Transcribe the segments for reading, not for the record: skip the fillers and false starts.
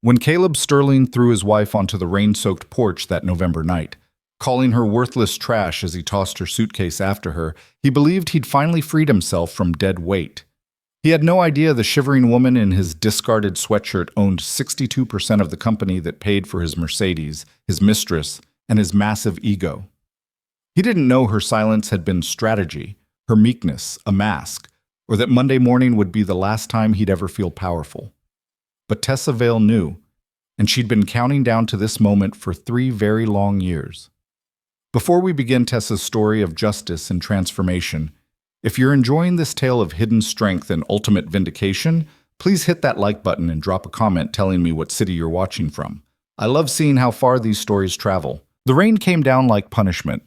When Caleb Sterling threw his wife onto the rain-soaked porch that November night, calling her worthless trash as he tossed her suitcase after her, he believed he'd finally freed himself from dead weight. He had no idea the shivering woman in his discarded sweatshirt owned 62% of the company that paid for his Mercedes, his mistress, and his massive ego. He didn't know her silence had been strategy, her meekness a mask, or that Monday morning would be the last time he'd ever feel powerful. But Tessa Vale knew, and she'd been counting down to this moment for 3 very long years. Before we begin Tessa's story of justice and transformation, if you're enjoying this tale of hidden strength and ultimate vindication, please hit that like button and drop a comment telling me what city you're watching from. I love seeing how far these stories travel. The rain came down like punishment.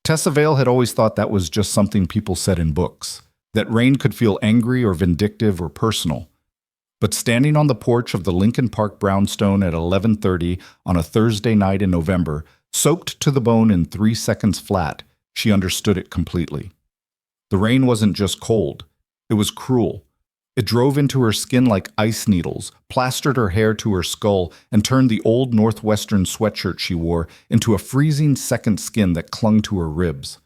Tessa Vale had always thought that was just something people said in books, that rain could feel angry or vindictive or personal. But standing on the porch of the Lincoln Park brownstone at 11:30 on a Thursday night in November, soaked to the bone in 3 seconds flat, she understood it completely. The rain wasn't just cold, it was cruel. It drove into her skin like ice needles, plastered her hair to her skull, and turned the old Northwestern sweatshirt she wore into a freezing second skin that clung to her ribs.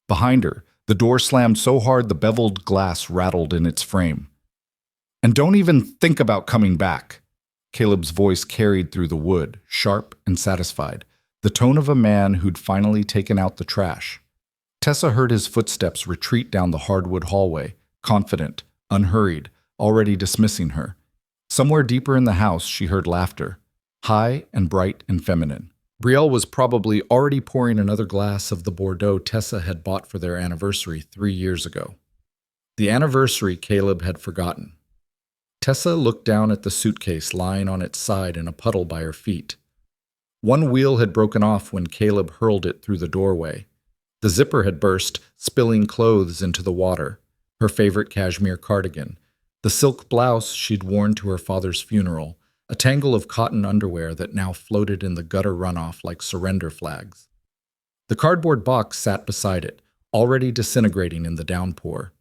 Behind her, the door slammed so hard the beveled glass rattled in its frame. "And don't even think about coming back." Caleb's voice carried through the wood, sharp and satisfied, the tone of a man who'd finally taken out the trash. Tessa heard his footsteps retreat down the hardwood hallway, confident, unhurried, already dismissing her. Somewhere deeper in the house, she heard laughter, high and bright and feminine. Brielle was probably already pouring another glass of the Bordeaux Tessa had bought for their anniversary 3 years ago. The anniversary Caleb had forgotten. Tessa looked down at the suitcase lying on its side in a puddle by her feet. One wheel had broken off when Caleb hurled it through the doorway. The zipper had burst, spilling clothes into the water, her favorite cashmere cardigan, the silk blouse she'd worn to her father's funeral, a tangle of cotton underwear that now floated in the gutter runoff like surrender flags. The cardboard box sat beside it, already disintegrating in the downpour.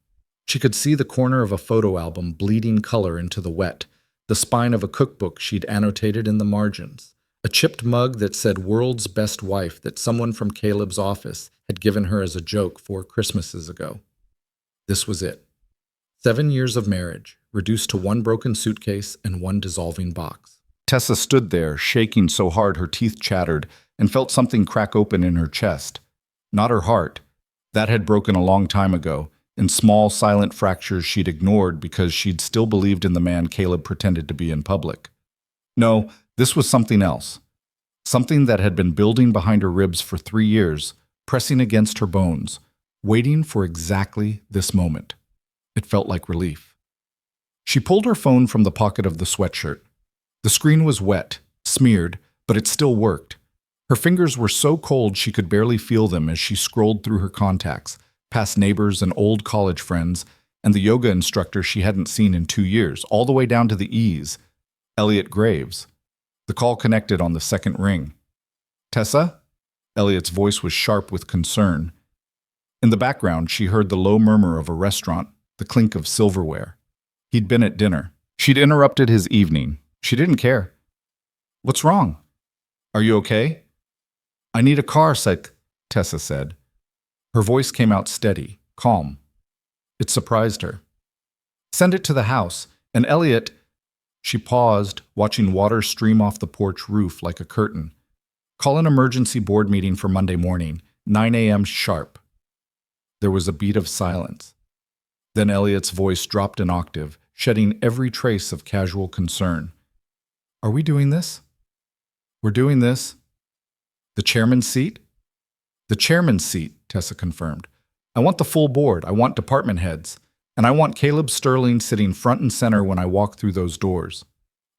She could see the corner of a photo album bleeding color into the wet, the spine of a cookbook she'd annotated in the margins, a chipped mug that said "World's Best Wife" that someone from Caleb's office had given her as a joke 4 Christmases ago. This was it. 7 years of marriage, reduced to 1 broken suitcase and 1 dissolving box. Tessa stood there, shaking so hard her teeth chattered, and felt something crack open in her chest. Not her heart. That had broken a long time ago, in small, silent fractures she'd ignored because she'd still believed in the man Caleb pretended to be in public. No, this was something else. Something that had been building behind her ribs for 3 years, pressing against her bones, waiting for exactly this moment. It felt like relief. She pulled her phone from the pocket of the sweatshirt. The screen was wet, smeared, but it still worked. Her fingers were so cold she could barely feel them as she scrolled through her contacts, past neighbors and old college friends, and the yoga instructor she hadn't seen in 2 years, all the way down to the E's, Elliot Graves. The call connected on the second ring. "Tessa?" Elliot's voice was sharp with concern. In the background, she heard the low murmur of a restaurant, the clink of silverware. He'd been at dinner. She'd interrupted his evening. She didn't care. "What's wrong? Are you okay?" "I need a car, Tessa said. Her voice came out steady, calm. It surprised her. "Send it to the house, and Elliot—" She paused, watching water stream off the porch roof like a curtain. "Call an emergency board meeting for Monday morning, 9 a.m. sharp." There was a beat of silence. Then Elliot's voice dropped an octave, shedding every trace of casual concern. "Are we doing this?" "We're doing this." "The chairman's seat?" "The chairman's seat," Tessa confirmed. "I want the full board. I want department heads. And I want Caleb Sterling sitting front and center when I walk through those doors."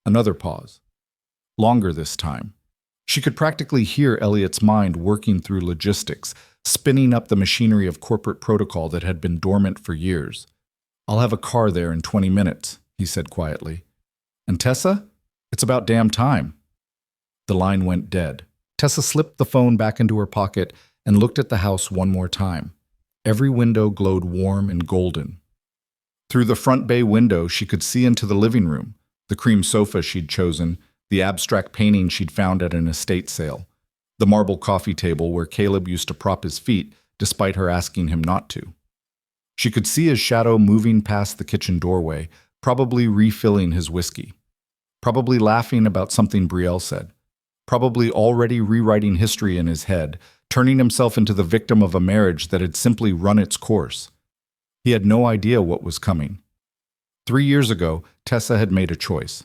Another pause. Longer this time. She could practically hear Elliot's mind working through logistics, spinning up the machinery of corporate protocol that had been dormant for years. "I'll have a car there in 20 minutes, he said quietly. "And Tessa? It's about damn time." The line went dead. Tessa slipped the phone back into her pocket and looked at the house one more time. Every window glowed warm and golden. Through the front bay window, she could see into the living room, the cream sofa she'd chosen, the abstract painting she'd found at an estate sale, the marble coffee table where Caleb used to prop his feet despite her asking him not to. She could see his shadow moving past the kitchen doorway, probably refilling his whiskey, probably laughing about something Brielle said, probably already rewriting history in his head, turning himself into the victim of a marriage that had simply run its course. He had no idea what was coming. 3 years ago, Tessa had made a choice.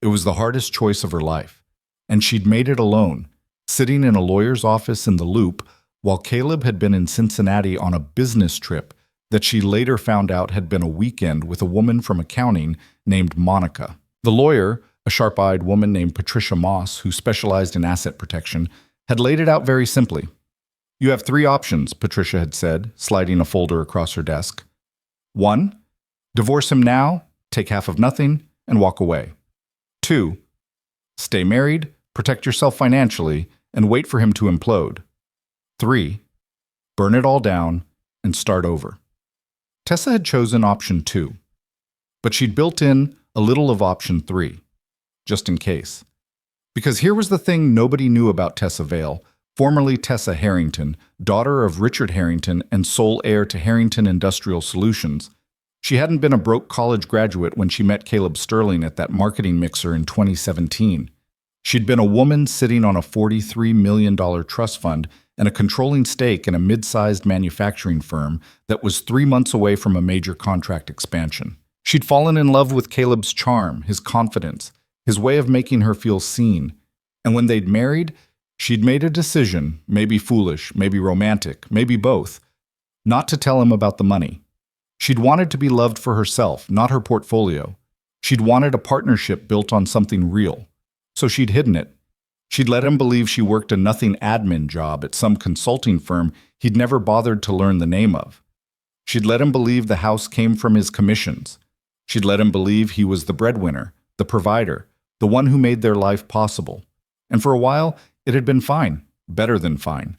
It was the hardest choice of her life, and she'd made it alone, sitting in a lawyer's office in the Loop while Caleb had been in Cincinnati on a business trip that she later found out had been a weekend with a woman from accounting named Monica. The lawyer, a sharp-eyed woman named Patricia Moss, who specialized in asset protection, had laid it out very simply. "You have 3 options," Patricia had said, sliding a folder across her desk. 1. Divorce him now, take half of nothing, and walk away. 2. Stay married, protect yourself financially, and wait for him to implode. 3. Burn it all down and start over. Tessa had chosen option 2, but she'd built in a little of option 3, just in case. Because here was the thing nobody knew about Tessa Vale, formerly Tessa Harrington, daughter of Richard Harrington and sole heir to Harrington Industrial Solutions. She hadn't been a broke college graduate when she met Caleb Sterling at that marketing mixer in 2017. She'd been a woman sitting on a $43 million trust fund and a controlling stake in a mid-sized manufacturing firm that was 3 months away from a major contract expansion. She'd fallen in love with Caleb's charm, his confidence, his way of making her feel seen. And when they'd married, she'd made a decision, maybe foolish, maybe romantic, maybe both, not to tell him about the money. She'd wanted to be loved for herself, not her portfolio. She'd wanted a partnership built on something real. So she'd hidden it. She'd let him believe she worked a nothing admin job at some consulting firm he'd never bothered to learn the name of. She'd let him believe the house came from his commissions. She'd let him believe he was the breadwinner, the provider, the one who made their life possible. And for a while, it had been fine, better than fine.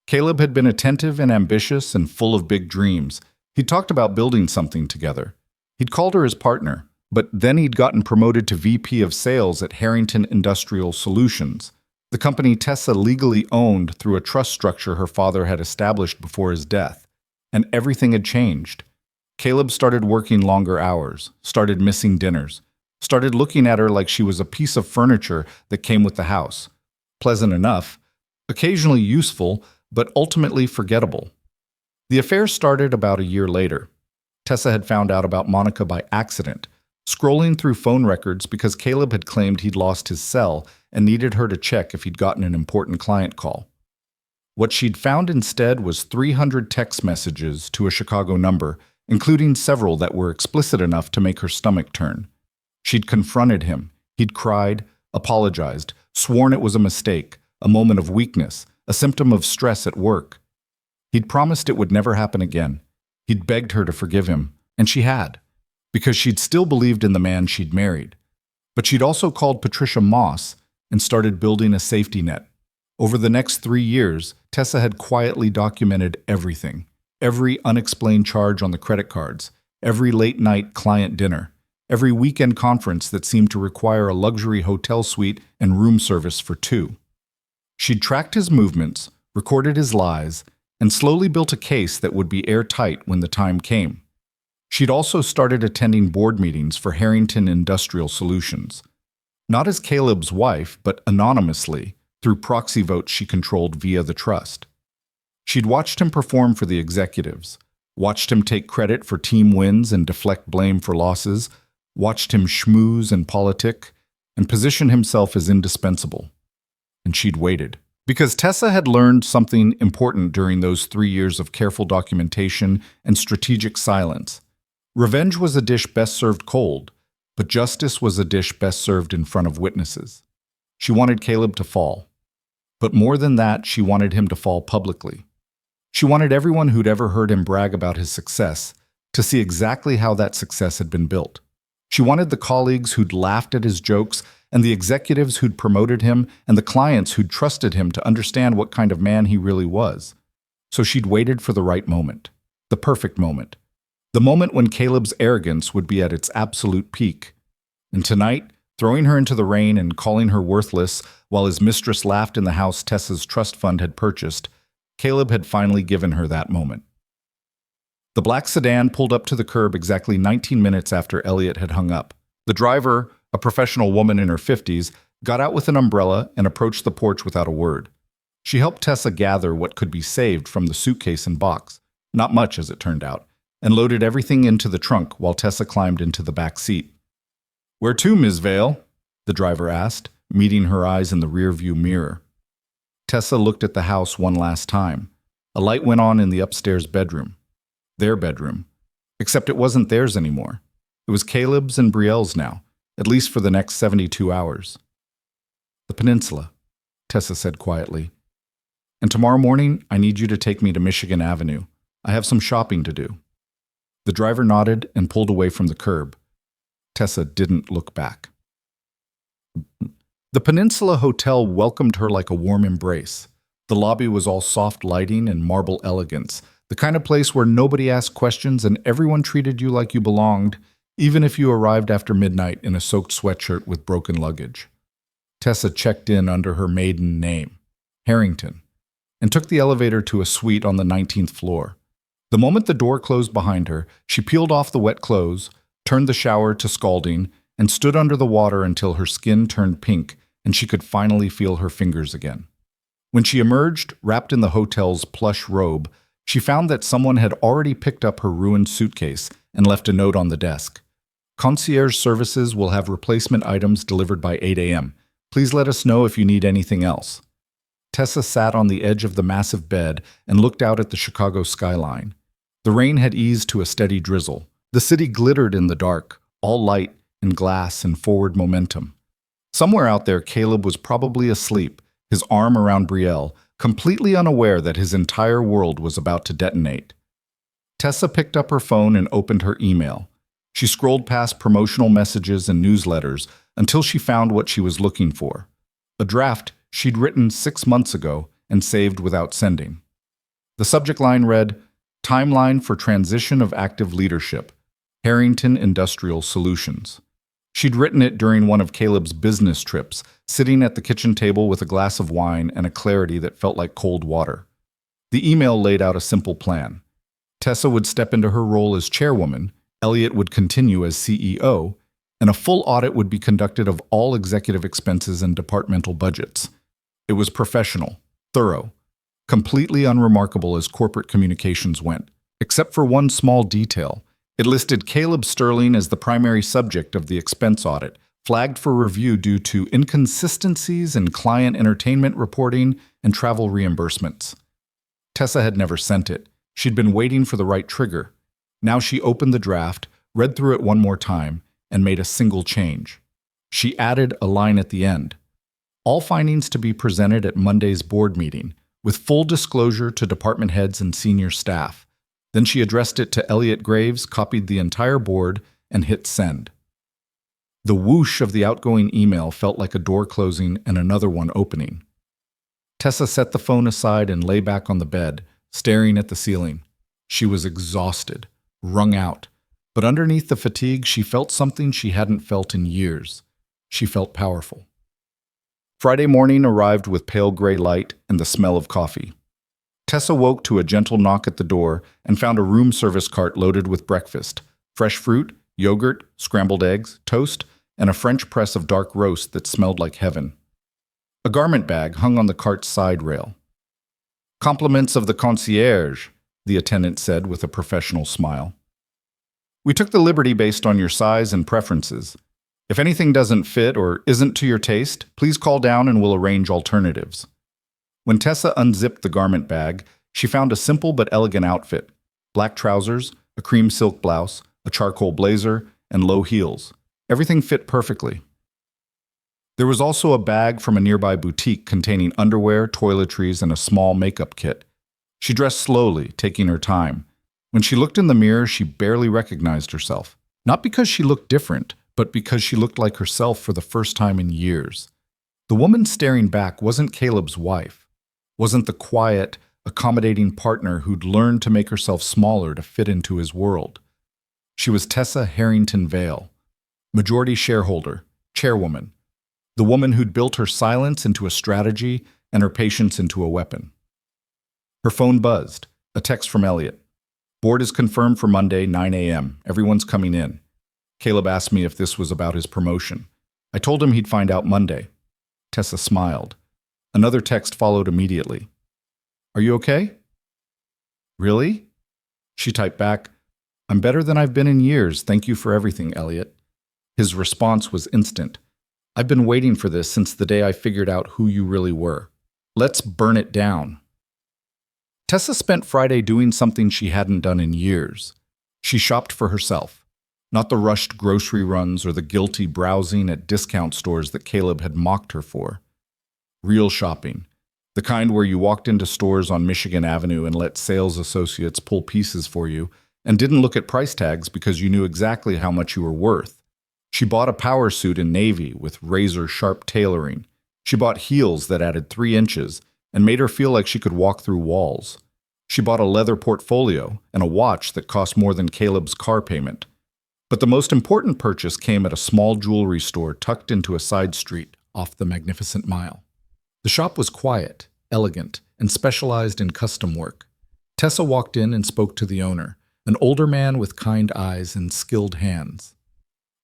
Caleb had been attentive and ambitious and full of big dreams. He'd talked about building something together. He'd called her his partner. But then he'd gotten promoted to VP of Sales at Harrington Industrial Solutions, the company Tessa legally owned through a trust structure her father had established before his death. And everything had changed. Caleb started working longer hours, started missing dinners, started looking at her like she was a piece of furniture that came with the house. Pleasant enough, occasionally useful, but ultimately forgettable. The affair started about a year later. Tessa had found out about Monica by accident, scrolling through phone records because Caleb had claimed he'd lost his cell and needed her to check if he'd gotten an important client call. What she'd found instead was 300 text messages to a Chicago number, including several that were explicit enough to make her stomach turn. She'd confronted him. He'd cried, apologized, sworn it was a mistake, a moment of weakness, a symptom of stress at work. He'd promised it would never happen again. He'd begged her to forgive him, and she had, because she'd still believed in the man she'd married. But she'd also called Patricia Moss and started building a safety net. Over the next 3 years, Tessa had quietly documented everything. Every unexplained charge on the credit cards, every late-night client dinner, every weekend conference that seemed to require a luxury hotel suite and room service for 2. She'd tracked his movements, recorded his lies, and slowly built a case that would be airtight when the time came. She'd also started attending board meetings for Harrington Industrial Solutions. Not as Caleb's wife, but anonymously, through proxy votes she controlled via the trust. She'd watched him perform for the executives, watched him take credit for team wins and deflect blame for losses, watched him schmooze and politic, and position himself as indispensable. And she'd waited. Because Tessa had learned something important during those 3 years of careful documentation and strategic silence. Revenge was a dish best served cold, but justice was a dish best served in front of witnesses. She wanted Caleb to fall. But more than that, she wanted him to fall publicly. She wanted everyone who'd ever heard him brag about his success to see exactly how that success had been built. She wanted the colleagues who'd laughed at his jokes and the executives who'd promoted him and the clients who'd trusted him to understand what kind of man he really was. So she'd waited for the right moment, the perfect moment. The moment when Caleb's arrogance would be at its absolute peak. And tonight, Throwing her into the rain and calling her worthless while his mistress laughed in the house Tessa's trust fund had purchased, Caleb had finally given her that moment. The black sedan pulled up to the curb exactly 19 minutes after Elliot had hung up. The driver, a professional woman in her 50s, got out with an umbrella and approached the porch without a word. She helped Tessa gather what could be saved from the suitcase and box, not much as it turned out, and loaded everything into the trunk while Tessa climbed into the back seat. "Where to, Ms. Vale?" the driver asked, meeting her eyes in the rearview mirror. Tessa looked at the house one last time. A light went on in the upstairs bedroom. Their bedroom. Except it wasn't theirs anymore. It was Caleb's and Brielle's now, at least for the next 72 hours. "The peninsula," Tessa said quietly. "And tomorrow morning, I need you to take me to Michigan Avenue. I have some shopping to do." The driver nodded and pulled away from the curb. Tessa didn't look back. The Peninsula Hotel welcomed her like a warm embrace. The lobby was all soft lighting and marble elegance, the kind of place where nobody asked questions and everyone treated you like you belonged, even if you arrived after midnight in a soaked sweatshirt with broken luggage. Tessa checked in under her maiden name, Harrington, and took the elevator to a suite on the 19th floor. The moment the door closed behind her, she peeled off the wet clothes, turned the shower to scalding, and stood under the water until her skin turned pink and she could finally feel her fingers again. When she emerged, wrapped in the hotel's plush robe, she found that someone had already picked up her ruined suitcase and left a note on the desk. "Concierge services will have replacement items delivered by 8 a.m. Please let us know if you need anything else." Tessa sat on the edge of the massive bed and looked out at the Chicago skyline. The rain had eased to a steady drizzle. The city glittered in the dark, all light and glass and forward momentum. Somewhere out there, Caleb was probably asleep, his arm around Brielle, completely unaware that his entire world was about to detonate. Tessa picked up her phone and opened her email. She scrolled past promotional messages and newsletters until she found what she was looking for. A draft she'd written 6 months ago and saved without sending. The subject line read, "Timeline for Transition of Active Leadership, Harrington Industrial Solutions." She'd written it during one of Caleb's business trips, sitting at the kitchen table with a glass of wine and a clarity that felt like cold water. The email laid out a simple plan. Tessa would step into her role as chairwoman, Elliot would continue as CEO, and a full audit would be conducted of all executive expenses and departmental budgets. It was professional, thorough, completely unremarkable as corporate communications went, except for one small detail. It listed Caleb Sterling as the primary subject of the expense audit, flagged for review due to inconsistencies in client entertainment reporting and travel reimbursements. Tessa had never sent it. She'd been waiting for the right trigger. Now she opened the draft, read through it one more time, and made a single change. She added a line at the end. "All findings to be presented at Monday's board meeting, with full disclosure to department heads and senior staff." Then she addressed it to Elliot Graves, copied the entire board, and hit send. The whoosh of the outgoing email felt like a door closing and another one opening. Tessa set the phone aside and lay back on the bed, staring at the ceiling. She was exhausted, wrung out, but underneath the fatigue she felt something she hadn't felt in years. She felt powerful. Friday morning arrived with pale gray light and the smell of coffee. Tessa woke to a gentle knock at the door and found a room service cart loaded with breakfast, fresh fruit, yogurt, scrambled eggs, toast, and a French press of dark roast that smelled like heaven. A garment bag hung on the cart's side rail. "Compliments of the concierge," the attendant said with a professional smile. "We took the liberty based on your size and preferences. If anything doesn't fit or isn't to your taste, please call down and we'll arrange alternatives." When Tessa unzipped the garment bag, she found a simple but elegant outfit: black trousers, a cream silk blouse, a charcoal blazer, and low heels. Everything fit perfectly. There was also a bag from a nearby boutique containing underwear, toiletries, and a small makeup kit. She dressed slowly, taking her time. When she looked in the mirror, she barely recognized herself. Not because she looked different, but because she looked like herself for the first time in years. The woman staring back wasn't Caleb's wife. Wasn't the quiet, accommodating partner who'd learned to make herself smaller to fit into his world. She was Tessa Harrington Vale, majority shareholder, Chairwoman, the woman who'd built her silence into a strategy and her patience into a weapon. Her phone buzzed. A text from Elliot. Board is confirmed for Monday, 9 a.m. Everyone's coming in. Caleb asked me if this was about his promotion. I told him he'd find out Monday. Tessa smiled. Another text followed immediately. Are you okay? Really? She typed back, I'm better than I've been in years. Thank you for everything, Elliot. His response was instant. I've been waiting for this since the day I figured out who you really were. Let's burn it down. Tessa spent Friday doing something she hadn't done in years. She shopped for herself. Not the rushed grocery runs or the guilty browsing at discount stores that Caleb had mocked her for. Real shopping. The kind where you walked into stores on Michigan Avenue and let sales associates pull pieces for you and didn't look at price tags because you knew exactly how much you were worth. She bought a power suit in navy with razor-sharp tailoring. She bought heels that added 3 inches and made her feel like she could walk through walls. She bought a leather portfolio and a watch that cost more than Caleb's car payment. But the most important purchase came at a small jewelry store tucked into a side street off the Magnificent Mile. The shop was quiet, elegant, and specialized in custom work. Tessa walked in and spoke to the owner, an older man with kind eyes and skilled hands.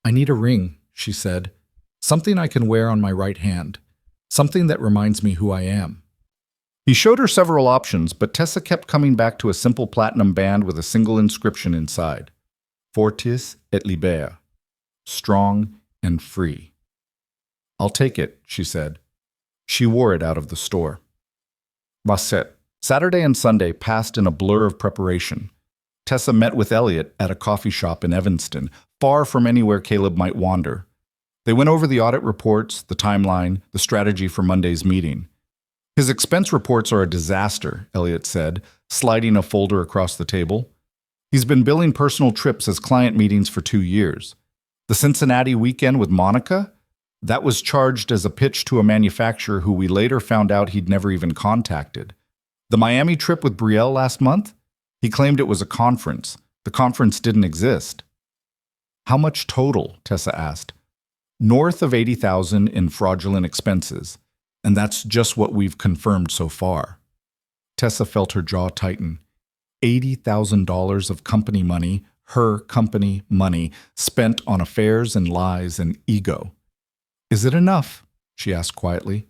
I need a ring, she said. Something I can wear on my right hand. Something that reminds me who I am. He showed her several options, but Tessa kept coming back to a simple platinum band with a single inscription inside. Fortis et liber. Strong and free. I'll take it, she said. She wore it out of the store. Basset. Saturday and Sunday passed in a blur of preparation. Tessa met with Elliot at a coffee shop in Evanston, far from anywhere Caleb might wander. They went over the audit reports, the timeline, the strategy for Monday's meeting. His expense reports are a disaster, Elliot said, sliding a folder across the table. He's been billing personal trips as client meetings for 2 years. The Cincinnati weekend with Monica? That was charged as a pitch to a manufacturer who we later found out he'd never even contacted. The Miami trip with Brielle last month? He claimed it was a conference. The conference didn't exist. How much total? Tessa asked. North of $80,000 in fraudulent expenses. And that's just what we've confirmed so far. Tessa felt her jaw tighten. $80,000 of company money, her company money, spent on affairs and lies and ego. Is it enough? She asked quietly.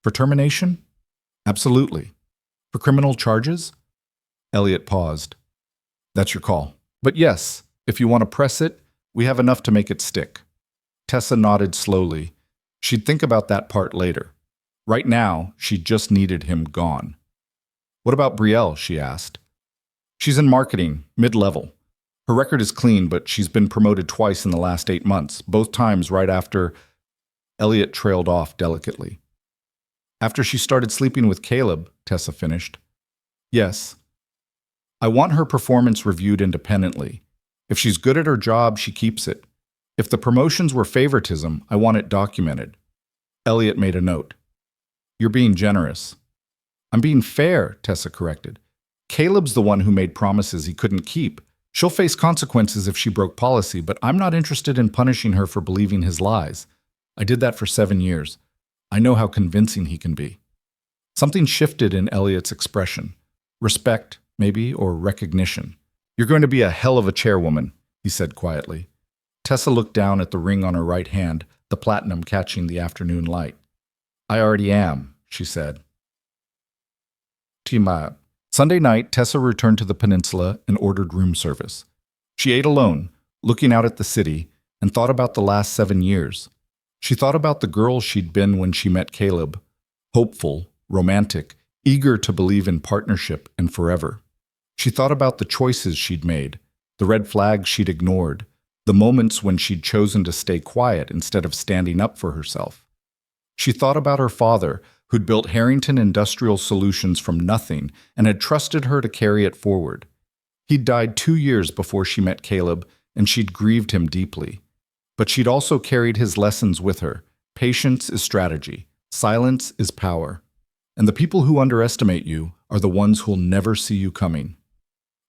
For termination? Absolutely. For criminal charges? Elliot paused. That's your call. But yes, if you want to press it, we have enough to make it stick. Tessa nodded slowly. She'd think about that part later. Right now, she just needed him gone. What about Brielle? She asked. She's in marketing, mid-level. Her record is clean, but she's been promoted twice in the last 8 months, both times right after... Elliot trailed off delicately. After she started sleeping with Caleb, Tessa finished. Yes. I want her performance reviewed independently. If she's good at her job, she keeps it. If the promotions were favoritism, I want it documented. Elliot made a note. You're being generous. I'm being fair, Tessa corrected. Caleb's the one who made promises he couldn't keep. She'll face consequences if she broke policy, but I'm not interested in punishing her for believing his lies. I did that for 7 years. I know how convincing he can be. Something shifted in Elliot's expression. Respect, maybe, or recognition. You're going to be a hell of a chairwoman, he said quietly. Tessa looked down at the ring on her right hand, the platinum catching the afternoon light. I already am, she said. Tima. Sunday night, Tessa returned to the peninsula and ordered room service. She ate alone, looking out at the city, and thought about the last 7 years. She thought about the girl she'd been when she met Caleb, hopeful, romantic, eager to believe in partnership and forever. She thought about the choices she'd made, the red flags she'd ignored, the moments when she'd chosen to stay quiet instead of standing up for herself. She thought about her father, who'd built Harrington Industrial Solutions from nothing and had trusted her to carry it forward. He'd died 2 years before she met Caleb, and she'd grieved him deeply. But she'd also carried his lessons with her. Patience is strategy. Silence is power. And the people who underestimate you are the ones who'll never see you coming.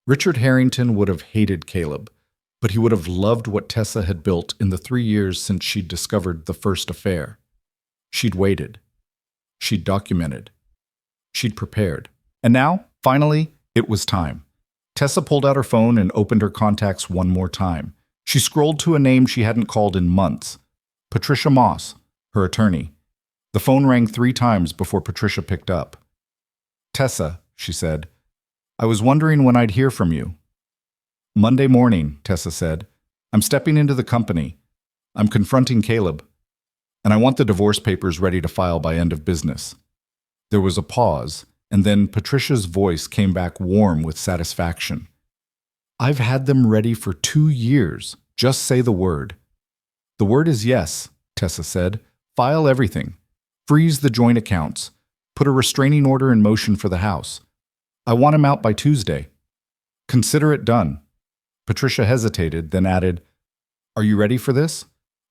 Richard Harrington would have hated Caleb. but he would have loved what Tessa had built in the 3 years since she'd discovered the first affair. She'd waited. She'd documented. She'd prepared. And now, finally, it was time. Tessa pulled out her phone and opened her contacts one more time. She scrolled to a name she hadn't called in months. Patricia Moss, her attorney. The phone rang 3 times before Patricia picked up. "Tessa," she said, "I was wondering when I'd hear from you." "Monday morning," Tessa said. "I'm stepping into the company. I'm confronting Caleb. And I want the divorce papers ready to file by end of business." There was a pause, and then Patricia's voice came back warm with satisfaction. "I've had them ready for 2 years. Just say the word." "The word is yes," Tessa said. "File everything. Freeze the joint accounts. Put a restraining order in motion for the house. I want him out by Tuesday. Consider it done." Patricia hesitated, then added, "Are you ready for this?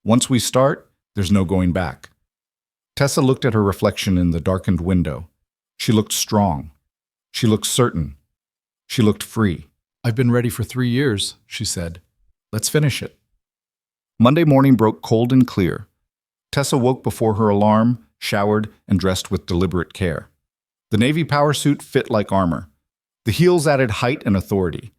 Once we start, there's no going back." Tessa looked at her reflection in the darkened window. She looked strong. She looked certain. She looked free. "I've been ready for 3 years," she said. "Let's finish it." Monday morning broke cold and clear. Tessa woke before her alarm, showered, and dressed with deliberate care. The navy power suit fit like armor. The heels added height and authority.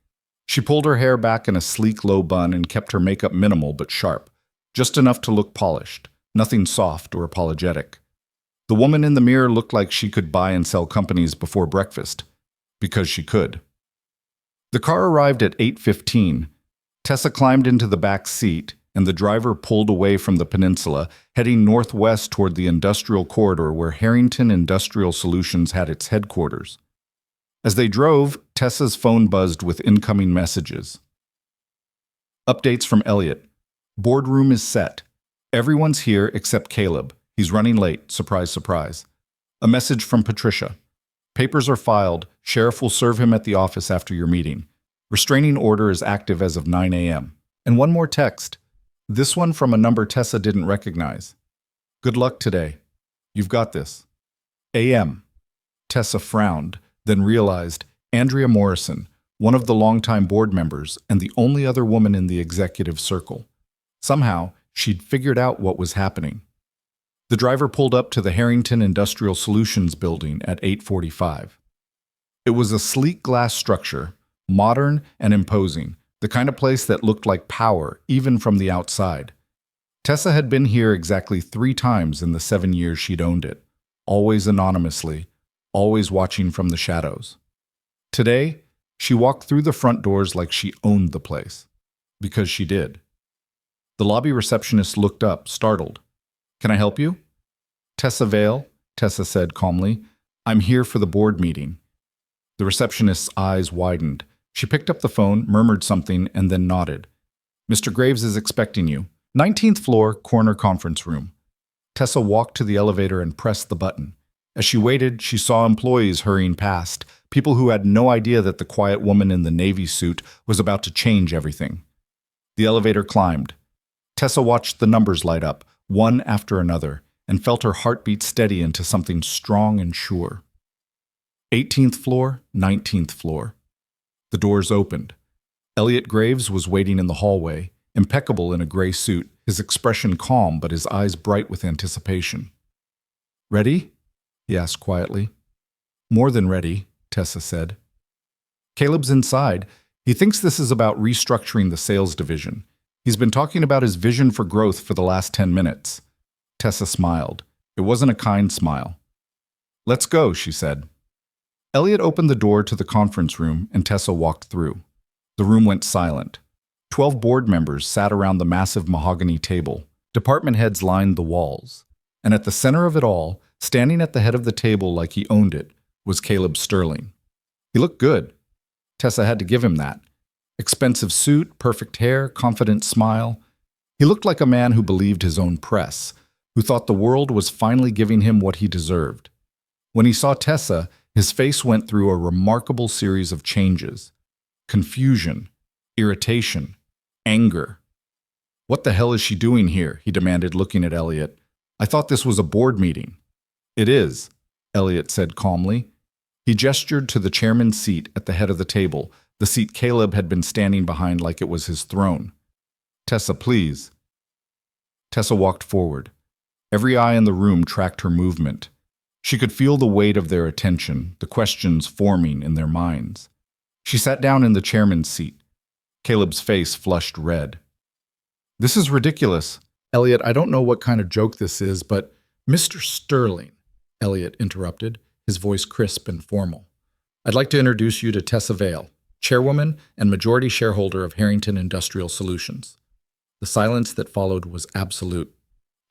She pulled her hair back in a sleek low bun and kept her makeup minimal but sharp, just enough to look polished, nothing soft or apologetic. The woman in the mirror looked like she could buy and sell companies before breakfast, because she could. The car arrived at 8:15. Tessa climbed into the back seat, and the driver pulled away from the peninsula, heading northwest toward the industrial corridor where Harrington Industrial Solutions had its headquarters. As they drove, Tessa's phone buzzed with incoming messages. Updates from Elliot. "Boardroom is set. Everyone's here except Caleb. He's running late. Surprise, surprise." A message from Patricia. "Papers are filed. Sheriff will serve him at the office after your meeting. Restraining order is active as of 9 a.m. And one more text. This one from a number Tessa didn't recognize. "Good luck today. You've got this. A.M. Tessa frowned, then realized Andrea Morrison, one of the longtime board members and the only other woman in the executive circle. Somehow, she'd figured out what was happening. The driver pulled up to the Harrington Industrial Solutions building at 8:45. It was a sleek glass structure, modern and imposing, the kind of place that looked like power even from the outside. Tessa had been here exactly 3 times in the 7 years she'd owned it, always anonymously, always watching from the shadows. Today, she walked through the front doors like she owned the place. Because she did. The lobby receptionist looked up, startled. "Can I help you?" "Tessa Vale," Tessa said calmly. "I'm here for the board meeting." The receptionist's eyes widened. She picked up the phone, murmured something, and then nodded. "Mr. Graves is expecting you. 19th floor, corner conference room." Tessa walked to the elevator and pressed the button. As she waited, she saw employees hurrying past, people who had no idea that the quiet woman in the navy suit was about to change everything. The elevator climbed. Tessa watched the numbers light up, one after another, and felt her heartbeat steady into something strong and sure. 18th floor, 19th floor. The doors opened. Elliot Graves was waiting in the hallway, impeccable in a gray suit, his expression calm but his eyes bright with anticipation. "Ready?" he asked quietly. "More than ready," Tessa said. "Caleb's inside. He thinks this is about restructuring the sales division. He's been talking about his vision for growth for the last 10 minutes. Tessa smiled. It wasn't a kind smile. "Let's go," she said. Elliot opened the door to the conference room and Tessa walked through. The room went silent. 12 board members sat around the massive mahogany table. Department heads lined the walls. And at the center of it all, standing at the head of the table like he owned it, was Caleb Sterling. He looked good. Tessa had to give him that. Expensive suit, perfect hair, confident smile. He looked like a man who believed his own press, who thought the world was finally giving him what he deserved. When he saw Tessa, his face went through a remarkable series of changes. Confusion, irritation, anger. "What the hell is she doing here?" he demanded, looking at Elliot. "I thought this was a board meeting." "It is," Elliot said calmly. He gestured to the chairman's seat at the head of the table, the seat Caleb had been standing behind like it was his throne. "Tessa, please." Tessa walked forward. Every eye in the room tracked her movement. She could feel the weight of their attention, the questions forming in their minds. She sat down in the chairman's seat. Caleb's face flushed red. "This is ridiculous. Elliot, I don't know what kind of joke this is, but Mr. Sterling," Elliot interrupted, his voice crisp and formal. "I'd like to introduce you to Tessa Vale, chairwoman and majority shareholder of Harrington Industrial Solutions." The silence that followed was absolute.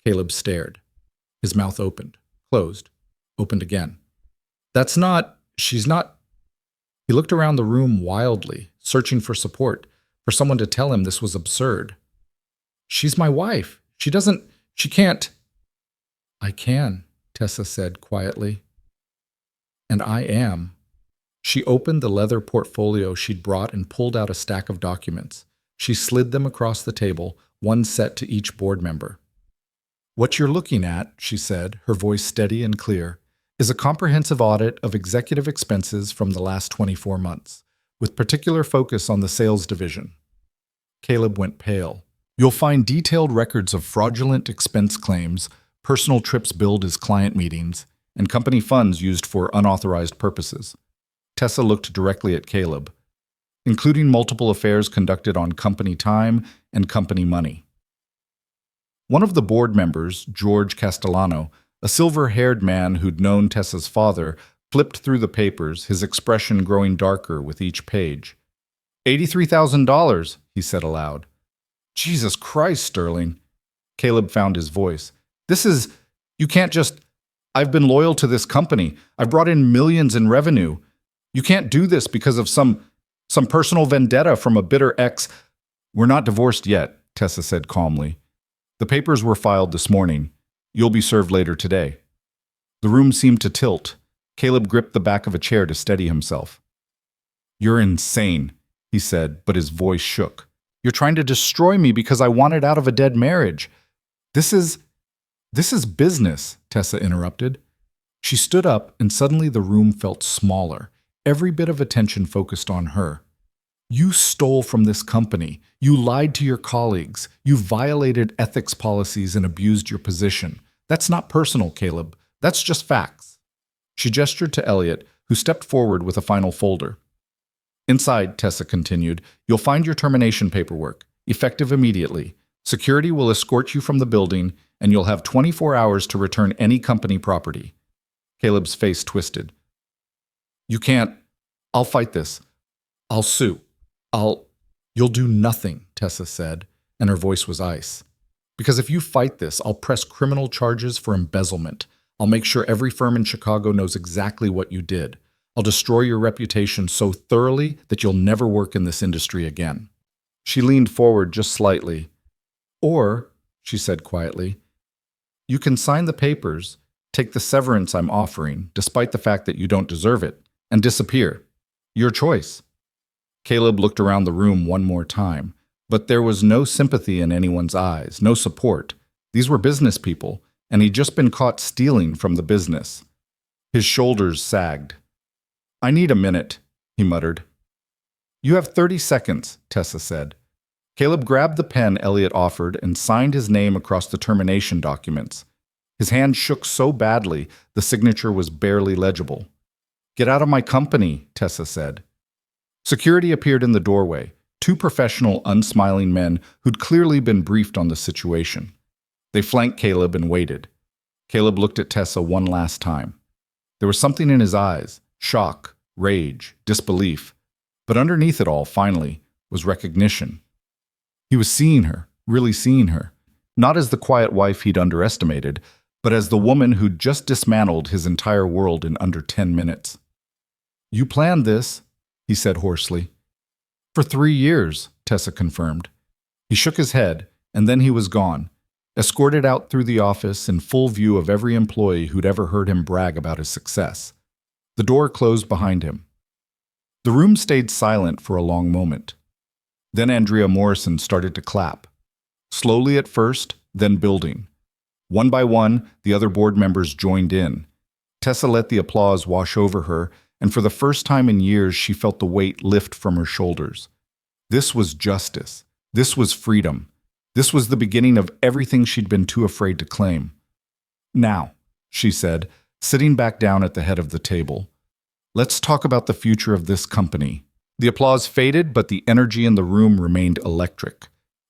Caleb stared. His mouth opened, closed, opened again. She's not. He looked around the room wildly, searching for support, for someone to tell him this was absurd. "She's my wife. She can't." "I can," Tessa said quietly. "And I am." She opened the leather portfolio she'd brought and pulled out a stack of documents. She slid them across the table, one set to each board member. "What you're looking at," she said, her voice steady and clear, "is a comprehensive audit of executive expenses from the last 24 months, with particular focus on the sales division." Caleb went pale. "You'll find detailed records of fraudulent expense claims, personal trips billed as client meetings, and company funds used for unauthorized purposes." Tessa looked directly at Caleb, "including multiple affairs conducted on company time and company money." One of the board members, George Castellano, a silver-haired man who'd known Tessa's father, flipped through the papers, his expression growing darker with each page. $83,000, he said aloud. "Jesus Christ, Sterling." Caleb found his voice. You can't just, I've been loyal to this company. I've brought in millions in revenue. You can't do this because of some personal vendetta from a bitter ex." "We're not divorced yet," Tessa said calmly. "The papers were filed this morning. You'll be served later today." The room seemed to tilt. Caleb gripped the back of a chair to steady himself. "You're insane," he said, but his voice shook. "You're trying to destroy me because I wanted out of a dead marriage." This is business," Tessa interrupted. She stood up, and suddenly the room felt smaller. Every bit of attention focused on her. "You stole from this company. You lied to your colleagues. You violated ethics policies and abused your position. That's not personal, Caleb. That's just facts." She gestured to Elliot, who stepped forward with a final folder. "Inside," Tessa continued, "you'll find your termination paperwork, effective immediately. Security will escort you from the building, and you'll have 24 hours to return any company property." Caleb's face twisted. "You can't. I'll fight this. I'll sue. You'll do nothing," Tessa said, and her voice was ice. "Because if you fight this, I'll press criminal charges for embezzlement. I'll make sure every firm in Chicago knows exactly what you did. I'll destroy your reputation so thoroughly that you'll never work in this industry again." She leaned forward just slightly. "Or," she said quietly, "you can sign the papers, take the severance I'm offering, despite the fact that you don't deserve it, and disappear. Your choice." Caleb looked around the room one more time, but there was no sympathy in anyone's eyes, no support. These were business people, and he'd just been caught stealing from the business. His shoulders sagged. "I need a minute," he muttered. "You have 30 seconds, Tessa said. Caleb grabbed the pen Elliot offered and signed his name across the termination documents. His hand shook so badly, the signature was barely legible. "Get out of my company," Tessa said. Security appeared in the doorway, two professional, unsmiling men who'd clearly been briefed on the situation. They flanked Caleb and waited. Caleb looked at Tessa one last time. There was something in his eyes, shock, rage, disbelief. But underneath it all, finally, was recognition. He was seeing her, really seeing her, not as the quiet wife he'd underestimated, but as the woman who'd just dismantled his entire world in under 10 minutes. "You planned this," he said hoarsely. "For 3 years," Tessa confirmed. He shook his head, and then he was gone, escorted out through the office in full view of every employee who'd ever heard him brag about his success. The door closed behind him. The room stayed silent for a long moment. Then Andrea Morrison started to clap. Slowly at first, then building. One by one, the other board members joined in. Tessa let the applause wash over her, and for the first time in years she felt the weight lift from her shoulders. This was justice. This was freedom. This was the beginning of everything she'd been too afraid to claim. "Now," she said, sitting back down at the head of the table, "let's talk about the future of this company." The applause faded, but the energy in the room remained electric.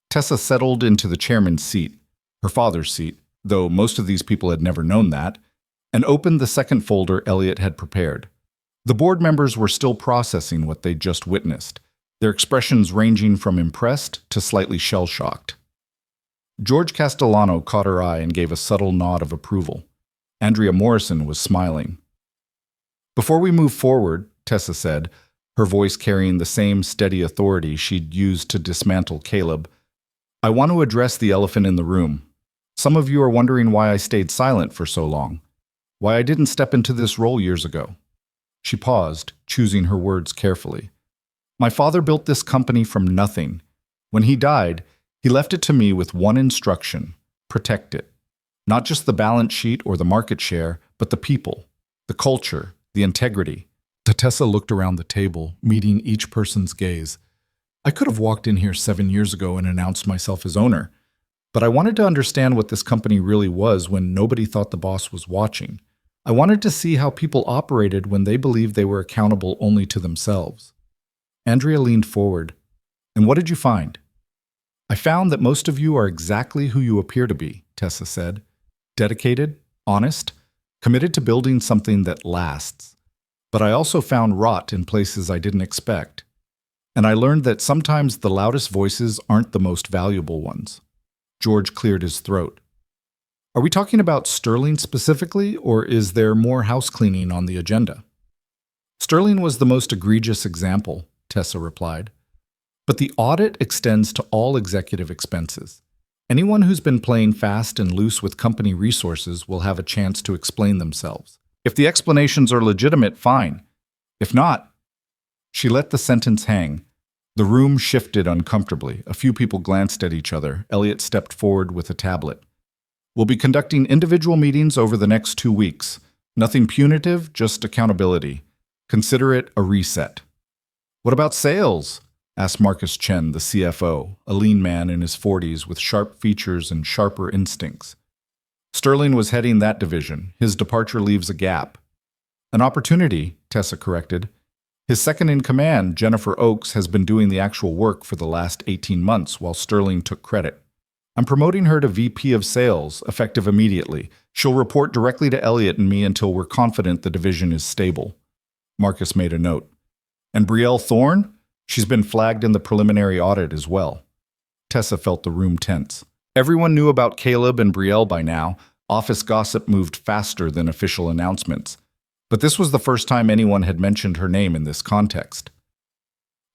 Tessa settled into the chairman's seat, her father's seat, though most of these people had never known that, and opened the second folder Elliot had prepared. The board members were still processing what they'd just witnessed, their expressions ranging from impressed to slightly shell-shocked. George Castellano caught her eye and gave a subtle nod of approval. Andrea Morrison was smiling. "Before we move forward," Tessa said, her voice carrying the same steady authority she'd used to dismantle Caleb, "I want to address the elephant in the room. Some of you are wondering why I stayed silent for so long, why I didn't step into this role years ago." She paused, choosing her words carefully. "My father built this company from nothing. When he died, he left it to me with one instruction: protect it. Not just the balance sheet or the market share, but the people, the culture, the integrity." Tessa looked around the table, meeting each person's gaze. "I could have walked in here 7 years ago and announced myself as owner, but I wanted to understand what this company really was when nobody thought the boss was watching. I wanted to see how people operated when they believed they were accountable only to themselves." Andrea leaned forward. "And what did you find?" "I found that most of you are exactly who you appear to be," Tessa said. "Dedicated, honest, committed to building something that lasts. But I also found rot in places I didn't expect. And I learned that sometimes the loudest voices aren't the most valuable ones." George cleared his throat. "Are we talking about Sterling specifically, or is there more house cleaning on the agenda?" "Sterling was the most egregious example," Tessa replied. "But the audit extends to all executive expenses. Anyone who's been playing fast and loose with company resources will have a chance to explain themselves. If the explanations are legitimate, fine. If not..." She let the sentence hang. The room shifted uncomfortably. A few people glanced at each other. Elliot stepped forward with a tablet. "We'll be conducting individual meetings over the next 2 weeks. Nothing punitive, just accountability. Consider it a reset." "What about sales?" asked Marcus Chen, the CFO, a lean man in his 40s with sharp features and sharper instincts. "Sterling was heading that division. His departure leaves a gap." "An opportunity," Tessa corrected. "His second-in-command, Jennifer Oakes, has been doing the actual work for the last 18 months while Sterling took credit. I'm promoting her to VP of Sales, effective immediately. She'll report directly to Elliot and me until we're confident the division is stable." Marcus made a note. "And Brielle Thorne? She's been flagged in the preliminary audit as well." Tessa felt the room tense. Everyone knew about Caleb and Brielle by now. Office gossip moved faster than official announcements. But this was the first time anyone had mentioned her name in this context.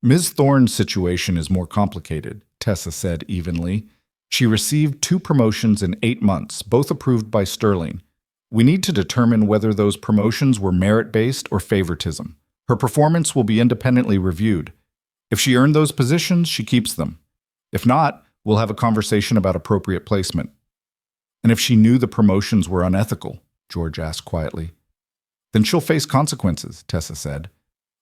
"Ms. Thorne's situation is more complicated," Tessa said evenly. "She received 2 promotions in 8 months, both approved by Sterling. We need to determine whether those promotions were merit-based or favoritism. Her performance will be independently reviewed. If she earned those positions, she keeps them. If not, we'll have a conversation about appropriate placement." "And if she knew the promotions were unethical?" George asked quietly. "Then she'll face consequences," Tessa said.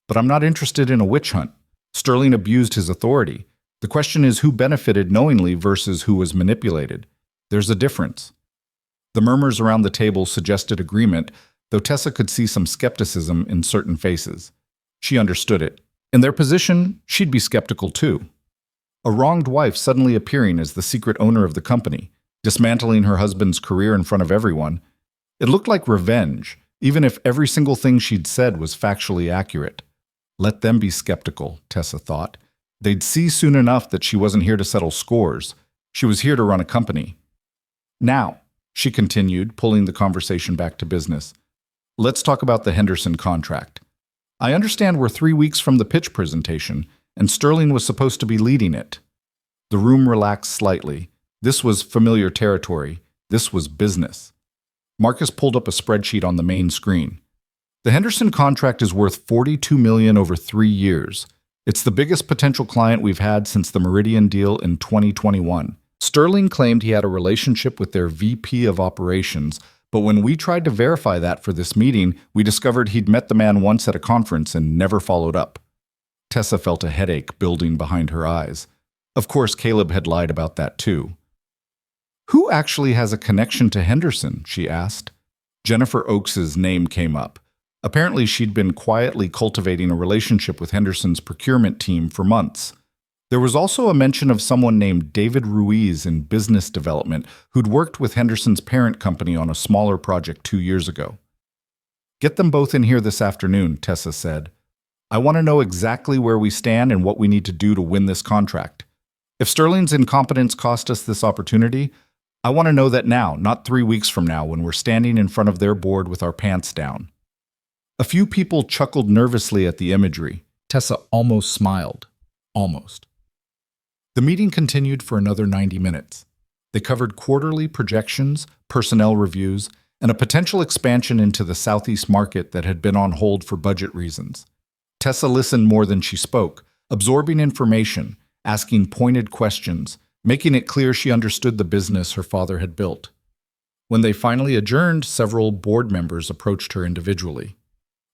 "But I'm not interested in a witch hunt. Sterling abused his authority. The question is who benefited knowingly versus who was manipulated. There's a difference." The murmurs around the table suggested agreement, though Tessa could see some skepticism in certain faces. She understood it. In their position, she'd be skeptical too. A wronged wife suddenly appearing as the secret owner of the company, dismantling her husband's career in front of everyone. It looked like revenge, even if every single thing she'd said was factually accurate. Let them be skeptical, Tessa thought. They'd see soon enough that she wasn't here to settle scores. She was here to run a company. "Now," she continued, pulling the conversation back to business, "let's talk about the Henderson contract. I understand we're 3 weeks from the pitch presentation, and Sterling was supposed to be leading it." The room relaxed slightly. This was familiar territory. This was business. Marcus pulled up a spreadsheet on the main screen. "The Henderson contract is worth $42 million over 3 years. It's the biggest potential client we've had since the Meridian deal in 2021. Sterling claimed he had a relationship with their VP of operations, But when we tried to verify that for this meeting, we discovered he'd met the man once at a conference and never followed up. Tessa felt a headache building behind her eyes. Of course, Caleb had lied about that too. Who actually has a connection to Henderson? She asked. Jennifer Oakes's name came up. Apparently, she'd been quietly cultivating a relationship with Henderson's procurement team for months. There was also a mention of someone named David Ruiz in business development who'd worked with Henderson's parent company on a smaller project 2 years ago. Get them both in here this afternoon, Tessa said. I want to know exactly where we stand and what we need to do to win this contract. If Sterling's incompetence cost us this opportunity, I want to know that now, not 3 weeks from now when we're standing in front of their board with our pants down. A few people chuckled nervously at the imagery. Tessa almost smiled. Almost. The meeting continued for another 90 minutes. They covered quarterly projections, personnel reviews, and a potential expansion into the Southeast market that had been on hold for budget reasons. Tessa listened more than she spoke, absorbing information, asking pointed questions, making it clear she understood the business her father had built. When they finally adjourned, several board members approached her individually.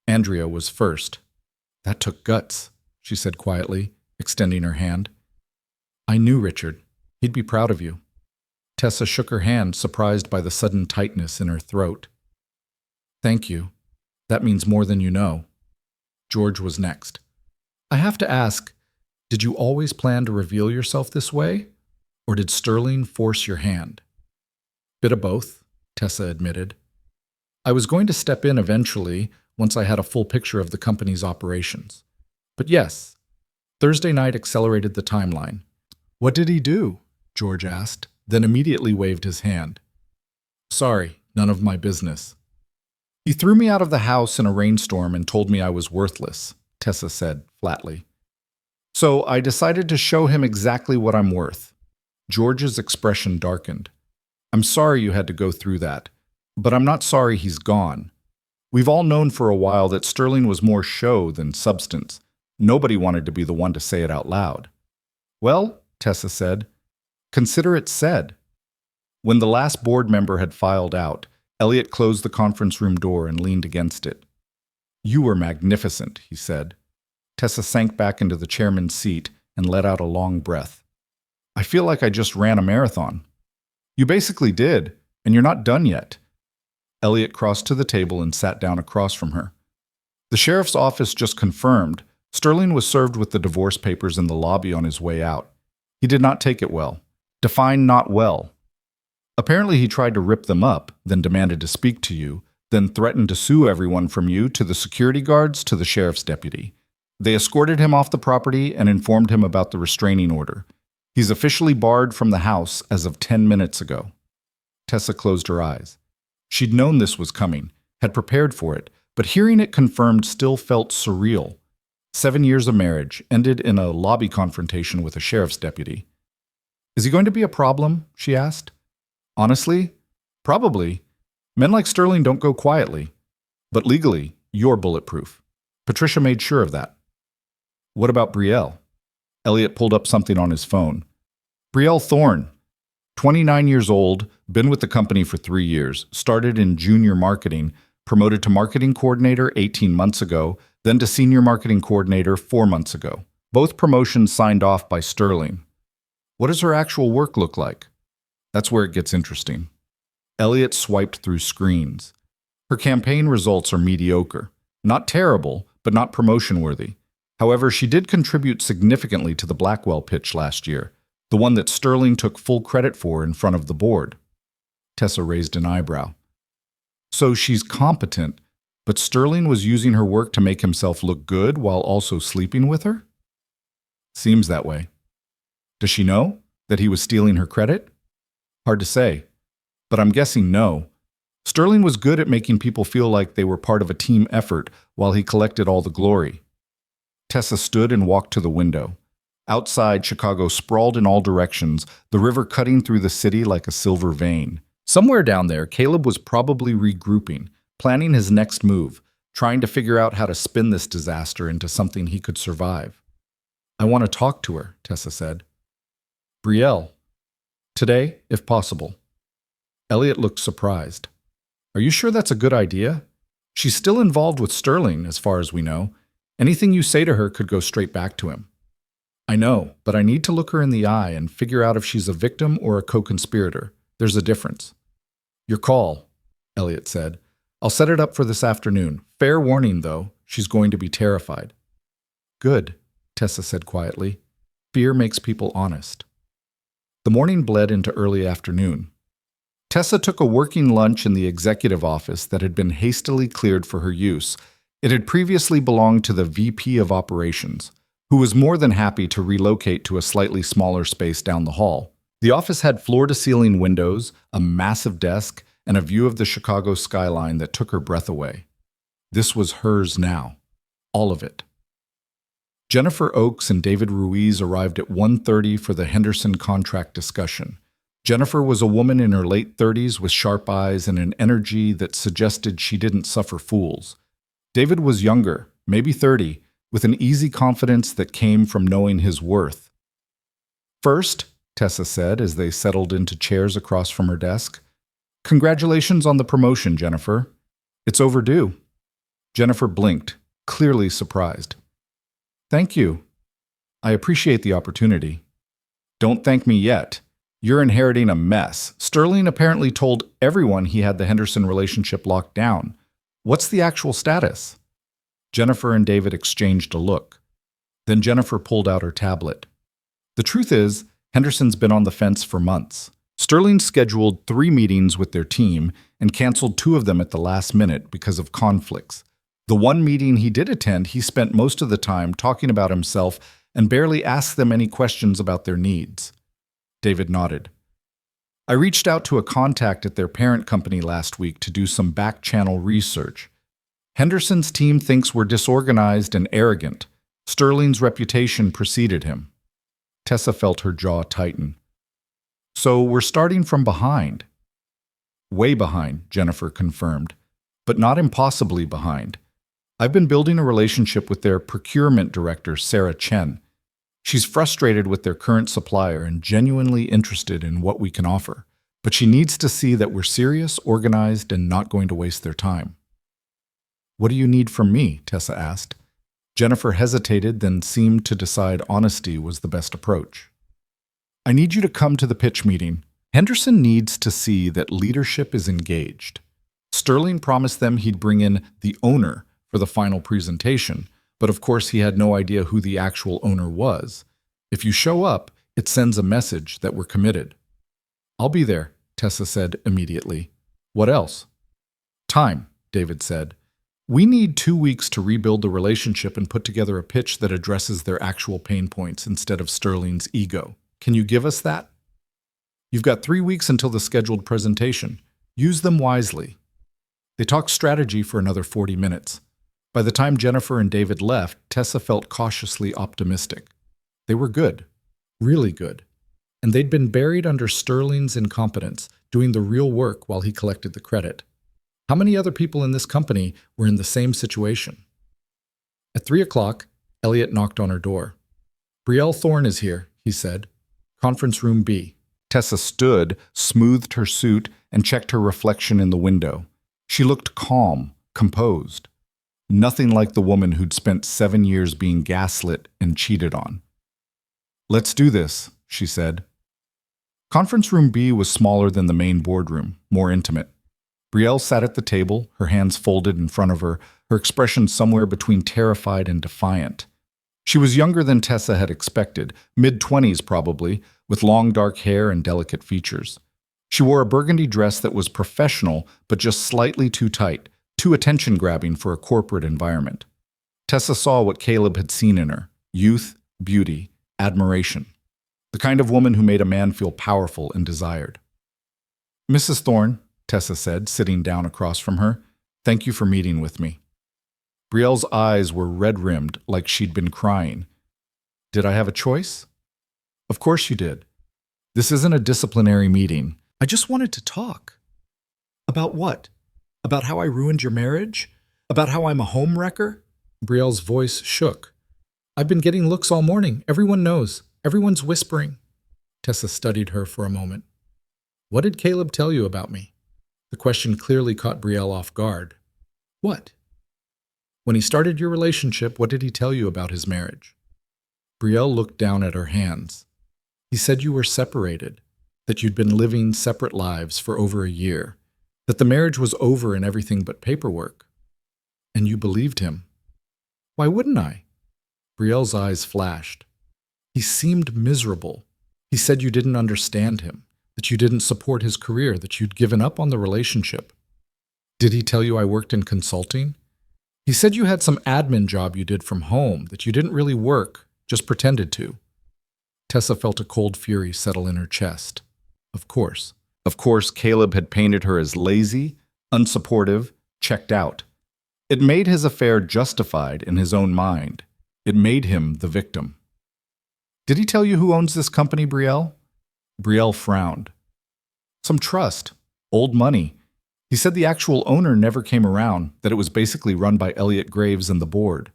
Andrea was first. That took guts, she said quietly, extending her hand. I knew Richard. He'd be proud of you. Tessa shook her hand, surprised by the sudden tightness in her throat. Thank you. That means more than you know. George was next. I have to ask, did you always plan to reveal yourself this way? Or did Sterling force your hand? Bit of both, Tessa admitted. I was going to step in eventually, once I had a full picture of the company's operations. But yes, Thursday night accelerated the timeline. What did he do? George asked, then immediately waved his hand. Sorry, none of my business. He threw me out of the house in a rainstorm and told me I was worthless, Tessa said flatly. So I decided to show him exactly what I'm worth. George's expression darkened. I'm sorry you had to go through that, but I'm not sorry he's gone. We've all known for a while that Sterling was more show than substance. Nobody wanted to be the one to say it out loud. Well, Tessa said, consider it said. When the last board member had filed out, Elliot closed the conference room door and leaned against it. You were magnificent, he said. Tessa sank back into the chairman's seat and let out a long breath. I feel like I just ran a marathon. You basically did, and you're not done yet. Elliot crossed to the table and sat down across from her. The sheriff's office just confirmed Sterling was served with the divorce papers in the lobby on his way out. He did not take it well. Define not well. Apparently he tried to rip them up, then demanded to speak to you, then threatened to sue everyone from you to the security guards to the sheriff's deputy. They escorted him off the property and informed him about the restraining order. He's officially barred from the house as of 10 minutes ago. Tessa closed her eyes. She'd known this was coming, had prepared for it, but hearing it confirmed still felt surreal. 7 years of marriage ended in a lobby confrontation with a sheriff's deputy. Is he going to be a problem? She asked. Honestly, probably. Men like Sterling don't go quietly. But legally, you're bulletproof. Patricia made sure of that. What about Brielle? Elliot pulled up something on his phone. Brielle Thorne, 29 years old, been with the company for 3 years, started in junior marketing, promoted to marketing coordinator 18 months ago, then to senior marketing coordinator 4 months ago. Both promotions signed off by Sterling. What does her actual work look like? That's where it gets interesting. Elliot swiped through screens. Her campaign results are mediocre. Not terrible, but not promotion-worthy. However, she did contribute significantly to the Blackwell pitch last year, the one that Sterling took full credit for in front of the board. Tessa raised an eyebrow. So she's competent, but Sterling was using her work to make himself look good while also sleeping with her? Seems that way. Does she know that he was stealing her credit? Hard to say, but I'm guessing no. Sterling was good at making people feel like they were part of a team effort while he collected all the glory. Tessa stood and walked to the window. Outside, Chicago sprawled in all directions, the river cutting through the city like a silver vein. Somewhere down there, Caleb was probably regrouping, planning his next move, trying to figure out how to spin this disaster into something he could survive. I want to talk to her, Tessa said. Brielle. Today, if possible. Elliot looked surprised. Are you sure that's a good idea? She's still involved with Sterling, as far as we know. Anything you say to her could go straight back to him. I know, but I need to look her in the eye and figure out if she's a victim or a co-conspirator. There's a difference. Your call, Elliot said. I'll set it up for this afternoon. Fair warning, though, she's going to be terrified. Good, Tessa said quietly. Fear makes people honest. The morning bled into early afternoon. Tessa took a working lunch in the executive office that had been hastily cleared for her use. It had previously belonged to the VP of Operations, who was more than happy to relocate to a slightly smaller space down the hall. The office had floor-to-ceiling windows, a massive desk, and a view of the Chicago skyline that took her breath away. This was hers now. All of it. Jennifer Oakes and David Ruiz arrived at 1:30 for the Henderson contract discussion. Jennifer was a woman in her late 30s with sharp eyes and an energy that suggested she didn't suffer fools. David was younger, maybe 30, with an easy confidence that came from knowing his worth. First, Tessa said as they settled into chairs across from her desk, congratulations on the promotion, Jennifer. It's overdue. Jennifer blinked, clearly surprised. Thank you. I appreciate the opportunity. Don't thank me yet. You're inheriting a mess. Sterling apparently told everyone he had the Henderson relationship locked down. What's the actual status? Jennifer and David exchanged a look. Then Jennifer pulled out her tablet. The truth is, Henderson's been on the fence for months. Sterling scheduled 3 meetings with their team and canceled 2 of them at the last minute because of conflicts. The one meeting he did attend, he spent most of the time talking about himself and barely asked them any questions about their needs. David nodded. I reached out to a contact at their parent company last week to do some back-channel research. Henderson's team thinks we're disorganized and arrogant. Sterling's reputation preceded him. Tessa felt her jaw tighten. So we're starting from behind. Way behind, Jennifer confirmed, but not impossibly behind. I've been building a relationship with their procurement director, Sarah Chen. She's frustrated with their current supplier and genuinely interested in what we can offer, but she needs to see that we're serious, organized, and not going to waste their time. What do you need from me? Tessa asked. Jennifer hesitated, then seemed to decide honesty was the best approach. I need you to come to the pitch meeting. Henderson needs to see that leadership is engaged. Sterling promised them he'd bring in the owner for the final presentation, but of course he had no idea who the actual owner was. If you show up, it sends a message that we're committed. I'll be there, Tessa said immediately. What else? Time, David said. We need 2 weeks to rebuild the relationship and put together a pitch that addresses their actual pain points instead of Sterling's ego. Can you give us that? You've got 3 weeks until the scheduled presentation. Use them wisely. They talked strategy for another 40 minutes. By the time Jennifer and David left, Tessa felt cautiously optimistic. They were good, really good, and they'd been buried under Sterling's incompetence, doing the real work while he collected the credit. How many other people in this company were in the same situation? At 3 o'clock, Elliot knocked on her door. Brielle Thorne is here, he said. Conference room B. Tessa stood, smoothed her suit, and checked her reflection in the window. She looked calm, composed. Nothing like the woman who'd spent 7 years being gaslit and cheated on. Let's do this, she said. Conference room B was smaller than the main boardroom, more intimate. Brielle sat at the table, her hands folded in front of her, her expression somewhere between terrified and defiant. She was younger than Tessa had expected, mid-20s probably, with long dark hair and delicate features. She wore a burgundy dress that was professional but just slightly too tight, too attention-grabbing for a corporate environment. Tessa saw what Caleb had seen in her: youth, beauty, admiration. The kind of woman who made a man feel powerful and desired. Mrs. Thorne, Tessa said, sitting down across from her, thank you for meeting with me. Brielle's eyes were red-rimmed, like she'd been crying. Did I have a choice? Of course you did. This isn't a disciplinary meeting. I just wanted to talk. About what? About how I ruined your marriage? About how I'm a home wrecker? Brielle's voice shook. I've been getting looks all morning. Everyone knows. Everyone's whispering. Tessa studied her for a moment. What did Caleb tell you about me? The question clearly caught Brielle off guard. What? When he started your relationship, what did he tell you about his marriage? Brielle looked down at her hands. He said you were separated, that you'd been living separate lives for over a year, that the marriage was over and everything but paperwork. And you believed him. Why wouldn't I? Brielle's eyes flashed. He seemed miserable. He said you didn't understand him, that you didn't support his career, that you'd given up on the relationship. Did he tell you I worked in consulting? He said you had some admin job you did from home, that you didn't really work, just pretended to. Tessa felt a cold fury settle in her chest. Of course. Of course, Caleb had painted her as lazy, unsupportive, checked out. It made his affair justified in his own mind. It made him the victim. Did he tell you who owns this company, Brielle? Brielle frowned. Some trust. Old money. He said the actual owner never came around, that it was basically run by Elliot Graves and the board.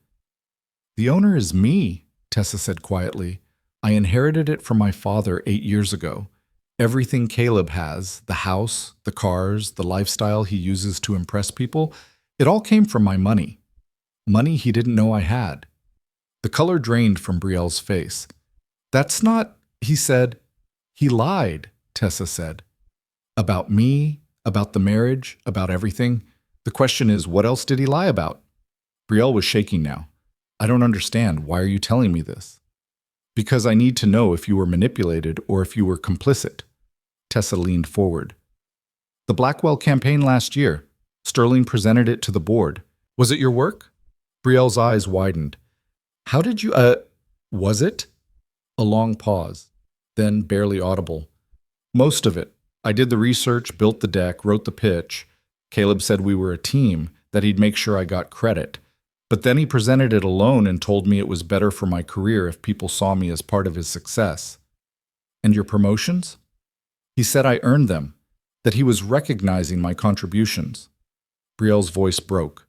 The owner is me, Tessa said quietly. I inherited it from my father 8 years ago. Everything Caleb has, the house, the cars, the lifestyle he uses to impress people, it all came from my money. Money he didn't know I had. The color drained from Brielle's face. That's not, he said. He lied, Tessa said. About me, about the marriage, about everything. The question is, what else did he lie about? Brielle was shaking now. I don't understand. Why are you telling me this? Because I need to know if you were manipulated or if you were complicit. Tessa leaned forward. The Blackwell campaign last year. Sterling presented it to the board. Was it your work? Brielle's eyes widened. How did you, was it? A long pause, then barely audible. Most of it. I did the research, built the deck, wrote the pitch. Caleb said we were a team, that he'd make sure I got credit. But then he presented it alone and told me it was better for my career if people saw me as part of his success. And your promotions? He said I earned them, that he was recognizing my contributions. Brielle's voice broke.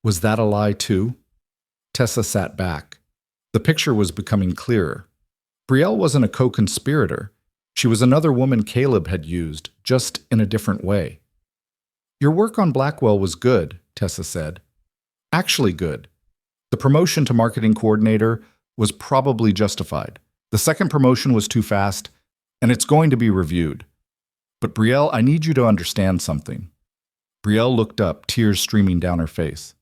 Was that a lie too? Tessa sat back. The picture was becoming clearer. Brielle wasn't a co-conspirator. She was another woman Caleb had used, just in a different way. Your work on Blackwell was good, Tessa said. Actually good. The promotion to marketing coordinator was probably justified. The second promotion was too fast, and it's going to be reviewed. But Brielle, I need you to understand something. Brielle looked up, tears streaming down her face.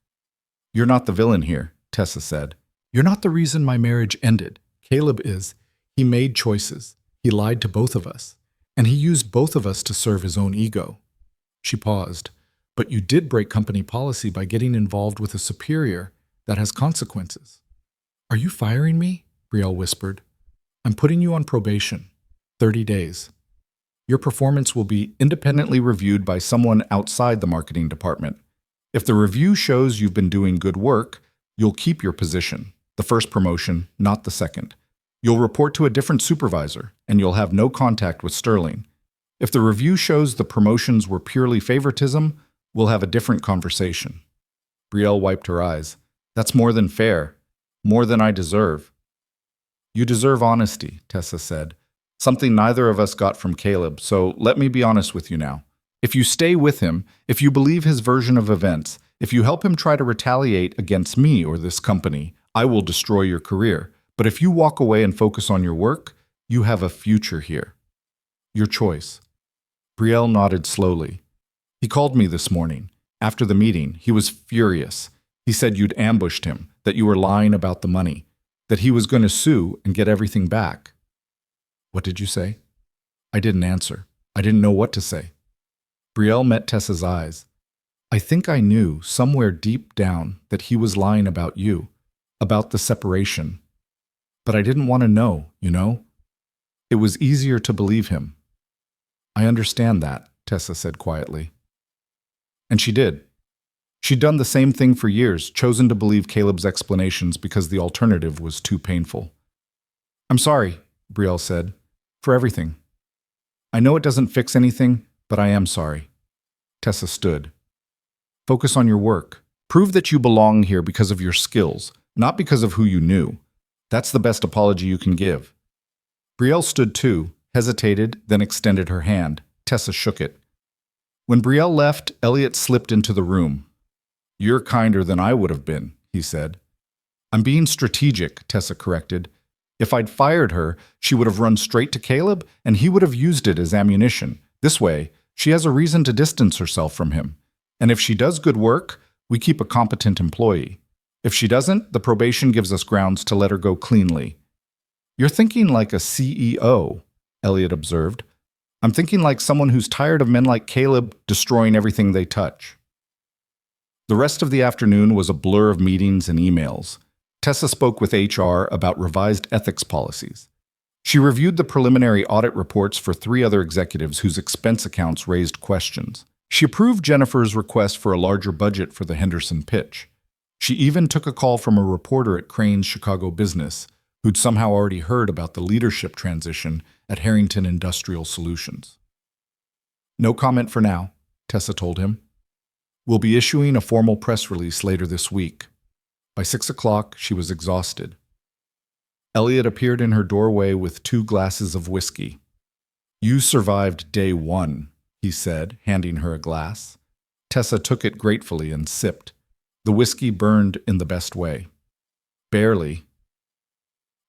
You're not the villain here, Tessa said. You're not the reason my marriage ended. Caleb is. He made choices. He lied to both of us. And he used both of us to serve his own ego. She paused. But you did break company policy by getting involved with a superior. That has consequences. Are you firing me? Brielle whispered. I'm putting you on probation. 30 days. Your performance will be independently reviewed by someone outside the marketing department. If the review shows you've been doing good work, you'll keep your position, the first promotion, not the second. You'll report to a different supervisor, and you'll have no contact with Sterling. If the review shows the promotions were purely favoritism, we'll have a different conversation. Brielle wiped her eyes. That's more than fair. More than I deserve. You deserve honesty, Tessa said. Something neither of us got from Caleb, so let me be honest with you now. If you stay with him, if you believe his version of events, if you help him try to retaliate against me or this company, I will destroy your career. But if you walk away and focus on your work, you have a future here. Your choice. Brielle nodded slowly. He called me this morning. After the meeting, he was furious. He said you'd ambushed him, that you were lying about the money, that he was going to sue and get everything back. What did you say? I didn't answer. I didn't know what to say. Brielle met Tessa's eyes. I think I knew, somewhere deep down, that he was lying about you, about the separation. But I didn't want to know, you know? It was easier to believe him. I understand that, Tessa said quietly. And she did. She'd done the same thing for years, chosen to believe Caleb's explanations because the alternative was too painful. I'm sorry, Brielle said, for everything. I know it doesn't fix anything, but I am sorry. Tessa stood. Focus on your work. Prove that you belong here because of your skills, not because of who you knew. That's the best apology you can give. Brielle stood too, hesitated, then extended her hand. Tessa shook it. When Brielle left, Elliot slipped into the room. "You're kinder than I would have been," he said. "I'm being strategic," Tessa corrected. "If I'd fired her, she would have run straight to Caleb, and he would have used it as ammunition. This way, she has a reason to distance herself from him. And if she does good work, we keep a competent employee. If she doesn't, the probation gives us grounds to let her go cleanly." "You're thinking like a CEO," Elliot observed. "I'm thinking like someone who's tired of men like Caleb destroying everything they touch." The rest of the afternoon was a blur of meetings and emails. Tessa spoke with HR about revised ethics policies. She reviewed the preliminary audit reports for 3 other executives whose expense accounts raised questions. She approved Jennifer's request for a larger budget for the Henderson pitch. She even took a call from a reporter at Crane's Chicago Business, who'd somehow already heard about the leadership transition at Harrington Industrial Solutions. "No comment for now," Tessa told him. "We'll be issuing a formal press release later this week." By 6 o'clock, she was exhausted. Elliot appeared in her doorway with 2 glasses of whiskey. "You survived day 1, he said, handing her a glass. Tessa took it gratefully and sipped. The whiskey burned in the best way. "Barely."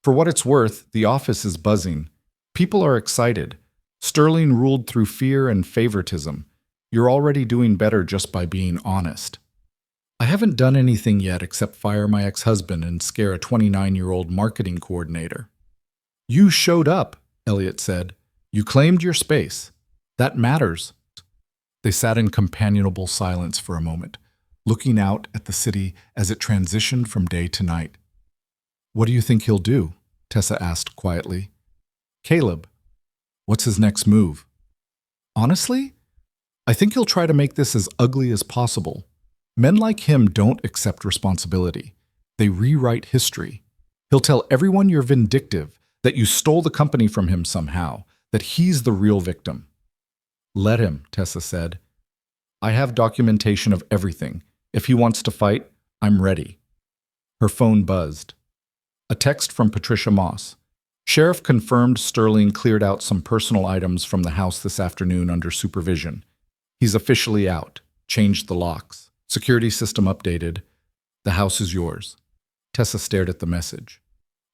"For what it's worth, the office is buzzing. People are excited. Sterling ruled through fear and favoritism. You're already doing better just by being honest." "I haven't done anything yet except fire my ex-husband and scare a 29-year-old marketing coordinator." "You showed up," Elliot said. "You claimed your space. That matters." They sat in companionable silence for a moment, looking out at the city as it transitioned from day to night. "What do you think he'll do?" Tessa asked quietly. "Caleb. What's his next move?" "Honestly, I think he'll try to make this as ugly as possible. Men like him don't accept responsibility. They rewrite history. He'll tell everyone you're vindictive, that you stole the company from him somehow, that he's the real victim." "Let him," Tessa said. "I have documentation of everything. If he wants to fight, I'm ready." Her phone buzzed. A text from Patricia Moss. "Sheriff confirmed Sterling cleared out some personal items from the house this afternoon under supervision. He's officially out. Changed the locks. Security system updated. The house is yours." Tessa stared at the message.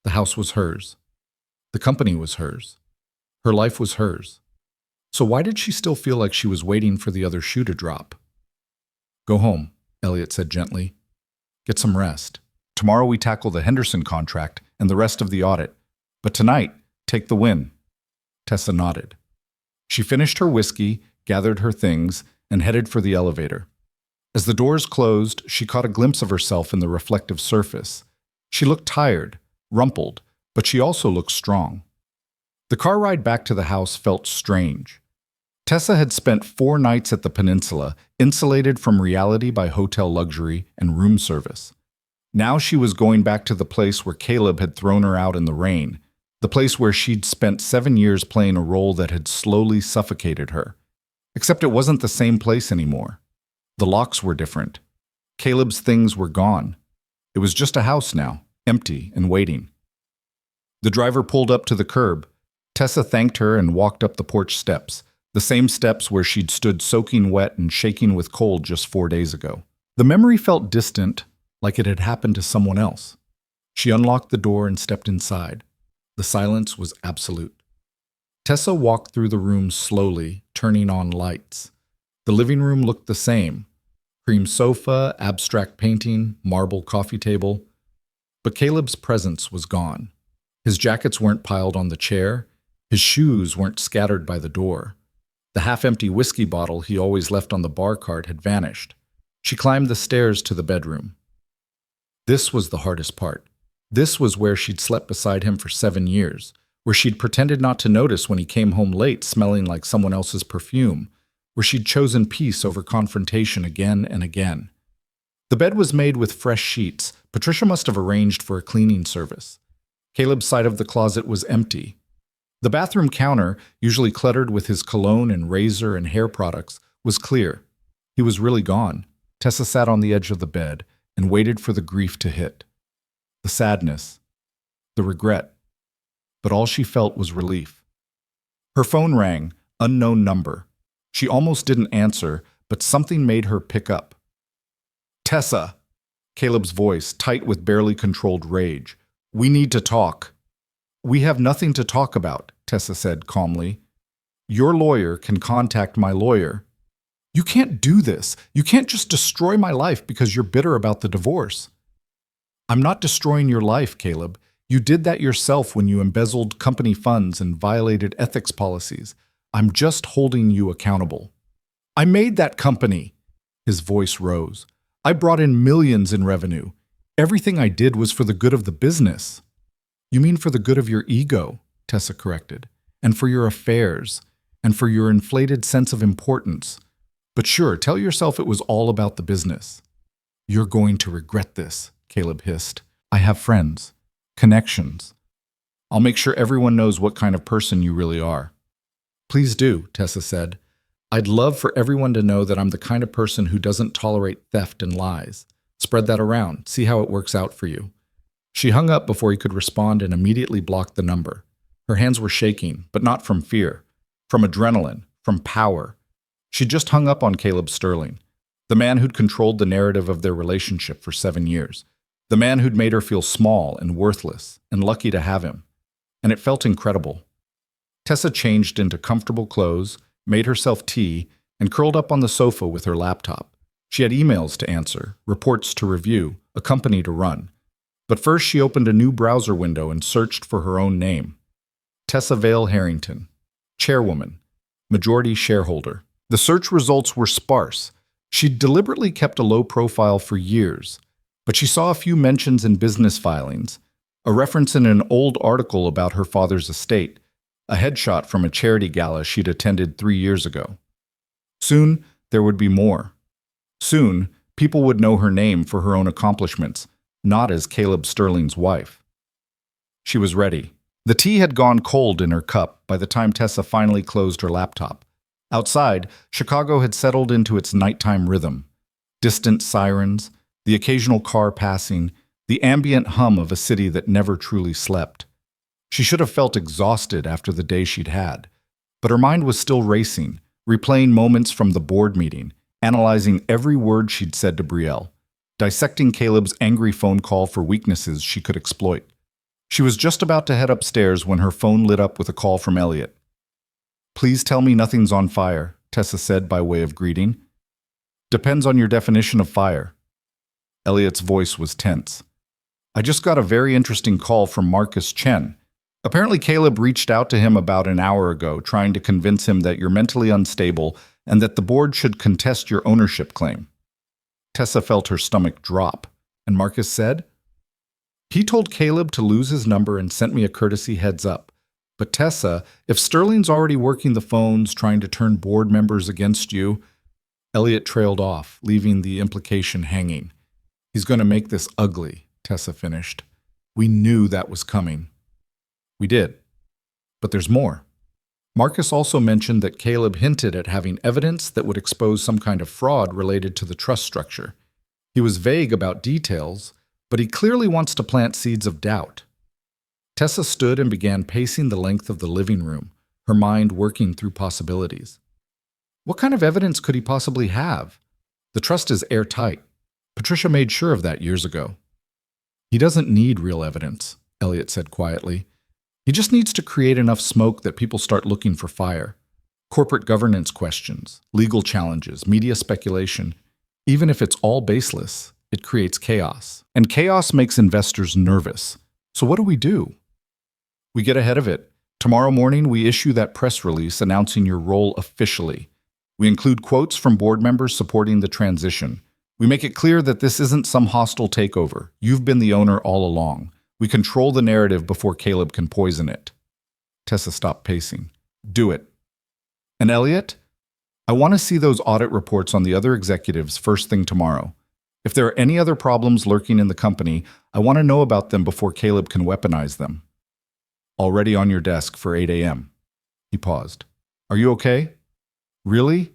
The house was hers. The company was hers. Her life was hers. So why did she still feel like she was waiting for the other shoe to drop? "Go home," Elliot said gently. "Get some rest. Tomorrow we tackle the Henderson contract and the rest of the audit. But tonight, take the win." Tessa nodded. She finished her whiskey, gathered her things, and headed for the elevator. As the doors closed, she caught a glimpse of herself in the reflective surface. She looked tired, rumpled, but she also looked strong. The car ride back to the house felt strange. Tessa had spent 4 nights at the peninsula, insulated from reality by hotel luxury and room service. Now she was going back to the place where Caleb had thrown her out in the rain, the place where she'd spent 7 years playing a role that had slowly suffocated her. Except it wasn't the same place anymore. The locks were different. Caleb's things were gone. It was just a house now, empty and waiting. The driver pulled up to the curb. Tessa thanked her and walked up the porch steps, the same steps where she'd stood soaking wet and shaking with cold just 4 days ago. The memory felt distant, like it had happened to someone else. She unlocked the door and stepped inside. The silence was absolute. Tessa walked through the room slowly, turning on lights. The living room looked the same. Cream sofa, abstract painting, marble coffee table. But Caleb's presence was gone. His jackets weren't piled on the chair. His shoes weren't scattered by the door. The half-empty whiskey bottle he always left on the bar cart had vanished. She climbed the stairs to the bedroom. This was the hardest part. This was where she'd slept beside him for 7 years, where she'd pretended not to notice when he came home late smelling like someone else's perfume, where she'd chosen peace over confrontation again and again. The bed was made with fresh sheets. Patricia must have arranged for a cleaning service. Caleb's side of the closet was empty. The bathroom counter, usually cluttered with his cologne and razor and hair products, was clear. He was really gone. Tessa sat on the edge of the bed and waited for the grief to hit. The sadness. The regret. But all she felt was relief. Her phone rang, unknown number. She almost didn't answer, but something made her pick up. "Tessa," Caleb's voice, tight with barely controlled rage. "We need to talk." "We have nothing to talk about," Tessa said calmly. "Your lawyer can contact my lawyer." "You can't do this. You can't just destroy my life because you're bitter about the divorce." "I'm not destroying your life, Caleb. You did that yourself when you embezzled company funds and violated ethics policies. I'm just holding you accountable." "I made that company." His voice rose. "I brought in millions in revenue. Everything I did was for the good of the business." "You mean for the good of your ego," Tessa corrected, "and for your affairs, and for your inflated sense of importance. But sure, tell yourself it was all about the business." "You're going to regret this," Caleb hissed. "I have friends, connections. I'll make sure everyone knows what kind of person you really are." "Please do," Tessa said. "I'd love for everyone to know that I'm the kind of person who doesn't tolerate theft and lies. Spread that around. See how it works out for you." She hung up before he could respond and immediately blocked the number. Her hands were shaking, but not from fear, from adrenaline, from power. She just hung up on Caleb Sterling, the man who'd controlled the narrative of their relationship for 7 years, the man who'd made her feel small and worthless and lucky to have him. And it felt incredible. Tessa changed into comfortable clothes, made herself tea, and curled up on the sofa with her laptop. She had emails to answer, reports to review, a company to run. But first she opened a new browser window and searched for her own name. Tessa Vale Harrington, chairwoman, majority shareholder. The search results were sparse. She'd deliberately kept a low profile for years, but she saw a few mentions in business filings, a reference in an old article about her father's estate, a headshot from a charity gala she'd attended 3 years ago. Soon, there would be more. Soon, people would know her name for her own accomplishments, not as Caleb Sterling's wife. She was ready. The tea had gone cold in her cup by the time Tessa finally closed her laptop. Outside, Chicago had settled into its nighttime rhythm. Distant sirens, the occasional car passing, the ambient hum of a city that never truly slept. She should have felt exhausted after the day she'd had, but her mind was still racing, replaying moments from the board meeting, analyzing every word she'd said to Brielle, dissecting Caleb's angry phone call for weaknesses she could exploit. She was just about to head upstairs when her phone lit up with a call from Elliot. "Please tell me nothing's on fire," Tessa said by way of greeting. "Depends on your definition of fire." Elliot's voice was tense. "I just got a very interesting call from Marcus Chen. Apparently Caleb reached out to him about an hour ago, trying to convince him that you're mentally unstable and that the board should contest your ownership claim." Tessa felt her stomach drop, and Marcus said, "He told Caleb to lose his number and sent me a courtesy heads up. But Tessa, if Sterling's already working the phones, trying to turn board members against you..." Elliot trailed off, leaving the implication hanging. "He's going to make this ugly," Tessa finished. "We knew that was coming." "We did. But there's more." Marcus also mentioned that Caleb hinted at having evidence that would expose some kind of fraud related to the trust structure. He was vague about details, but he clearly wants to plant seeds of doubt. Tessa stood and began pacing the length of the living room, her mind working through possibilities. What kind of evidence could he possibly have? The trust is airtight. Patricia made sure of that years ago. "He doesn't need real evidence," Elliot said quietly. "He just needs to create enough smoke that people start looking for fire. Corporate governance questions, legal challenges, media speculation. Even if it's all baseless, it creates chaos. And chaos makes investors nervous. So what do we do?" "We get ahead of it. Tomorrow morning, we issue that press release announcing your role officially. We include quotes from board members supporting the transition. We make it clear that this isn't some hostile takeover. You've been the owner all along. We control the narrative before Caleb can poison it." Tessa stopped pacing. "Do it." "And Elliot, I want to see those audit reports on the other executives first thing tomorrow. If there are any other problems lurking in the company, I want to know about them before Caleb can weaponize them." "Already on your desk for 8 a.m. He paused. "Are you okay?" "Really?"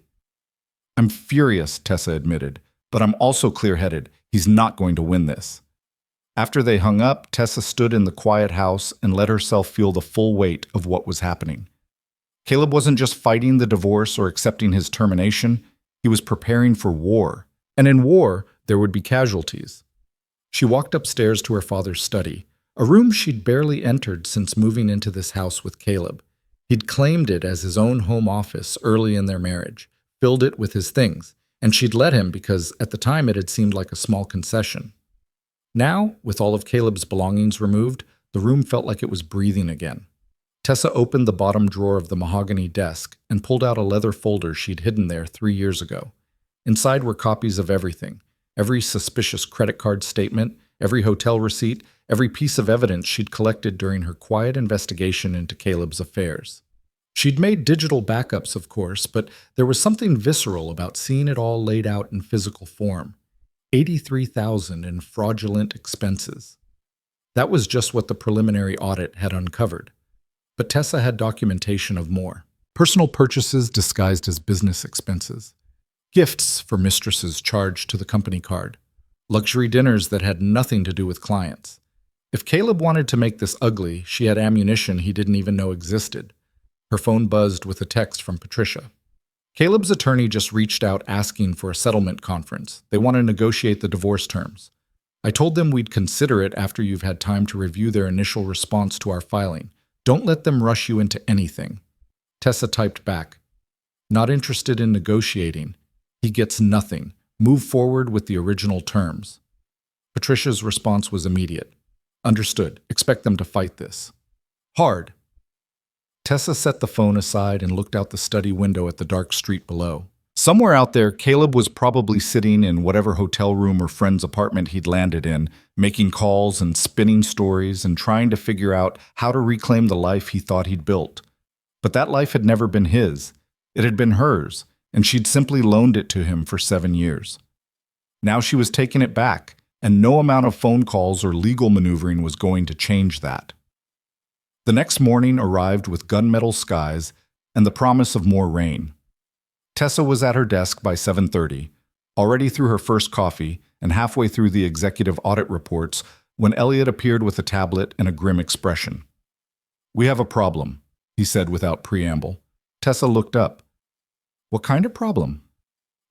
"I'm furious," Tessa admitted, "but I'm also clear-headed. He's not going to win this." After they hung up, Tessa stood in the quiet house and let herself feel the full weight of what was happening. Caleb wasn't just fighting the divorce or accepting his termination, he was preparing for war. And in war, there would be casualties. She walked upstairs to her father's study, a room she'd barely entered since moving into this house with Caleb. He'd claimed it as his own home office early in their marriage, filled it with his things, and she'd let him because at the time it had seemed like a small concession. Now, with all of Caleb's belongings removed, the room felt like it was breathing again. Tessa opened the bottom drawer of the mahogany desk and pulled out a leather folder she'd hidden there 3 years ago. Inside were copies of everything, every suspicious credit card statement, every hotel receipt, every piece of evidence she'd collected during her quiet investigation into Caleb's affairs. She'd made digital backups, of course, but there was something visceral about seeing it all laid out in physical form. $83,000 in fraudulent expenses. That was just what the preliminary audit had uncovered. But Tessa had documentation of more. Personal purchases disguised as business expenses. Gifts for mistresses charged to the company card. Luxury dinners that had nothing to do with clients. If Caleb wanted to make this ugly, she had ammunition he didn't even know existed. Her phone buzzed with a text from Patricia. Caleb's attorney just reached out asking for a settlement conference. They want to negotiate the divorce terms. I told them we'd consider it after you've had time to review their initial response to our filing. Don't let them rush you into anything. Tessa typed back. Not interested in negotiating. He gets nothing. Move forward with the original terms. Patricia's response was immediate. Understood. Expect them to fight this. Hard. Tessa set the phone aside and looked out the study window at the dark street below. Somewhere out there, Caleb was probably sitting in whatever hotel room or friend's apartment he'd landed in, making calls and spinning stories and trying to figure out how to reclaim the life he thought he'd built. But that life had never been his. It had been hers, and she'd simply loaned it to him for 7 years. Now she was taking it back, and no amount of phone calls or legal maneuvering was going to change that. The next morning arrived with gunmetal skies and the promise of more rain. Tessa was at her desk by 7:30, already through her first coffee and halfway through the executive audit reports when Elliot appeared with a tablet and a grim expression. We have a problem, he said without preamble. Tessa looked up. What kind of problem?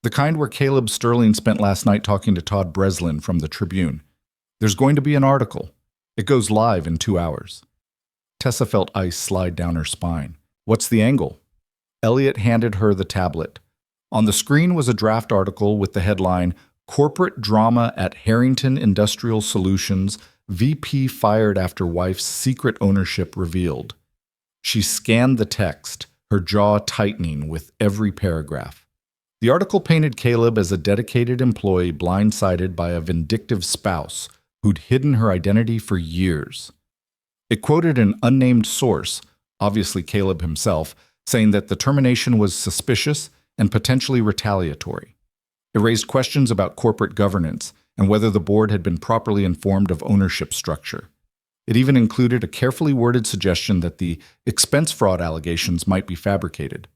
The kind where Caleb Sterling spent last night talking to Todd Breslin from the Tribune. There's going to be an article. It goes live in 2 hours. Tessa felt ice slide down her spine. What's the angle? Elliot handed her the tablet. On the screen was a draft article with the headline, Corporate Drama at Harrington Industrial Solutions, VP Fired After Wife's Secret Ownership Revealed. She scanned the text, her jaw tightening with every paragraph. The article painted Caleb as a dedicated employee blindsided by a vindictive spouse who'd hidden her identity for years. It quoted an unnamed source, obviously Caleb himself, saying that the termination was suspicious and potentially retaliatory. It raised questions about corporate governance and whether the board had been properly informed of ownership structure. It even included a carefully worded suggestion that the expense fraud allegations might be fabricated.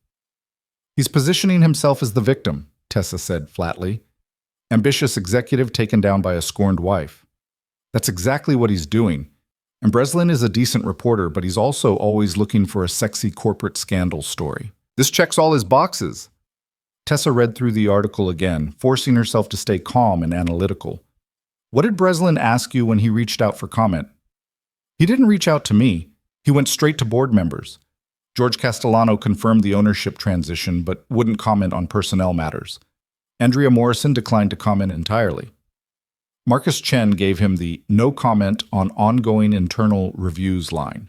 He's positioning himself as the victim, Tessa said flatly. Ambitious executive taken down by a scorned wife. That's exactly what he's doing. And Breslin is a decent reporter, but he's also always looking for a sexy corporate scandal story. This checks all his boxes. Tessa read through the article again, forcing herself to stay calm and analytical. What did Breslin ask you when he reached out for comment? He didn't reach out to me. He went straight to board members. George Castellano confirmed the ownership transition, but wouldn't comment on personnel matters. Andrea Morrison declined to comment entirely. Marcus Chen gave him the no comment on ongoing internal reviews line.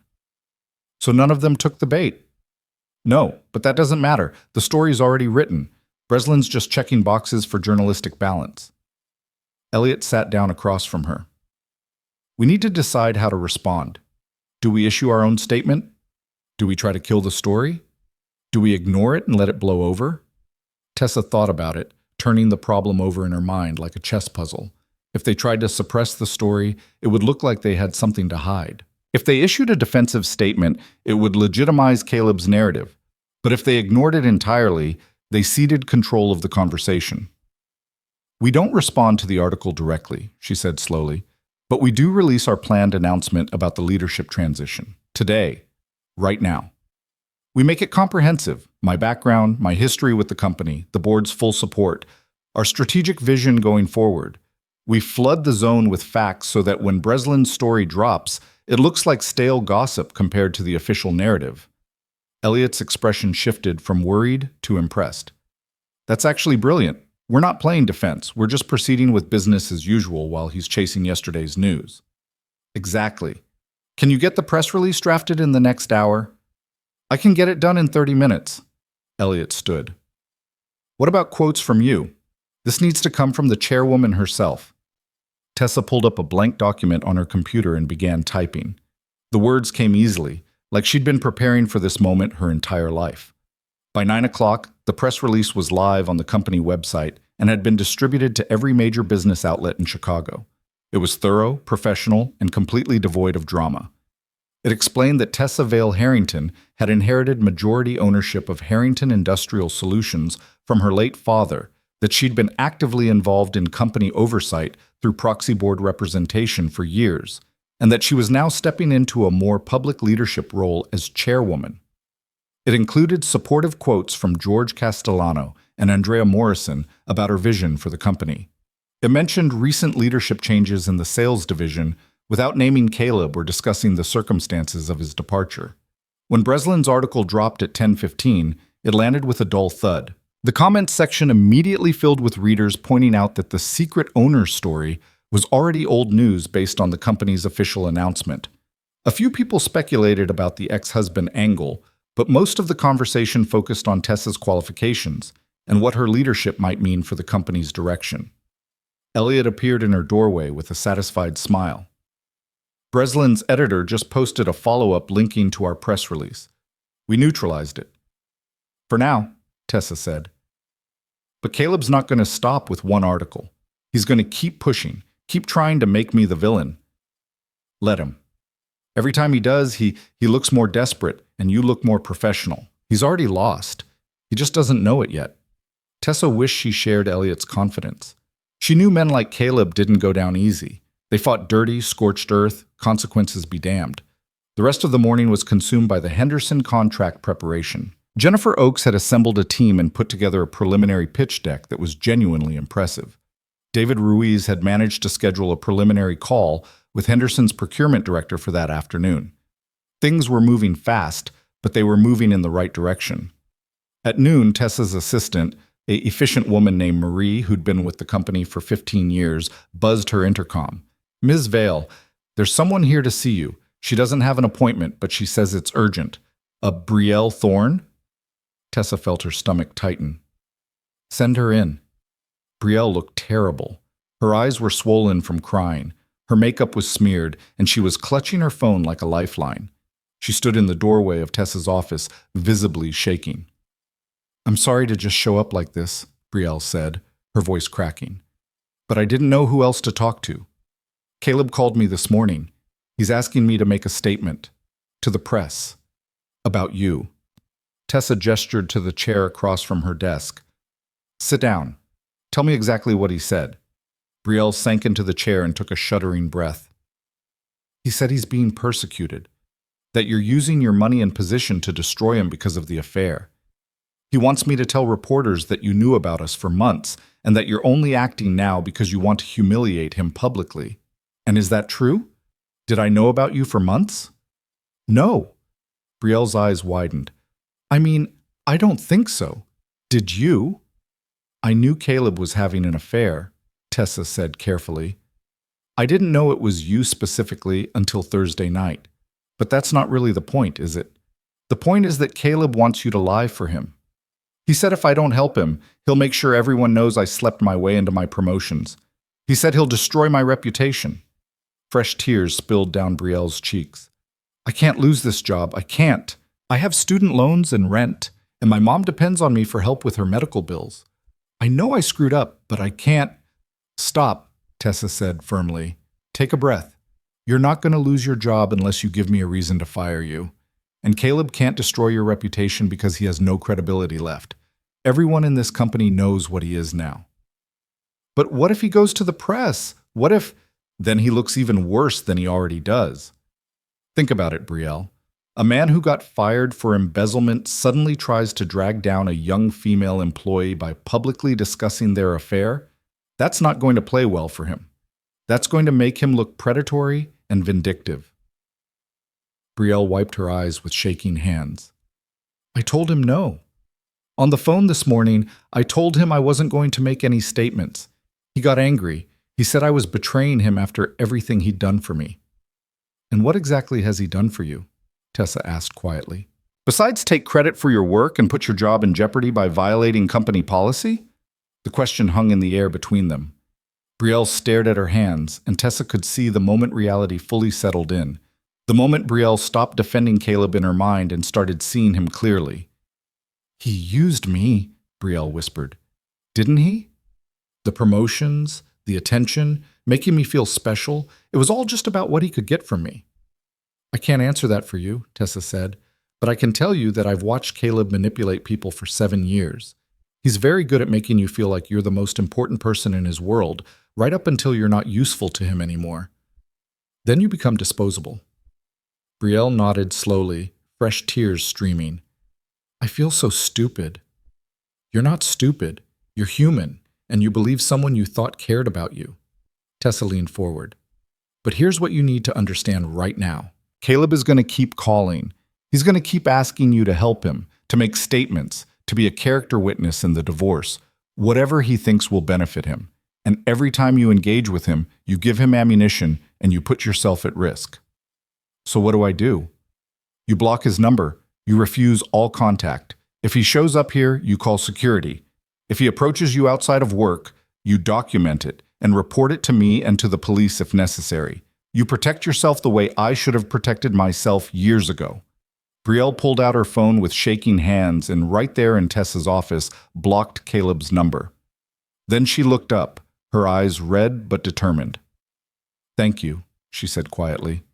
So none of them took the bait. No, but that doesn't matter. The story's already written. Breslin's just checking boxes for journalistic balance. Elliot sat down across from her. We need to decide how to respond. Do we issue our own statement? Do we try to kill the story? Do we ignore it and let it blow over? Tessa thought about it, turning the problem over in her mind like a chess puzzle. If they tried to suppress the story, it would look like they had something to hide. If they issued a defensive statement, it would legitimize Caleb's narrative. But if they ignored it entirely, they ceded control of the conversation. We don't respond to the article directly, she said slowly, but we do release our planned announcement about the leadership transition. Today. Right now. We make it comprehensive. My background, my history with the company, the board's full support, our strategic vision going forward. We flood the zone with facts so that when Breslin's story drops, it looks like stale gossip compared to the official narrative. Elliot's expression shifted from worried to impressed. That's actually brilliant. We're not playing defense. We're just proceeding with business as usual while he's chasing yesterday's news. Exactly. Can you get the press release drafted in the next hour? I can get it done in 30 minutes. Elliot stood. What about quotes from you? This needs to come from the chairwoman herself. Tessa pulled up a blank document on her computer and began typing. The words came easily, like she'd been preparing for this moment her entire life. By 9 o'clock, the press release was live on the company website and had been distributed to every major business outlet in Chicago. It was thorough, professional, and completely devoid of drama. It explained that Tessa Vale Harrington had inherited majority ownership of Harrington Industrial Solutions from her late father, that she'd been actively involved in company oversight through proxy board representation for years, and that she was now stepping into a more public leadership role as chairwoman. It included supportive quotes from George Castellano and Andrea Morrison about her vision for the company. It mentioned recent leadership changes in the sales division without naming Caleb or discussing the circumstances of his departure. When Breslin's article dropped at 10:15, it landed with a dull thud. The comments section immediately filled with readers pointing out that the secret owner's story was already old news based on the company's official announcement. A few people speculated about the ex-husband angle, but most of the conversation focused on Tessa's qualifications and what her leadership might mean for the company's direction. Elliot appeared in her doorway with a satisfied smile. Breslin's editor just posted a follow-up linking to our press release. We neutralized it. For now, Tessa said. But Caleb's not going to stop with one article. He's going to keep pushing, keep trying to make me the villain. Let him. Every time he does, he looks more desperate, and you look more professional. He's already lost. He just doesn't know it yet. Tessa wished she shared Elliot's confidence. She knew men like Caleb didn't go down easy. They fought dirty, scorched earth, consequences be damned. The rest of the morning was consumed by the Henderson contract preparation. Jennifer Oakes had assembled a team and put together a preliminary pitch deck that was genuinely impressive. David Ruiz had managed to schedule a preliminary call with Henderson's procurement director for that afternoon. Things were moving fast, but they were moving in the right direction. At noon, Tessa's assistant, an efficient woman named Marie, who'd been with the company for 15 years, buzzed her intercom. Ms. Vale, there's someone here to see you. She doesn't have an appointment, but she says it's urgent. A Brielle Thorne? Tessa felt her stomach tighten. Send her in. Brielle looked terrible. Her eyes were swollen from crying. Her makeup was smeared, and she was clutching her phone like a lifeline. She stood in the doorway of Tessa's office, visibly shaking. I'm sorry to just show up like this, Brielle said, her voice cracking. But I didn't know who else to talk to. Caleb called me this morning. He's asking me to make a statement. To the press. About you. Tessa gestured to the chair across from her desk. Sit down. Tell me exactly what he said. Brielle sank into the chair and took a shuddering breath. He said he's being persecuted. That you're using your money and position to destroy him because of the affair. He wants me to tell reporters that you knew about us for months and that you're only acting now because you want to humiliate him publicly. And is that true? Did I know about you for months? No. Brielle's eyes widened. I mean, I don't think so. Did you? I knew Caleb was having an affair, Tessa said carefully. I didn't know it was you specifically until Thursday night. But that's not really the point, is it? The point is that Caleb wants you to lie for him. He said if I don't help him, he'll make sure everyone knows I slept my way into my promotions. He said he'll destroy my reputation. Fresh tears spilled down Brielle's cheeks. I can't lose this job. I can't. I have student loans and rent, and my mom depends on me for help with her medical bills. I know I screwed up, but I can't. Stop, Tessa said firmly. Take a breath. You're not going to lose your job unless you give me a reason to fire you. And Caleb can't destroy your reputation because he has no credibility left. Everyone in this company knows what he is now. But what if he goes to the press? What if... Then he looks even worse than he already does. Think about it, Brielle. A man who got fired for embezzlement suddenly tries to drag down a young female employee by publicly discussing their affair. That's not going to play well for him. That's going to make him look predatory and vindictive. Brielle wiped her eyes with shaking hands. I told him no. On the phone this morning, I told him I wasn't going to make any statements. He got angry. He said I was betraying him after everything he'd done for me. And what exactly has he done for you? Tessa asked quietly. Besides take credit for your work and put your job in jeopardy by violating company policy? The question hung in the air between them. Brielle stared at her hands, and Tessa could see the moment reality fully settled in. The moment Brielle stopped defending Caleb in her mind and started seeing him clearly. He used me, Brielle whispered. Didn't he? The promotions, the attention, making me feel special, it was all just about what he could get from me. I can't answer that for you, Tessa said, but I can tell you that I've watched Caleb manipulate people for 7 years. He's very good at making you feel like you're the most important person in his world, right up until you're not useful to him anymore. Then you become disposable. Brielle nodded slowly, fresh tears streaming. I feel so stupid. You're not stupid. You're human, and you believe someone you thought cared about you. Tessa leaned forward. But here's what you need to understand right now. Caleb is going to keep calling. He's going to keep asking you to help him, to make statements, to be a character witness in the divorce, whatever he thinks will benefit him. And every time you engage with him, you give him ammunition and you put yourself at risk. So what do? You block his number. You refuse all contact. If he shows up here, you call security. If he approaches you outside of work, you document it and report it to me and to the police if necessary. You protect yourself the way I should have protected myself years ago. Brielle pulled out her phone with shaking hands and right there in Tessa's office blocked Caleb's number. Then she looked up, her eyes red but determined. Thank you, she said quietly,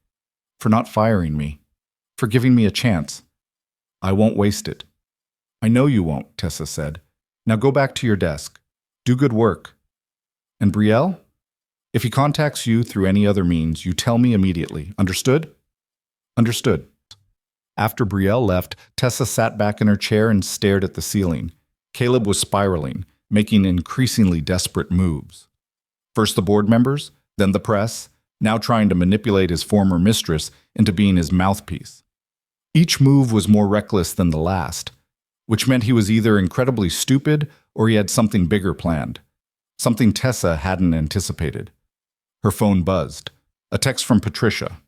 for not firing me, for giving me a chance. I won't waste it. I know you won't, Tessa said. Now go back to your desk. Do good work. And Brielle? If he contacts you through any other means, you tell me immediately. Understood? Understood. After Brielle left, Tessa sat back in her chair and stared at the ceiling. Caleb was spiraling, making increasingly desperate moves. First the board members, then the press, now trying to manipulate his former mistress into being his mouthpiece. Each move was more reckless than the last, which meant he was either incredibly stupid or he had something bigger planned, something Tessa hadn't anticipated. Her phone buzzed. A text from Patricia.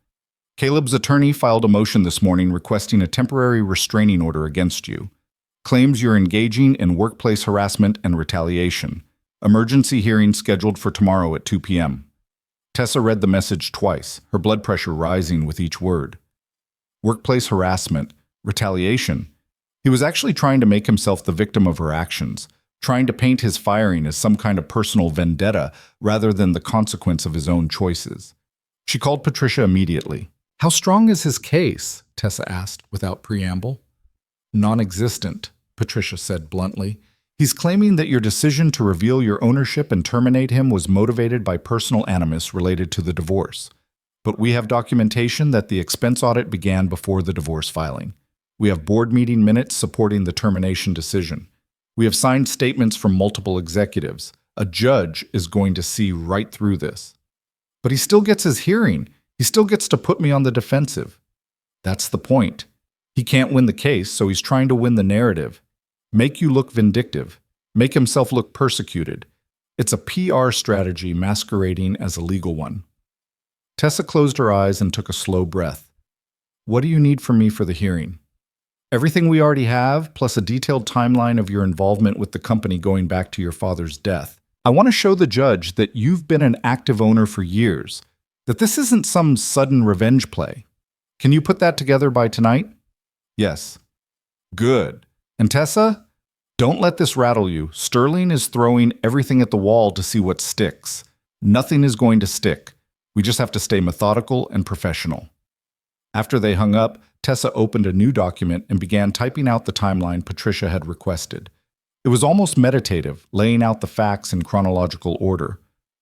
Caleb's attorney filed a motion this morning requesting a temporary restraining order against you. Claims you're engaging in workplace harassment and retaliation. Emergency hearing scheduled for tomorrow at 2 p.m. Tessa read the message twice, her blood pressure rising with each word. Workplace harassment, retaliation. He was actually trying to make himself the victim of her actions, trying to paint his firing as some kind of personal vendetta rather than the consequence of his own choices. She called Patricia immediately. How strong is his case? Tessa asked without preamble. Non-existent, Patricia said bluntly. He's claiming that your decision to reveal your ownership and terminate him was motivated by personal animus related to the divorce. But we have documentation that the expense audit began before the divorce filing. We have board meeting minutes supporting the termination decision. We have signed statements from multiple executives. A judge is going to see right through this. But he still gets his hearing. He still gets to put me on the defensive. That's the point. He can't win the case, so he's trying to win the narrative. Make you look vindictive. Make himself look persecuted. It's a PR strategy masquerading as a legal one. Tessa closed her eyes and took a slow breath. What do you need from me for the hearing? Everything we already have, plus a detailed timeline of your involvement with the company going back to your father's death. I want to show the judge that you've been an active owner for years, that this isn't some sudden revenge play. Can you put that together by tonight? Yes. Good. And Tessa, don't let this rattle you. Sterling is throwing everything at the wall to see what sticks. Nothing is going to stick. We just have to stay methodical and professional. After they hung up, Tessa opened a new document and began typing out the timeline Patricia had requested. It was almost meditative, laying out the facts in chronological order.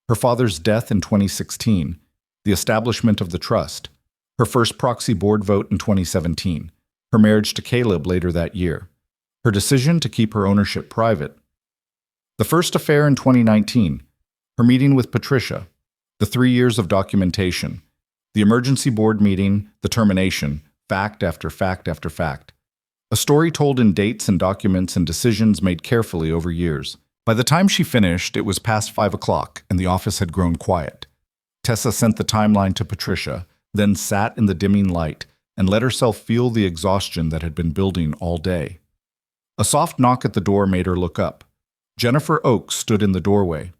Her father's death in 2016, the establishment of the trust, her first proxy board vote in 2017, her marriage to Caleb later that year, her decision to keep her ownership private, the first affair in 2019, her meeting with Patricia, the 3 years of documentation, the emergency board meeting, the termination, fact after fact after fact. A story told in dates and documents and decisions made carefully over years. By the time she finished, it was past 5 o'clock, and the office had grown quiet. Tessa sent the timeline to Patricia, then sat in the dimming light and let herself feel the exhaustion that had been building all day. A soft knock at the door made her look up. Jennifer Oakes stood in the doorway.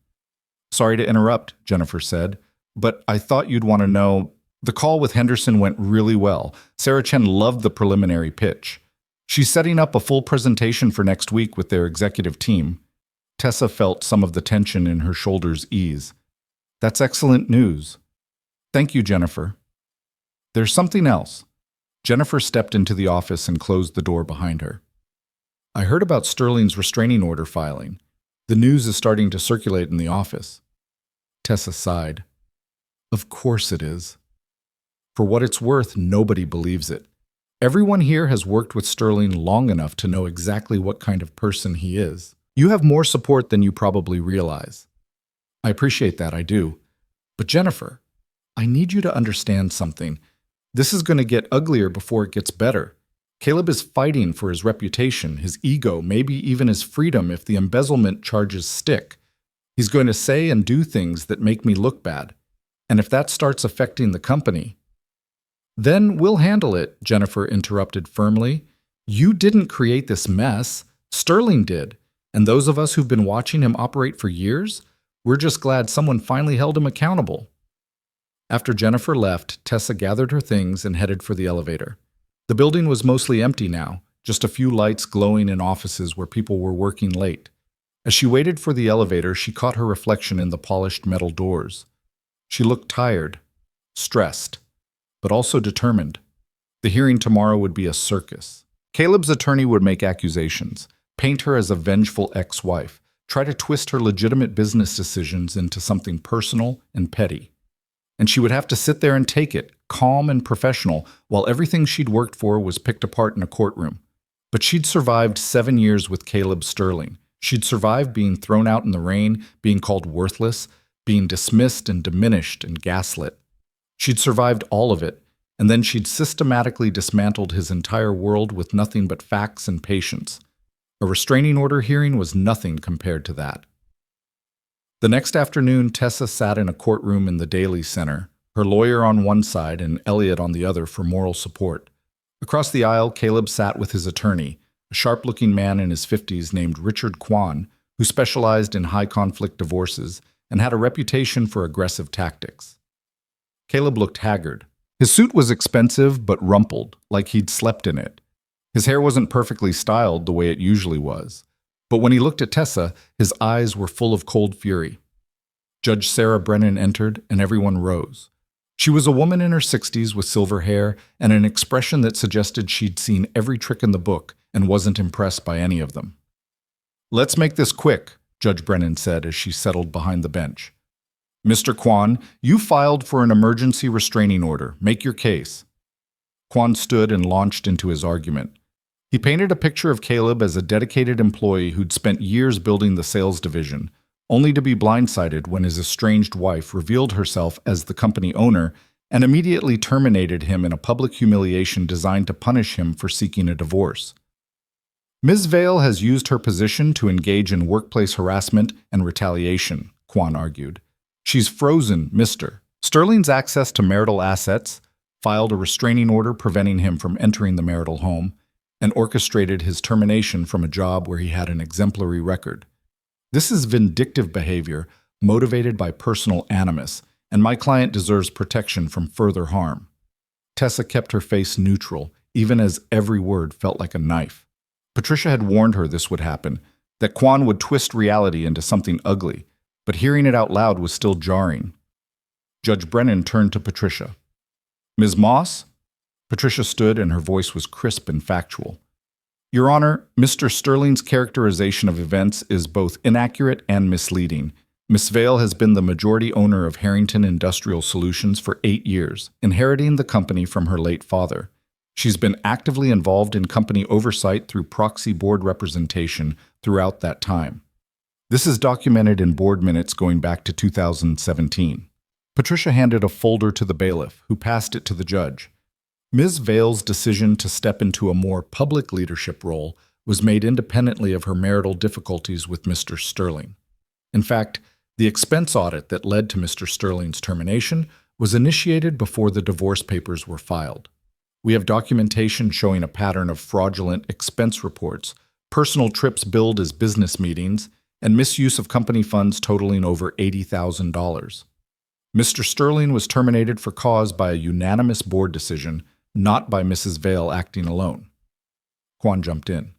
"Sorry to interrupt," Jennifer said, "but I thought you'd want to know. The call with Henderson went really well. Sarah Chen loved the preliminary pitch. She's setting up a full presentation for next week with their executive team." Tessa felt some of the tension in her shoulders ease. "That's excellent news. Thank you, Jennifer." "There's something else." Jennifer stepped into the office and closed the door behind her. "I heard about Sterling's restraining order filing. The news is starting to circulate in the office." Tessa sighed. "Of course it is. For what it's worth, nobody believes it. Everyone here has worked with Sterling long enough to know exactly what kind of person he is. You have more support than you probably realize." "I appreciate that, I do. But Jennifer, I need you to understand something. This is going to get uglier before it gets better. Caleb is fighting for his reputation, his ego, maybe even his freedom if the embezzlement charges stick. He's going to say and do things that make me look bad. And if that starts affecting the company—" "Then we'll handle it," Jennifer interrupted firmly. "You didn't create this mess. Sterling did. And those of us who've been watching him operate for years, we're just glad someone finally held him accountable." After Jennifer left, Tessa gathered her things and headed for the elevator. The building was mostly empty now, just a few lights glowing in offices where people were working late. As she waited for the elevator, she caught her reflection in the polished metal doors. She looked tired, stressed, but also determined. The hearing tomorrow would be a circus. Caleb's attorney would make accusations, paint her as a vengeful ex-wife, try to twist her legitimate business decisions into something personal and petty. And she would have to sit there and take it, calm and professional, while everything she'd worked for was picked apart in a courtroom. But she'd survived 7 years with Caleb Sterling. She'd survived being thrown out in the rain, being called worthless, being dismissed and diminished and gaslit. She'd survived all of it, and then she'd systematically dismantled his entire world with nothing but facts and patience. A restraining order hearing was nothing compared to that. The next afternoon, Tessa sat in a courtroom in the Daly Center, her lawyer on one side and Elliot on the other for moral support. Across the aisle, Caleb sat with his attorney, a sharp-looking man in his 50s named Richard Kwan, who specialized in high-conflict divorces and had a reputation for aggressive tactics. Caleb looked haggard. His suit was expensive but rumpled, like he'd slept in it. His hair wasn't perfectly styled the way it usually was. But when he looked at Tessa, his eyes were full of cold fury. Judge Sarah Brennan entered, and everyone rose. She was a woman in her 60s with silver hair and an expression that suggested she'd seen every trick in the book and wasn't impressed by any of them. "Let's make this quick," Judge Brennan said as she settled behind the bench. "Mr. Kwan, you filed for an emergency restraining order. Make your case." Kwan stood and launched into his argument. He painted a picture of Caleb as a dedicated employee who'd spent years building the sales division, only to be blindsided when his estranged wife revealed herself as the company owner and immediately terminated him in a public humiliation designed to punish him for seeking a divorce. "Ms. Vale has used her position to engage in workplace harassment and retaliation," Kwan argued. "She's frozen Mr. Sterling's access to marital assets, filed a restraining order preventing him from entering the marital home, and orchestrated his termination from a job where he had an exemplary record. This is vindictive behavior motivated by personal animus, and my client deserves protection from further harm." Tessa kept her face neutral, even as every word felt like a knife. Patricia had warned her this would happen, that Kwan would twist reality into something ugly, but hearing it out loud was still jarring. Judge Brennan turned to Patricia. "Ms. Moss?" Patricia stood and her voice was crisp and factual. "Your Honor, Mr. Sterling's characterization of events is both inaccurate and misleading. Miss Vale has been the majority owner of Harrington Industrial Solutions for 8 years, inheriting the company from her late father. She's been actively involved in company oversight through proxy board representation throughout that time. This is documented in board minutes going back to 2017. Patricia handed a folder to the bailiff, who passed it to the judge. Ms. Vale's decision to step into a more public leadership role was made independently of her marital difficulties with Mr. Sterling. In fact, the expense audit that led to Mr. Sterling's termination was initiated before the divorce papers were filed. We have documentation showing a pattern of fraudulent expense reports, personal trips billed as business meetings, and misuse of company funds totaling over $80,000. Mr. Sterling was terminated for cause by a unanimous board decision, not by Mrs. Vale acting alone. Kwan jumped in.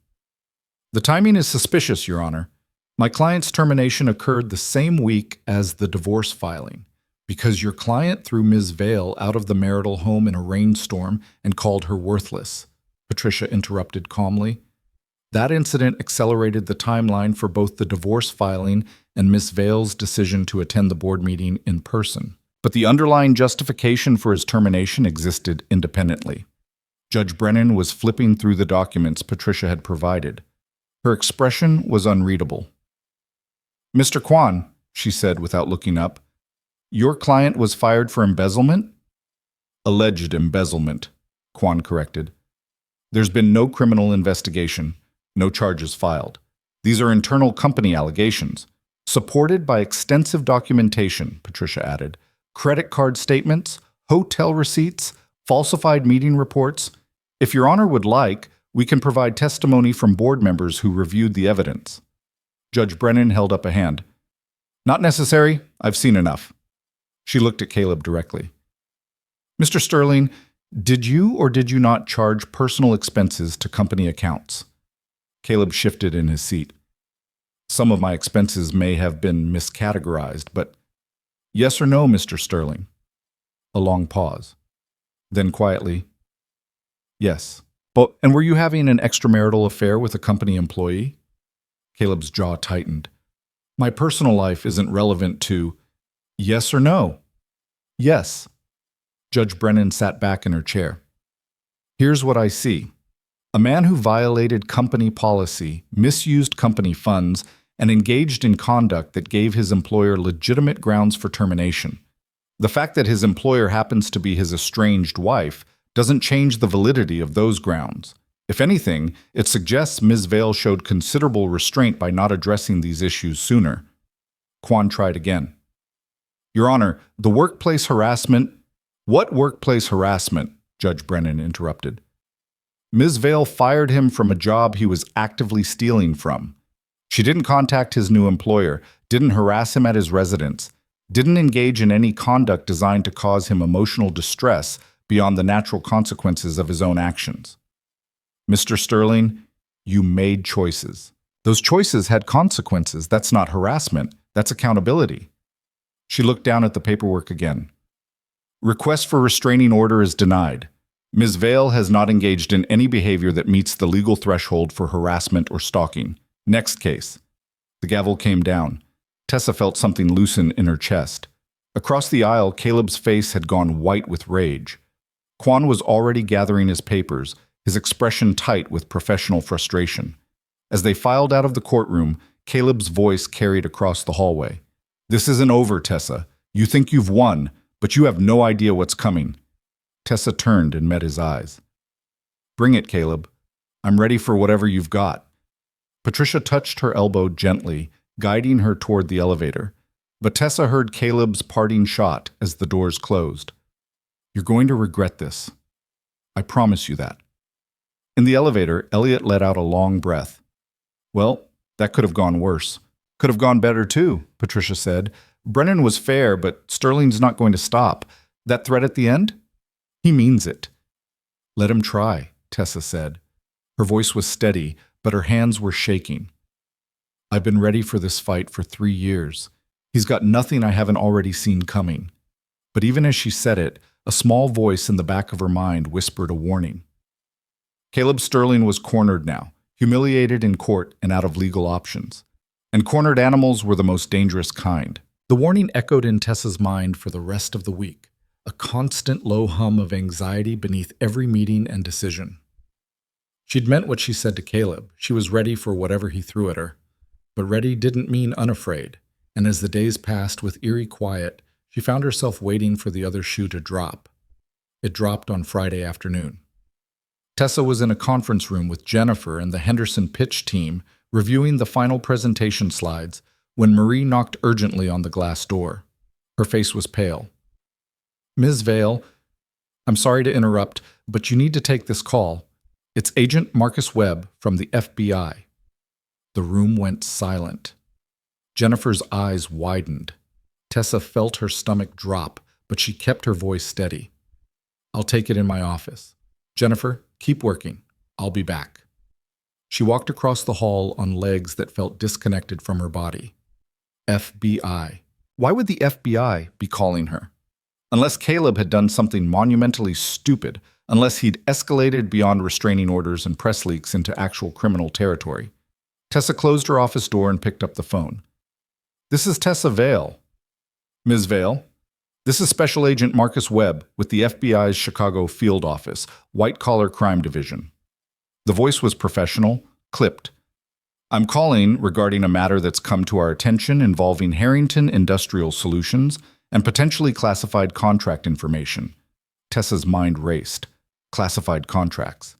The timing is suspicious, Your Honor. My client's termination occurred the same week as the divorce filing, because your client threw Ms. Vale out of the marital home in a rainstorm and called her worthless, Patricia interrupted calmly. That incident accelerated the timeline for both the divorce filing and Ms. Vale's decision to attend the board meeting in person. But the underlying justification for his termination existed independently. Judge Brennan was flipping through the documents Patricia had provided. Her expression was unreadable. Mr. Kwan, she said without looking up, your client was fired for embezzlement? Alleged embezzlement, Kwan corrected. There's been no criminal investigation, no charges filed. These are internal company allegations, supported by extensive documentation, Patricia added, credit card statements, hotel receipts, falsified meeting reports. If Your Honor would like, we can provide testimony from board members who reviewed the evidence. Judge Brennan held up a hand. Not necessary. I've seen enough. She looked at Caleb directly. Mr. Sterling, did you or did you not charge personal expenses to company accounts? Caleb shifted in his seat. Some of my expenses may have been miscategorized, but yes or no, Mr. Sterling? A long pause. Then quietly, yes. And were you having an extramarital affair with a company employee? Caleb's jaw tightened. My personal life isn't relevant to yes or no. Yes. Judge Brennan sat back in her chair. Here's what I see. A man who violated company policy, misused company funds, and engaged in conduct that gave his employer legitimate grounds for termination. The fact that his employer happens to be his estranged wife doesn't change the validity of those grounds. If anything, it suggests Ms. Vale showed considerable restraint by not addressing these issues sooner. Kwan tried again. Your Honor, the workplace harassment— What workplace harassment? Judge Brennan interrupted. Ms. Vale fired him from a job he was actively stealing from. She didn't contact his new employer, didn't harass him at his residence, didn't engage in any conduct designed to cause him emotional distress beyond the natural consequences of his own actions. Mr. Sterling, you made choices. Those choices had consequences. That's not harassment. That's accountability. She looked down at the paperwork again. Request for restraining order is denied. Ms. Vale has not engaged in any behavior that meets the legal threshold for harassment or stalking. Next case. The gavel came down. Tessa felt something loosen in her chest. Across the aisle, Caleb's face had gone white with rage. Kwan was already gathering his papers, his expression tight with professional frustration. As they filed out of the courtroom, Caleb's voice carried across the hallway. This isn't over, Tessa. You think you've won, but you have no idea what's coming. Tessa turned and met his eyes. Bring it, Caleb. I'm ready for whatever you've got. Patricia touched her elbow gently, guiding her toward the elevator, but Tessa heard Caleb's parting shot as the doors closed. You're going to regret this. I promise you that. In the elevator, Elliot let out a long breath. Well, that could have gone worse. Could have gone better too, Patricia said. Brennan was fair, but Sterling's not going to stop. That threat at the end? He means it. Let him try, Tessa said. Her voice was steady, but her hands were shaking. I've been ready for this fight for 3 years. He's got nothing I haven't already seen coming. But even as she said it, a small voice in the back of her mind whispered a warning. Caleb Sterling was cornered now, humiliated in court and out of legal options. And cornered animals were the most dangerous kind. The warning echoed in Tessa's mind for the rest of the week, a constant low hum of anxiety beneath every meeting and decision. She'd meant what she said to Caleb. She was ready for whatever he threw at her. But ready didn't mean unafraid, and as the days passed with eerie quiet, she found herself waiting for the other shoe to drop. It dropped on Friday afternoon. Tessa was in a conference room with Jennifer and the Henderson pitch team reviewing the final presentation slides when Marie knocked urgently on the glass door. Her face was pale. "Ms. Vale, I'm sorry to interrupt, but you need to take this call. It's Agent Marcus Webb from the FBI." The room went silent. Jennifer's eyes widened. Tessa felt her stomach drop, but she kept her voice steady. "I'll take it in my office. Jennifer, keep working. I'll be back." She walked across the hall on legs that felt disconnected from her body. FBI. Why would the FBI be calling her? Unless Caleb had done something monumentally stupid, unless he'd escalated beyond restraining orders and press leaks into actual criminal territory. Tessa closed her office door and picked up the phone. "This is Tessa Vale." "Ms. Vale, this is Special Agent Marcus Webb with the FBI's Chicago Field Office, White Collar Crime Division." The voice was professional, clipped. "I'm calling regarding a matter that's come to our attention involving Harrington Industrial Solutions and potentially classified contract information." Tessa's mind raced. Classified contracts.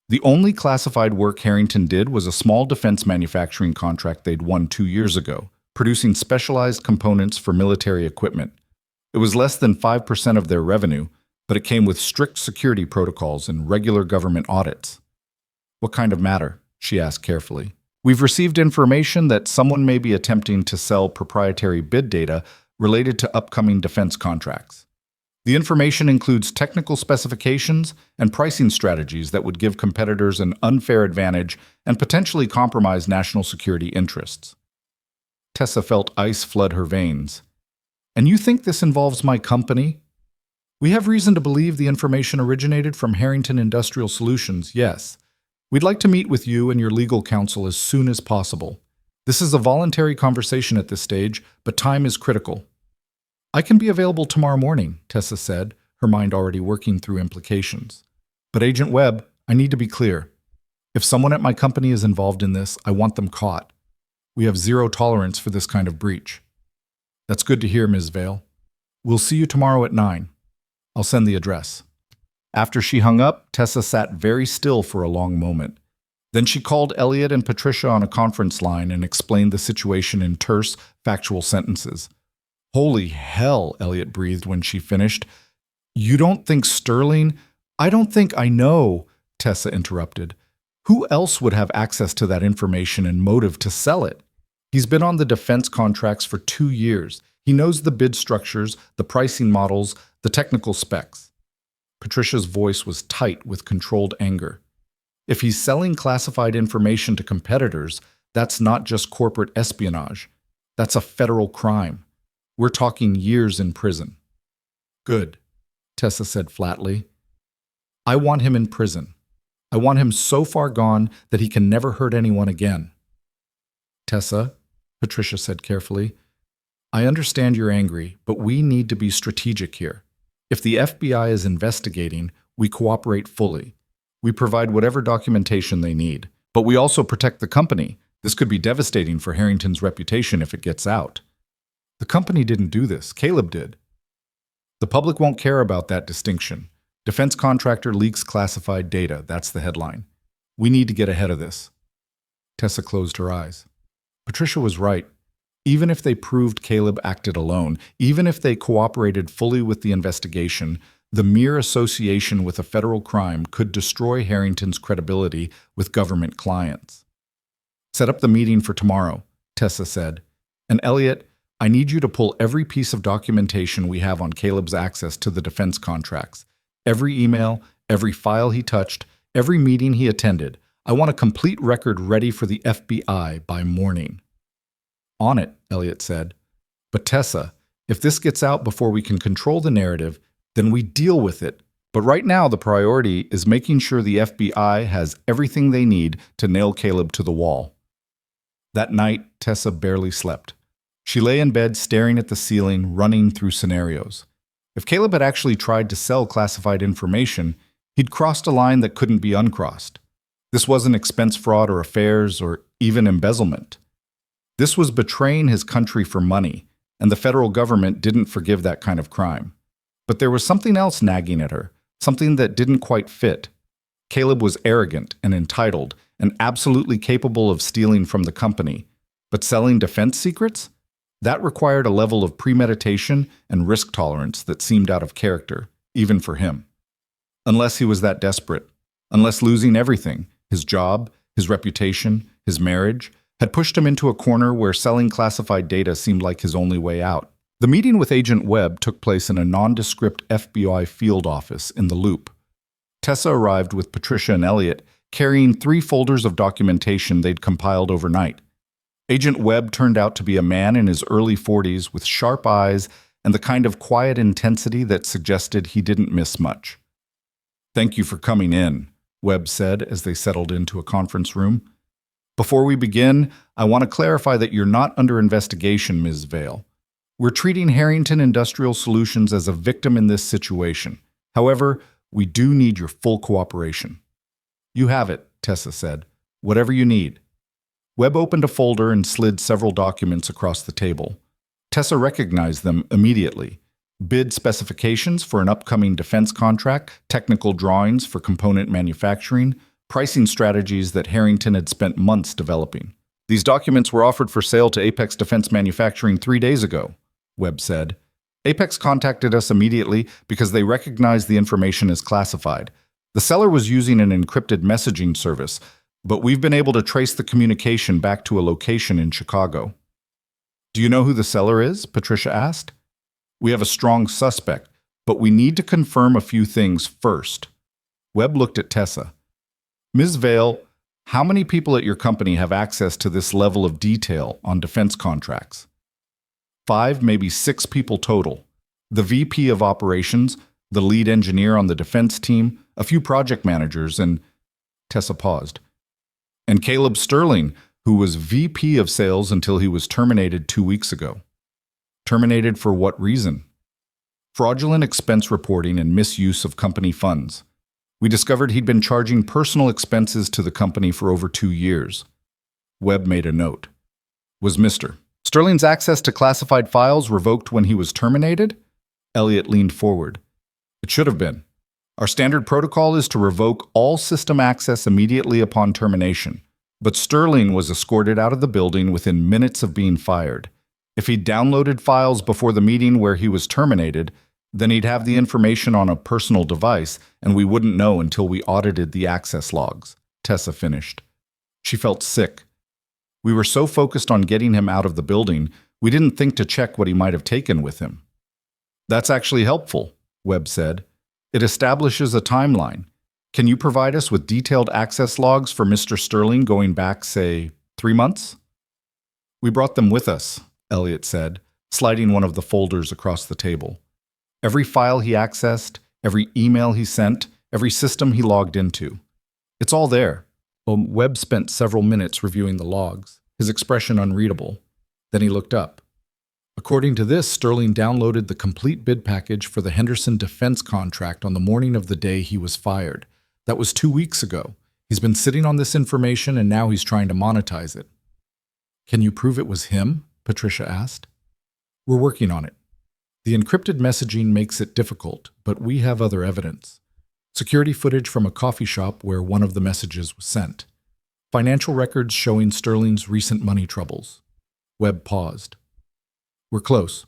The only classified work Harrington did was a small defense manufacturing contract they'd won 2 years ago, producing specialized components for military equipment. It was less than 5% of their revenue, but it came with strict security protocols and regular government audits. "What kind of matter?" she asked carefully. "We've received information that someone may be attempting to sell proprietary bid data related to upcoming defense contracts. The information includes technical specifications and pricing strategies that would give competitors an unfair advantage and potentially compromise national security interests." Tessa felt ice flood her veins. "And you think this involves my company?" "We have reason to believe the information originated from Harrington Industrial Solutions, yes. We'd like to meet with you and your legal counsel as soon as possible. This is a voluntary conversation at this stage, but time is critical." "I can be available tomorrow morning," Tessa said, her mind already working through implications. "But Agent Webb, I need to be clear. If someone at my company is involved in this, I want them caught. We have zero tolerance for this kind of breach." "That's good to hear, Ms. Vale. We'll see you tomorrow at 9. I'll send the address." After she hung up, Tessa sat very still for a long moment. Then she called Elliot and Patricia on a conference line and explained the situation in terse, factual sentences. "Holy hell," Elliot breathed when she finished. "You don't think Sterling—" "I don't think I know," Tessa interrupted. "Who else would have access to that information and motive to sell it? He's been on the defense contracts for 2 years. He knows the bid structures, the pricing models, the technical specs." Patricia's voice was tight with controlled anger. "If he's selling classified information to competitors, that's not just corporate espionage. That's a federal crime. We're talking years in prison." "Good," Tessa said flatly. "I want him in prison. I want him so far gone that he can never hurt anyone again." "Tessa," Patricia said carefully, "I understand you're angry, but we need to be strategic here. If the FBI is investigating, we cooperate fully. We provide whatever documentation they need, but we also protect the company. This could be devastating for Harrington's reputation if it gets out." "The company didn't do this. Caleb did." "The public won't care about that distinction. Defense contractor leaks classified data. That's the headline. We need to get ahead of this." Tessa closed her eyes. Patricia was right. Even if they proved Caleb acted alone, even if they cooperated fully with the investigation, the mere association with a federal crime could destroy Harrington's credibility with government clients. "Set up the meeting for tomorrow," Tessa said. "And Elliot, I need you to pull every piece of documentation we have on Caleb's access to the defense contracts. Every email, every file he touched, every meeting he attended. I want a complete record ready for the FBI by morning." "On it," Elliot said. "But Tessa, if this gets out before we can control the narrative, then we deal with it. But right now the priority is making sure the FBI has everything they need to nail Caleb to the wall." That night, Tessa barely slept. She lay in bed staring at the ceiling, running through scenarios. If Caleb had actually tried to sell classified information, he'd crossed a line that couldn't be uncrossed. This wasn't expense fraud or affairs or even embezzlement. This was betraying his country for money, and the federal government didn't forgive that kind of crime. But there was something else nagging at her, something that didn't quite fit. Caleb was arrogant and entitled and absolutely capable of stealing from the company. But selling defense secrets? That required a level of premeditation and risk tolerance that seemed out of character, even for him. Unless he was that desperate, unless losing everything, his job, his reputation, his marriage, had pushed him into a corner where selling classified data seemed like his only way out. The meeting with Agent Webb took place in a nondescript FBI field office in the Loop. Tessa arrived with Patricia and Elliot, carrying 3 folders of documentation they'd compiled overnight. Agent Webb turned out to be a man in his early 40s with sharp eyes and the kind of quiet intensity that suggested he didn't miss much. "Thank you for coming in," Webb said as they settled into a conference room. "Before we begin, I want to clarify that you're not under investigation, Ms. Vale. We're treating Harrington Industrial Solutions as a victim in this situation. However, we do need your full cooperation." "You have it," Tessa said. "Whatever you need." Webb opened a folder and slid several documents across the table. Tessa recognized them immediately. Bid specifications for an upcoming defense contract, technical drawings for component manufacturing, pricing strategies that Harrington had spent months developing. "These documents were offered for sale to Apex Defense Manufacturing 3 days ago," Webb said. "Apex contacted us immediately because they recognized the information as classified. The seller was using an encrypted messaging service, but we've been able to trace the communication back to a location in Chicago." "Do you know who the seller is?" Patricia asked. "We have a strong suspect, but we need to confirm a few things first." Webb looked at Tessa. "Ms. Vale, how many people at your company have access to this level of detail on defense contracts?" 5, maybe 6 people total. The VP of operations, the lead engineer on the defense team, a few project managers, and Tessa paused. "And Caleb Sterling, who was VP of sales until he was terminated 2 weeks ago." "Terminated for what reason?" "Fraudulent expense reporting and misuse of company funds. We discovered he'd been charging personal expenses to the company for over 2 years." Webb made a note. "Was Mr. Sterling's access to classified files revoked when he was terminated?" Elliot leaned forward. "It should have been. Our standard protocol is to revoke all system access immediately upon termination, but Sterling was escorted out of the building within minutes of being fired. If he'd downloaded files before the meeting where he was terminated, then he'd have the information on a personal device, and we wouldn't know until we audited the access logs," Tessa finished. She felt sick. "We were so focused on getting him out of the building, we didn't think to check what he might have taken with him." "That's actually helpful," Webb said. "It establishes a timeline. Can you provide us with detailed access logs for Mr. Sterling going back, say, 3 months?" "We brought them with us," Elliot said, sliding one of the folders across the table. "Every file he accessed, every email he sent, every system he logged into. It's all there." Webb spent several minutes reviewing the logs, his expression unreadable. Then he looked up. "According to this, Sterling downloaded the complete bid package for the Henderson defense contract on the morning of the day he was fired. That was 2 weeks ago. He's been sitting on this information and now he's trying to monetize it." "Can you prove it was him?" Patricia asked. "We're working on it. The encrypted messaging makes it difficult, but we have other evidence. Security footage from a coffee shop where one of the messages was sent. Financial records showing Sterling's recent money troubles." Webb paused. "We're close.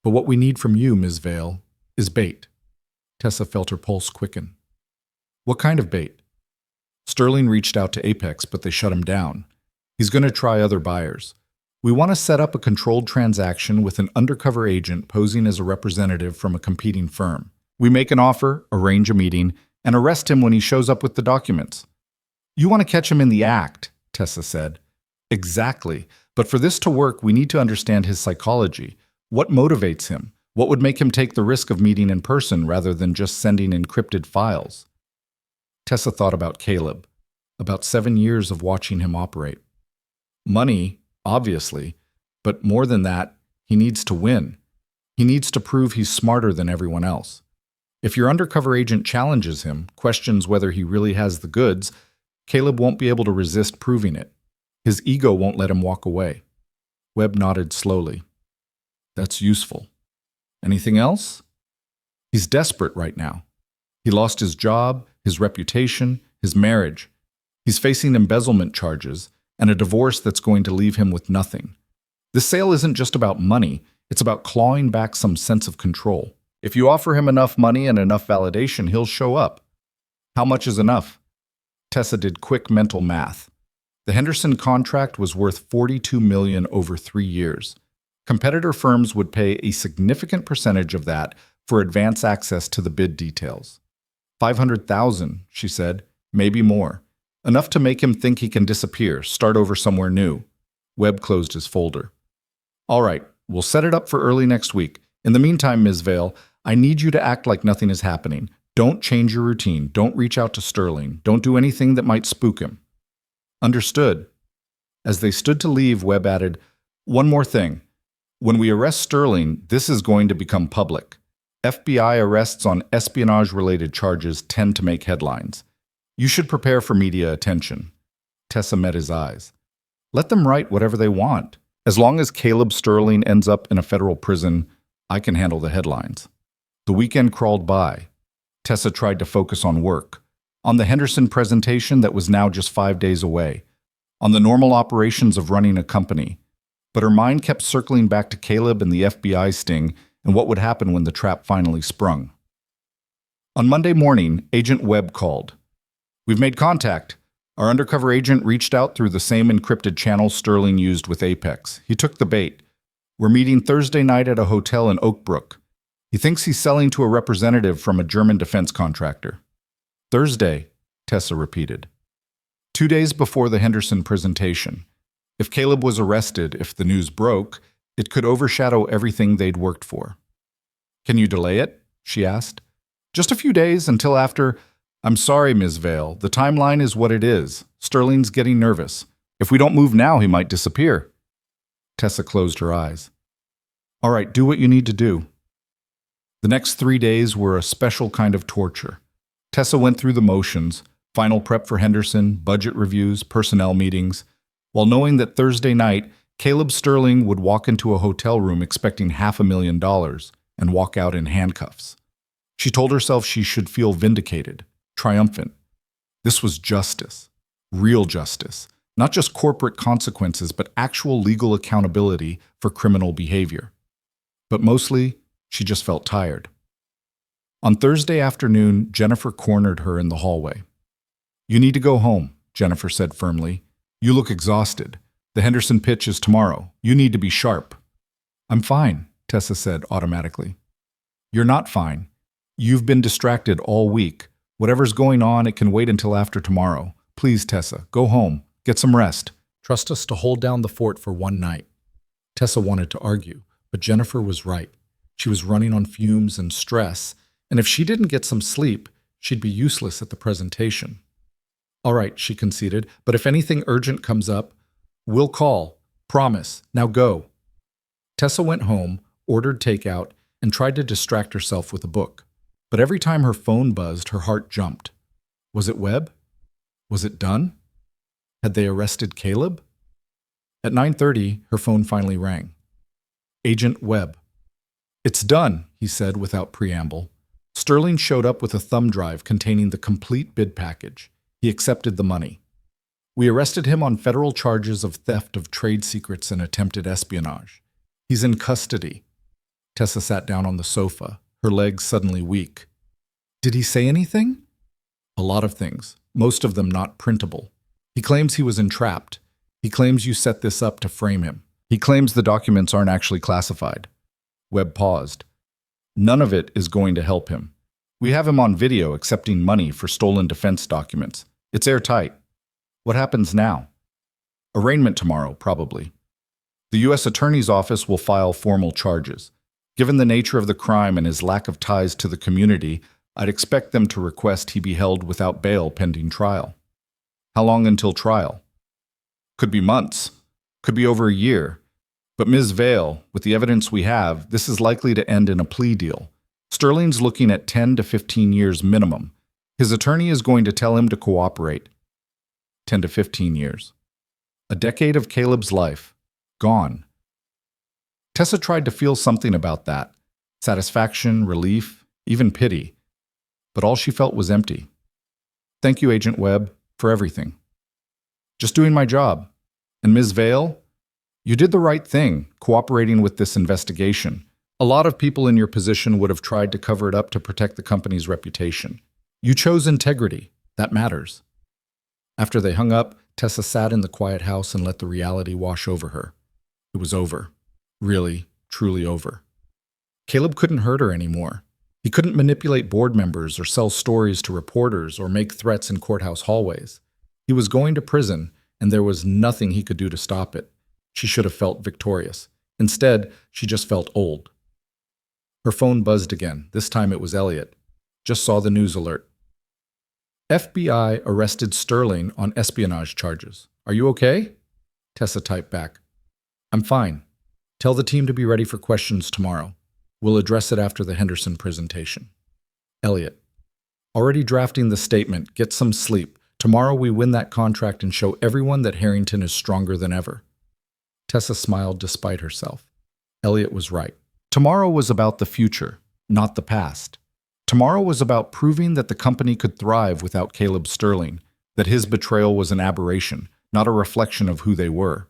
But what we need from you, Ms. Vale, is bait." Tessa felt her pulse quicken. "What kind of bait?" "Sterling reached out to Apex, but they shut him down. He's going to try other buyers. We want to set up a controlled transaction with an undercover agent posing as a representative from a competing firm. We make an offer, arrange a meeting, and arrest him when he shows up with the documents." "You want to catch him in the act," Tessa said. "Exactly. But for this to work, we need to understand his psychology. What motivates him? What would make him take the risk of meeting in person rather than just sending encrypted files?" Tessa thought about Caleb, about 7 years of watching him operate. Money, obviously, but more than that, he needs to win. He needs to prove he's smarter than everyone else. If your undercover agent challenges him, questions whether he really has the goods, Caleb won't be able to resist proving it. His ego won't let him walk away. Webb nodded slowly. That's useful. Anything else? He's desperate right now. He lost his job, his reputation, his marriage. He's facing embezzlement charges and a divorce that's going to leave him with nothing. This sale isn't just about money, it's about clawing back some sense of control. If you offer him enough money and enough validation, he'll show up. How much is enough? Tessa did quick mental math. The Henderson contract was worth $42 million over 3 years. Competitor firms would pay a significant percentage of that for advance access to the bid details. $500,000, she said, maybe more. Enough to make him think he can disappear, start over somewhere new. Webb closed his folder. All right, we'll set it up for early next week. In the meantime, Ms. Vale, I need you to act like nothing is happening. Don't change your routine. Don't reach out to Sterling. Don't do anything that might spook him. Understood. As they stood to leave, Webb added, one more thing. When we arrest Sterling, this is going to become public. FBI arrests on espionage-related charges tend to make headlines. You should prepare for media attention. Tessa met his eyes. Let them write whatever they want. As long as Caleb Sterling ends up in a federal prison, I can handle the headlines. The weekend crawled by. Tessa tried to focus on work, on the Henderson presentation that was now just 5 days away, on the normal operations of running a company. But her mind kept circling back to Caleb and the FBI sting and what would happen when the trap finally sprung. On Monday morning, Agent Webb called. We've made contact. Our undercover agent reached out through the same encrypted channel Sterling used with Apex. He took the bait. We're meeting Thursday night at a hotel in Oak Brook. He thinks he's selling to a representative from a German defense contractor. Thursday, Tessa repeated. 2 days before the Henderson presentation. If Caleb was arrested, if the news broke, it could overshadow everything they'd worked for. Can you delay it? She asked. Just a few days until after. I'm sorry, Ms. Vale. The timeline is what it is. Sterling's getting nervous. If we don't move now, he might disappear. Tessa closed her eyes. All right, do what you need to do. The next 3 days were a special kind of torture. Tessa went through the motions, final prep for Henderson, budget reviews, personnel meetings, while knowing that Thursday night, Caleb Sterling would walk into a hotel room expecting $500,000 and walk out in handcuffs. She told herself she should feel vindicated, triumphant. This was justice, real justice, not just corporate consequences, but actual legal accountability for criminal behavior. But mostly, she just felt tired. On Thursday afternoon, Jennifer cornered her in the hallway. You need to go home, Jennifer said firmly. You look exhausted. The Henderson pitch is tomorrow. You need to be sharp. I'm fine, Tessa said automatically. You're not fine. You've been distracted all week. Whatever's going on, it can wait until after tomorrow. Please, Tessa, go home. Get some rest. Trust us to hold down the fort for one night. Tessa wanted to argue, but Jennifer was right. She was running on fumes and stress, and if she didn't get some sleep, she'd be useless at the presentation. All right, she conceded, but if anything urgent comes up, we'll call. Promise. Now go. Tessa went home, ordered takeout, and tried to distract herself with a book. But every time her phone buzzed, her heart jumped. Was it Webb? Was it done? Had they arrested Caleb? At 9:30, her phone finally rang. Agent Webb. It's done, he said without preamble. Sterling showed up with a thumb drive containing the complete bid package. He accepted the money. We arrested him on federal charges of theft of trade secrets and attempted espionage. He's in custody. Tessa sat down on the sofa, her legs suddenly weak. Did he say anything? A lot of things, most of them not printable. He claims he was entrapped. He claims you set this up to frame him. He claims the documents aren't actually classified. Webb paused. None of it is going to help him. We have him on video accepting money for stolen defense documents. It's airtight. What happens now? Arraignment tomorrow, probably. The U.S. Attorney's Office will file formal charges. Given the nature of the crime and his lack of ties to the community, I'd expect them to request he be held without bail pending trial. How long until trial? Could be months. Could be over a year. But Ms. Vale, with the evidence we have, this is likely to end in a plea deal. Sterling's looking at 10 to 15 years minimum. His attorney is going to tell him to cooperate. 10 to 15 years. A decade of Caleb's life. Gone. Tessa tried to feel something about that. Satisfaction, relief, even pity. But all she felt was empty. Thank you, Agent Webb, for everything. Just doing my job. And Ms. Vale, you did the right thing, cooperating with this investigation. A lot of people in your position would have tried to cover it up to protect the company's reputation. You chose integrity. That matters. After they hung up, Tessa sat in the quiet house and let the reality wash over her. It was over. Really, truly over. Caleb couldn't hurt her anymore. He couldn't manipulate board members or sell stories to reporters or make threats in courthouse hallways. He was going to prison, and there was nothing he could do to stop it. She should have felt victorious. Instead, she just felt old. Her phone buzzed again. This time it was Elliot. Just saw the news alert. FBI arrested Sterling on espionage charges. Are you okay? Tessa typed back. I'm fine. Tell the team to be ready for questions tomorrow. We'll address it after the Henderson presentation. Elliot. Already drafting the statement. Get some sleep. Tomorrow we win that contract and show everyone that Harrington is stronger than ever. Tessa smiled despite herself. Elliot was right. Tomorrow was about the future, not the past. Tomorrow was about proving that the company could thrive without Caleb Sterling, that his betrayal was an aberration, not a reflection of who they were.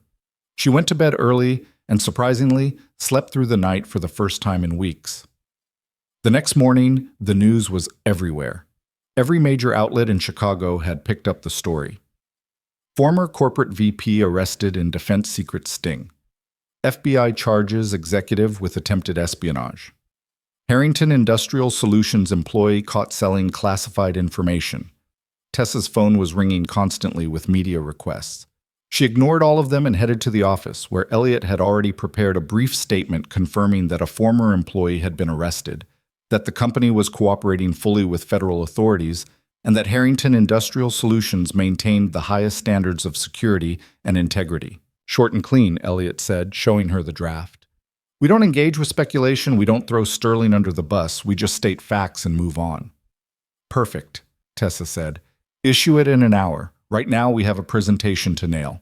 She went to bed early and, surprisingly, slept through the night for the first time in weeks. The next morning, the news was everywhere. Every major outlet in Chicago had picked up the story. Former corporate VP arrested in defense secret sting. FBI charges executive with attempted espionage. Harrington Industrial Solutions employee caught selling classified information. Tessa's phone was ringing constantly with media requests. She ignored all of them and headed to the office, where Elliot had already prepared a brief statement confirming that a former employee had been arrested, that the company was cooperating fully with federal authorities, and that Harrington Industrial Solutions maintained the highest standards of security and integrity. Short and clean, Elliot said, showing her the draft. We don't engage with speculation, we don't throw Sterling under the bus, we just state facts and move on. Perfect, Tessa said. Issue it in an hour. Right now we have a presentation to nail.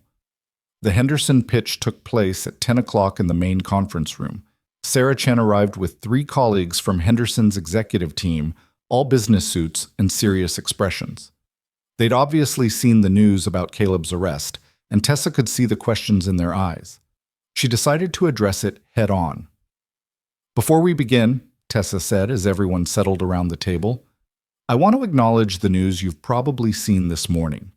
The Henderson pitch took place at 10 o'clock in the main conference room. Sarah Chen arrived with 3 colleagues from Henderson's executive team, all business suits and serious expressions. They'd obviously seen the news about Caleb's arrest, and Tessa could see the questions in their eyes. She decided to address it head-on. Before we begin, Tessa said as everyone settled around the table, I want to acknowledge the news you've probably seen this morning.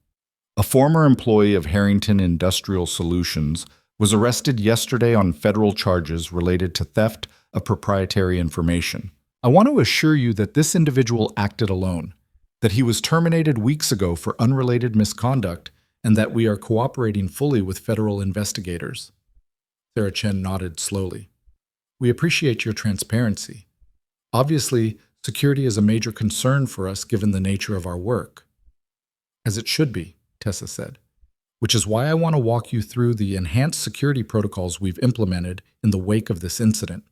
A former employee of Harrington Industrial Solutions was arrested yesterday on federal charges related to theft of proprietary information. I want to assure you that this individual acted alone, that he was terminated weeks ago for unrelated misconduct, and that we are cooperating fully with federal investigators. Sarah Chen nodded slowly. We appreciate your transparency. Obviously, security is a major concern for us given the nature of our work. As it should be, Tessa said, which is why I want to walk you through the enhanced security protocols we've implemented in the wake of this incident.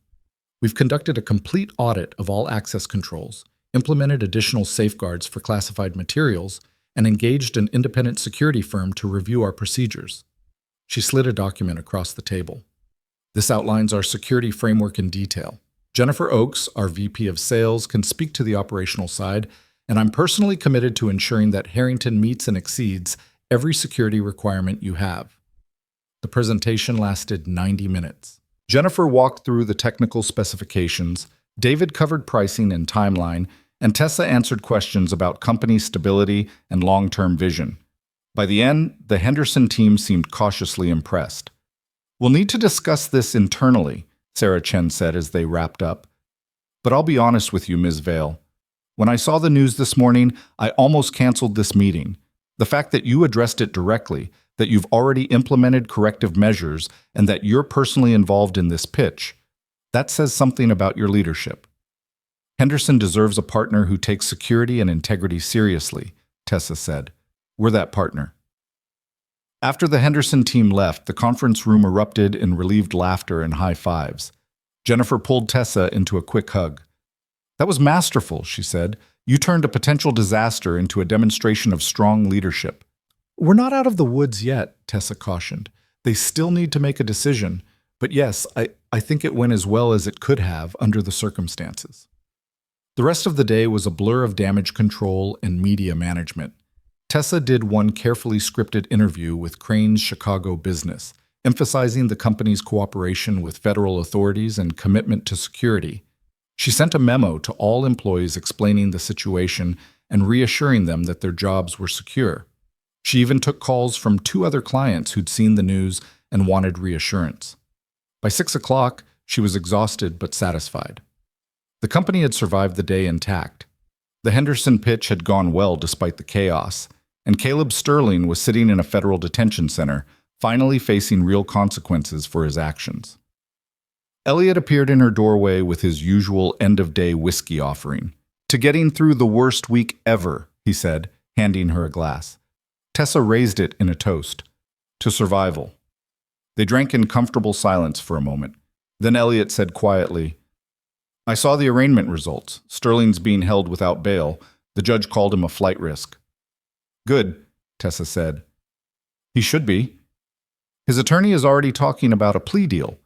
We've conducted a complete audit of all access controls, implemented additional safeguards for classified materials, and engaged an independent security firm to review our procedures. She slid a document across the table. This outlines our security framework in detail. Jennifer Oakes, our VP of Sales, can speak to the operational side, and I'm personally committed to ensuring that Harrington meets and exceeds every security requirement you have. The presentation lasted 90 minutes. Jennifer walked through the technical specifications, David covered pricing and timeline, and Tessa answered questions about company stability and long-term vision. By the end, the Henderson team seemed cautiously impressed. We'll need to discuss this internally, Sarah Chen said as they wrapped up. But I'll be honest with you, Ms. Vale. When I saw the news this morning, I almost canceled this meeting. The fact that you addressed it directly, that you've already implemented corrective measures, and that you're personally involved in this pitch, that says something about your leadership. Henderson deserves a partner who takes security and integrity seriously, Tessa said. We're that partner. After the Henderson team left, the conference room erupted in relieved laughter and high fives. Jennifer pulled Tessa into a quick hug. "That was masterful," she said. "You turned a potential disaster into a demonstration of strong leadership." "We're not out of the woods yet," Tessa cautioned. "They still need to make a decision. But yes, I think it went as well as it could have under the circumstances." The rest of the day was a blur of damage control and media management. Tessa did one carefully scripted interview with Crane's Chicago business, emphasizing the company's cooperation with federal authorities and commitment to security. She sent a memo to all employees explaining the situation and reassuring them that their jobs were secure. She even took calls from 2 other clients who'd seen the news and wanted reassurance. By 6 o'clock, she was exhausted but satisfied. The company had survived the day intact. The Henderson pitch had gone well despite the chaos, and Caleb Sterling was sitting in a federal detention center, finally facing real consequences for his actions. Elliot appeared in her doorway with his usual end-of-day whiskey offering. "To getting through the worst week ever," he said, handing her a glass. Tessa raised it in a toast. "To survival." They drank in comfortable silence for a moment. Then Elliot said quietly, "I saw the arraignment results. Sterling's being held without bail. The judge called him a flight risk." "Good," Tessa said. "He should be. His attorney is already talking about a plea deal.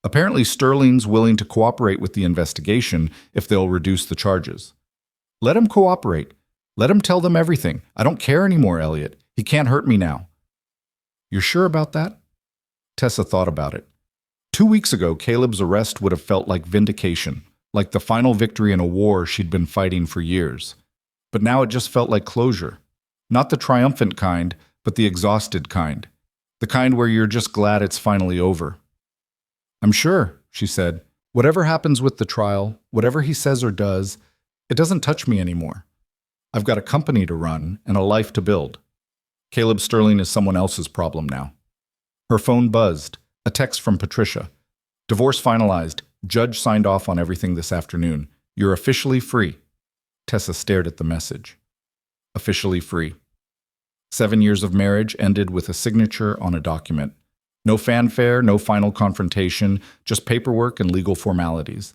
Apparently Sterling's willing to cooperate with the investigation if they'll reduce the charges." "Let him cooperate. Let him tell them everything. I don't care anymore, Elliot. He can't hurt me now." "You're sure about that?" Tessa thought about it. 2 weeks ago, Caleb's arrest would have felt like vindication, like the final victory in a war she'd been fighting for years. But now it just felt like closure. Not the triumphant kind, but the exhausted kind. The kind where you're just glad it's finally over. "I'm sure," she said. "Whatever happens with the trial, whatever he says or does, it doesn't touch me anymore. I've got a company to run and a life to build. Caleb Sterling is someone else's problem now." Her phone buzzed. A text from Patricia. "Divorce finalized. Judge signed off on everything this afternoon. You're officially free." Tessa stared at the message. Officially free. 7 years of marriage ended with a signature on a document. No fanfare, no final confrontation, just paperwork and legal formalities.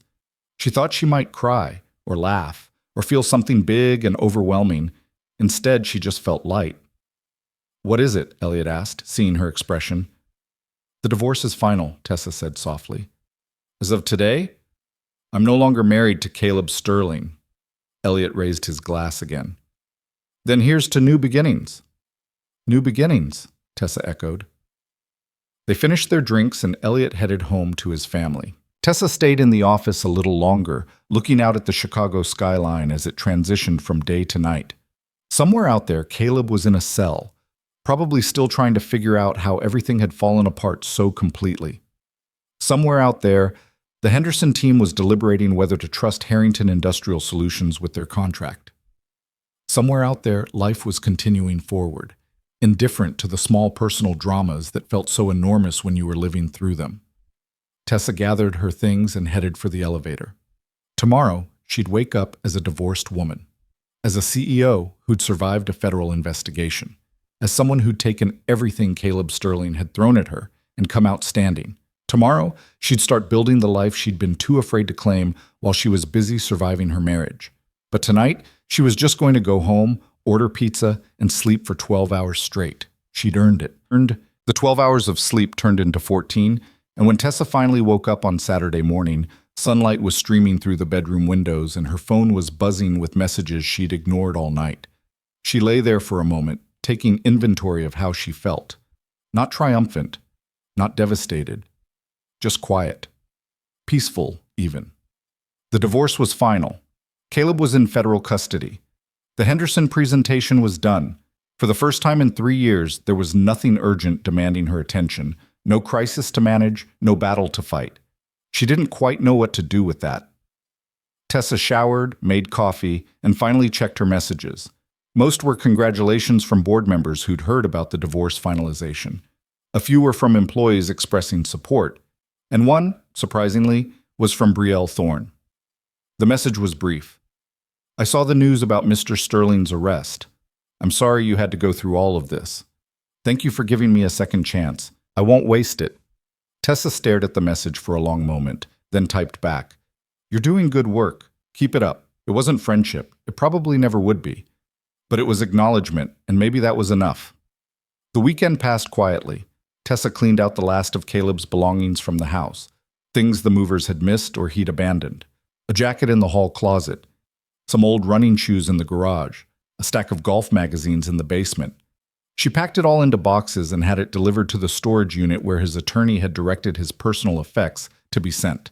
She thought she might cry, or laugh, or feel something big and overwhelming. Instead, she just felt light. "What is it?" Elliot asked, seeing her expression. "The divorce is final," Tessa said softly. "As of today, I'm no longer married to Caleb Sterling." Elliot raised his glass again. "Then here's to new beginnings." "New beginnings," Tessa echoed. They finished their drinks and Elliot headed home to his family. Tessa stayed in the office a little longer, looking out at the Chicago skyline as it transitioned from day to night. Somewhere out there, Caleb was in a cell, probably still trying to figure out how everything had fallen apart so completely. Somewhere out there, the Henderson team was deliberating whether to trust Harrington Industrial Solutions with their contract. Somewhere out there, life was continuing forward, indifferent to the small personal dramas that felt so enormous when you were living through them. Tessa gathered her things and headed for the elevator. Tomorrow, she'd wake up as a divorced woman, as a CEO who'd survived a federal investigation, as someone who'd taken everything Caleb Sterling had thrown at her and come out standing. Tomorrow, she'd start building the life she'd been too afraid to claim while she was busy surviving her marriage. But tonight, she was just going to go home, order pizza, and sleep for 12 hours straight. She'd earned it. The 12 hours of sleep turned into 14, and when Tessa finally woke up on Saturday morning, sunlight was streaming through the bedroom windows and her phone was buzzing with messages she'd ignored all night. She lay there for a moment, taking inventory of how she felt. Not triumphant, not devastated, just quiet. Peaceful, even. The divorce was final. Caleb was in federal custody. The Henderson presentation was done. For the first time in 3 years, there was nothing urgent demanding her attention, no crisis to manage, no battle to fight. She didn't quite know what to do with that. Tessa showered, made coffee, and finally checked her messages. Most were congratulations from board members who'd heard about the divorce finalization. A few were from employees expressing support, and one, surprisingly, was from Brielle Thorne. The message was brief. "I saw the news about Mr. Sterling's arrest. I'm sorry you had to go through all of this. Thank you for giving me a second chance. I won't waste it. Tessa stared at the message for a long moment, then typed back, "You're doing good work. Keep it up. It wasn't friendship. It probably never would be. But it was acknowledgement, and maybe that was enough." The weekend passed quietly. Tessa cleaned out the last of Caleb's belongings from the house, things the movers had missed or he'd abandoned. A jacket in the hall closet, some old running shoes in the garage, a stack of golf magazines in the basement. She packed it all into boxes and had it delivered to the storage unit where his attorney had directed his personal effects to be sent.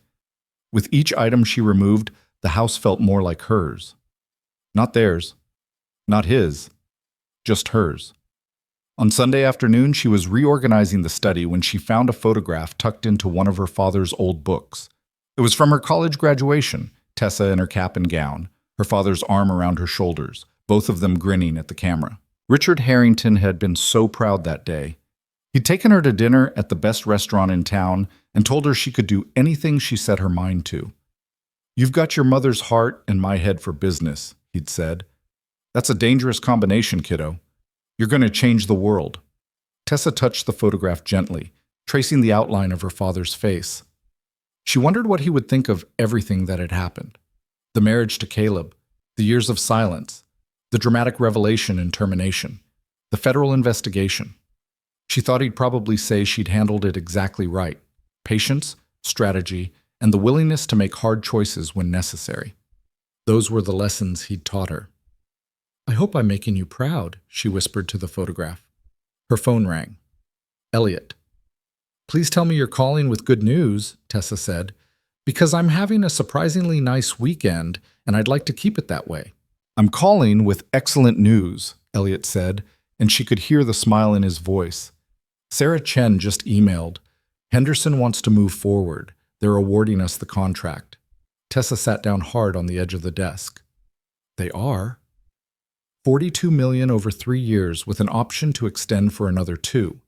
With each item she removed, the house felt more like hers. Not theirs. Not his. Just hers. On Sunday afternoon, she was reorganizing the study when she found a photograph tucked into one of her father's old books. It was from her college graduation, Tessa in her cap and gown, her father's arm around her shoulders, both of them grinning at the camera. Richard Harrington had been so proud that day. He'd taken her to dinner at the best restaurant in town and told her she could do anything she set her mind to. "You've got your mother's heart and my head for business," he'd said. "That's a dangerous combination, kiddo. You're going to change the world." Tessa touched the photograph gently, tracing the outline of her father's face. She wondered what he would think of everything that had happened. The marriage to Caleb, the years of silence, the dramatic revelation and termination, the federal investigation. She thought he'd probably say she'd handled it exactly right. Patience, strategy, and the willingness to make hard choices when necessary. Those were the lessons he'd taught her. "I hope I'm making you proud," she whispered to the photograph. Her phone rang. "Elliot." "Please tell me you're calling with good news," Tessa said, "because I'm having a surprisingly nice weekend, and I'd like to keep it that way." "I'm calling with excellent news," Elliot said, and she could hear the smile in his voice. "Sarah Chen just emailed. Henderson wants to move forward. They're awarding us the contract." Tessa sat down hard on the edge of the desk. "They are?" $42 million over 3 years with an option to extend for another 2.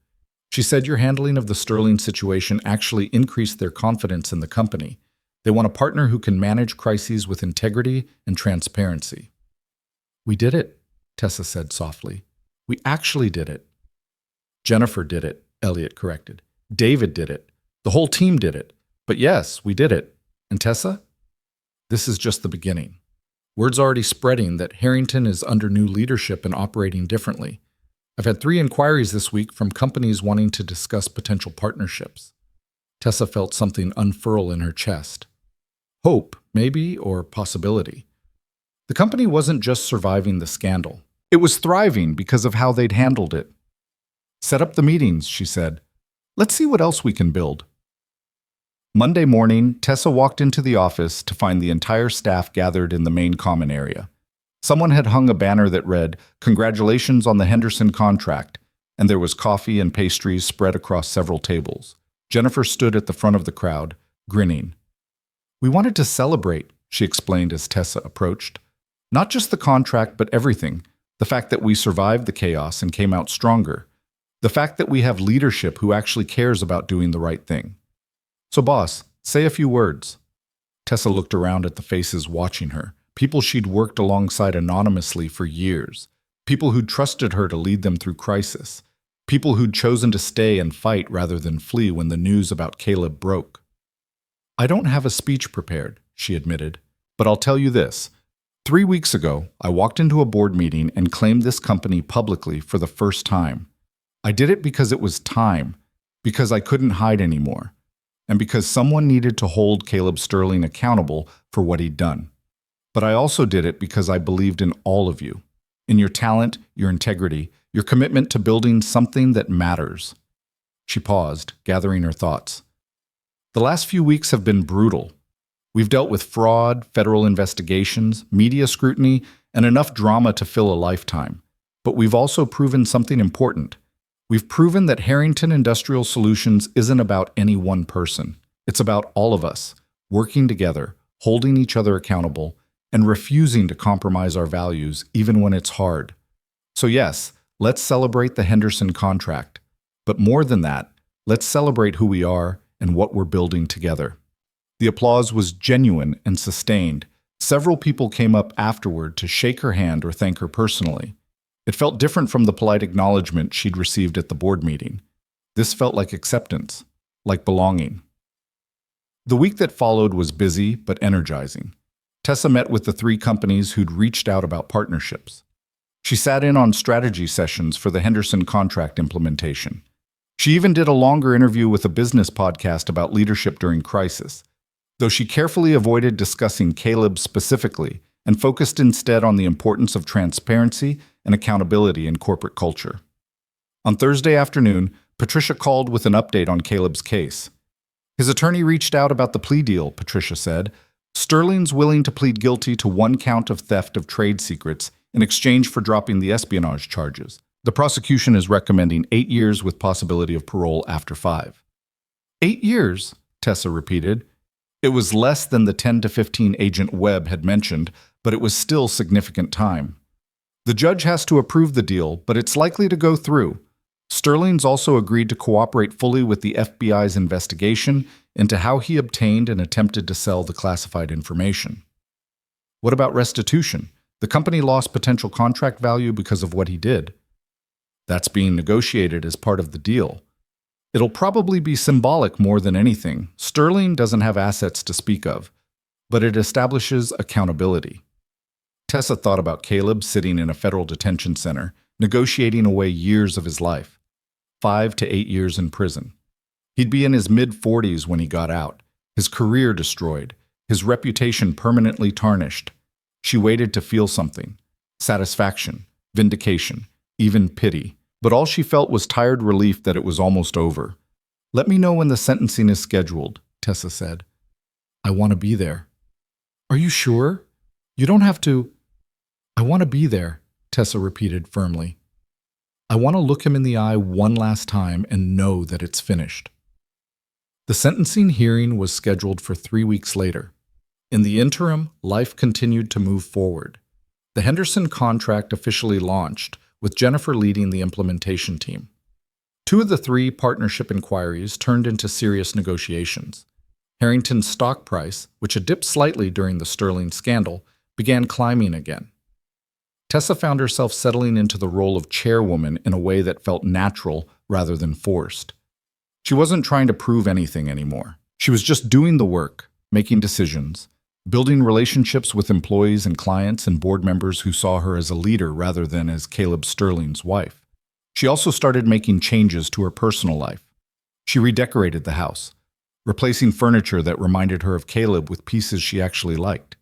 She said your handling of the Sterling situation actually increased their confidence in the company. They want a partner who can manage crises with integrity and transparency. "We did it," Tessa said softly. "We actually did it." "Jennifer did it," Elliot corrected. "David did it. The whole team did it. But yes, we did it. And Tessa? This is just the beginning. Word's already spreading that Harrington is under new leadership and operating differently. I've had 3 inquiries this week from companies wanting to discuss potential partnerships." Tessa felt something unfurl in her chest. Hope, maybe, or possibility. The company wasn't just surviving the scandal. It was thriving because of how they'd handled it. "Set up the meetings," she said. "Let's see what else we can build." Monday morning, Tessa walked into the office to find the entire staff gathered in the main common area. Someone had hung a banner that read, "Congratulations on the Henderson contract," and there was coffee and pastries spread across several tables. Jennifer stood at the front of the crowd, grinning. "We wanted to celebrate," she explained as Tessa approached. "Not just the contract, but everything. The fact that we survived the chaos and came out stronger. The fact that we have leadership who actually cares about doing the right thing. So boss, say a few words." Tessa looked around at the faces watching her, people she'd worked alongside anonymously for years, people who'd trusted her to lead them through crisis, people who'd chosen to stay and fight rather than flee when the news about Caleb broke. "I don't have a speech prepared," she admitted, "but I'll tell you this. 3 weeks ago, I walked into a board meeting and claimed this company publicly for the first time. I did it because it was time, because I couldn't hide anymore, and because someone needed to hold Caleb Sterling accountable for what he'd done. But I also did it because I believed in all of you, in your talent, your integrity, your commitment to building something that matters." She paused, gathering her thoughts. "The last few weeks have been brutal. We've dealt with fraud, federal investigations, media scrutiny, and enough drama to fill a lifetime. But we've also proven something important. We've proven that Harrington Industrial Solutions isn't about any one person. It's about all of us, working together, holding each other accountable, and refusing to compromise our values even when it's hard. So yes, let's celebrate the Henderson contract. But more than that, let's celebrate who we are and what we're building together." The applause was genuine and sustained. Several people came up afterward to shake her hand or thank her personally. It felt different from the polite acknowledgement she'd received at the board meeting. This felt like acceptance, like belonging. The week that followed was busy but energizing. Tessa met with the 3 companies who'd reached out about partnerships. She sat in on strategy sessions for the Henderson contract implementation. She even did a longer interview with a business podcast about leadership during crisis, though she carefully avoided discussing Caleb specifically and focused instead on the importance of transparency and accountability in corporate culture. On Thursday afternoon, Patricia called with an update on Caleb's case. His attorney reached out about the plea deal, Patricia said. Sterling's willing to plead guilty to 1 count of theft of trade secrets in exchange for dropping the espionage charges. The prosecution is recommending 8 years with possibility of parole after 5. 8 years, Tessa repeated. It was less than the 10 to 15 Agent Webb had mentioned, but it was still significant time. The judge has to approve the deal, but it's likely to go through. Sterling's also agreed to cooperate fully with the FBI's investigation into how he obtained and attempted to sell the classified information. What about restitution? The company lost potential contract value because of what he did. That's being negotiated as part of the deal. It'll probably be symbolic more than anything. Sterling doesn't have assets to speak of, but it establishes accountability. Tessa thought about Caleb sitting in a federal detention center, negotiating away years of his life. 5 to 8 years in prison. He'd be in his mid-40s when he got out, his career destroyed, his reputation permanently tarnished. She waited to feel something, satisfaction, vindication, even pity. But all she felt was tired relief that it was almost over. Let me know when the sentencing is scheduled, Tessa said. I want to be there. Are you sure? You don't have to. I want to be there, Tessa repeated firmly. I want to look him in the eye one last time and know that it's finished. The sentencing hearing was scheduled for 3 weeks later. In the interim, life continued to move forward. The Henderson contract officially launched, with Jennifer leading the implementation team. 2 of the 3 partnership inquiries turned into serious negotiations. Harrington's stock price, which had dipped slightly during the Sterling scandal, began climbing again. Tessa found herself settling into the role of chairwoman in a way that felt natural rather than forced. She wasn't trying to prove anything anymore. She was just doing the work, making decisions, building relationships with employees and clients and board members who saw her as a leader rather than as Caleb Sterling's wife. She also started making changes to her personal life. She redecorated the house, replacing furniture that reminded her of Caleb with pieces she actually liked.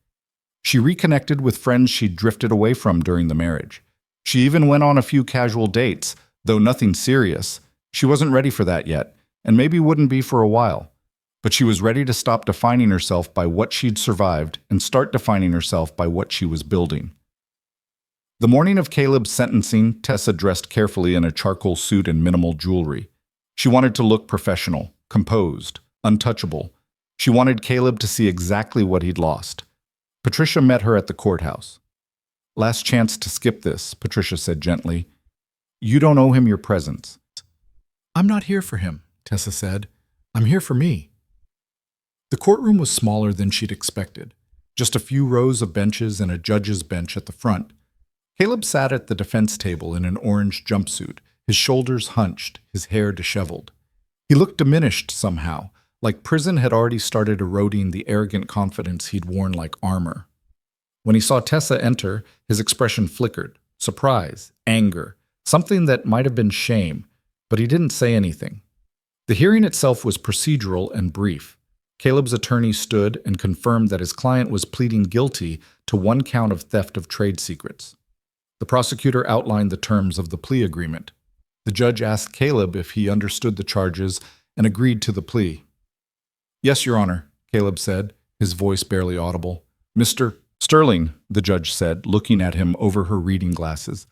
She reconnected with friends she'd drifted away from during the marriage. She even went on a few casual dates, though nothing serious. She wasn't ready for that yet, and maybe wouldn't be for a while. But she was ready to stop defining herself by what she'd survived and start defining herself by what she was building. The morning of Caleb's sentencing, Tessa dressed carefully in a charcoal suit and minimal jewelry. She wanted to look professional, composed, untouchable. She wanted Caleb to see exactly what he'd lost. Patricia met her at the courthouse. Last chance to skip this, Patricia said gently. You don't owe him your presence. I'm not here for him, Tessa said. I'm here for me. The courtroom was smaller than she'd expected. Just a few rows of benches and a judge's bench at the front. Caleb sat at the defense table in an orange jumpsuit, his shoulders hunched, his hair disheveled. He looked diminished somehow, like prison had already started eroding the arrogant confidence he'd worn like armor. When he saw Tessa enter, his expression flickered. Surprise, anger, something that might have been shame, but he didn't say anything. The hearing itself was procedural and brief. Caleb's attorney stood and confirmed that his client was pleading guilty to 1 count of theft of trade secrets. The prosecutor outlined the terms of the plea agreement. The judge asked Caleb if he understood the charges and agreed to the plea. Yes, Your Honor, Caleb said, his voice barely audible. Mr. Sterling, the judge said, looking at him over her reading glasses.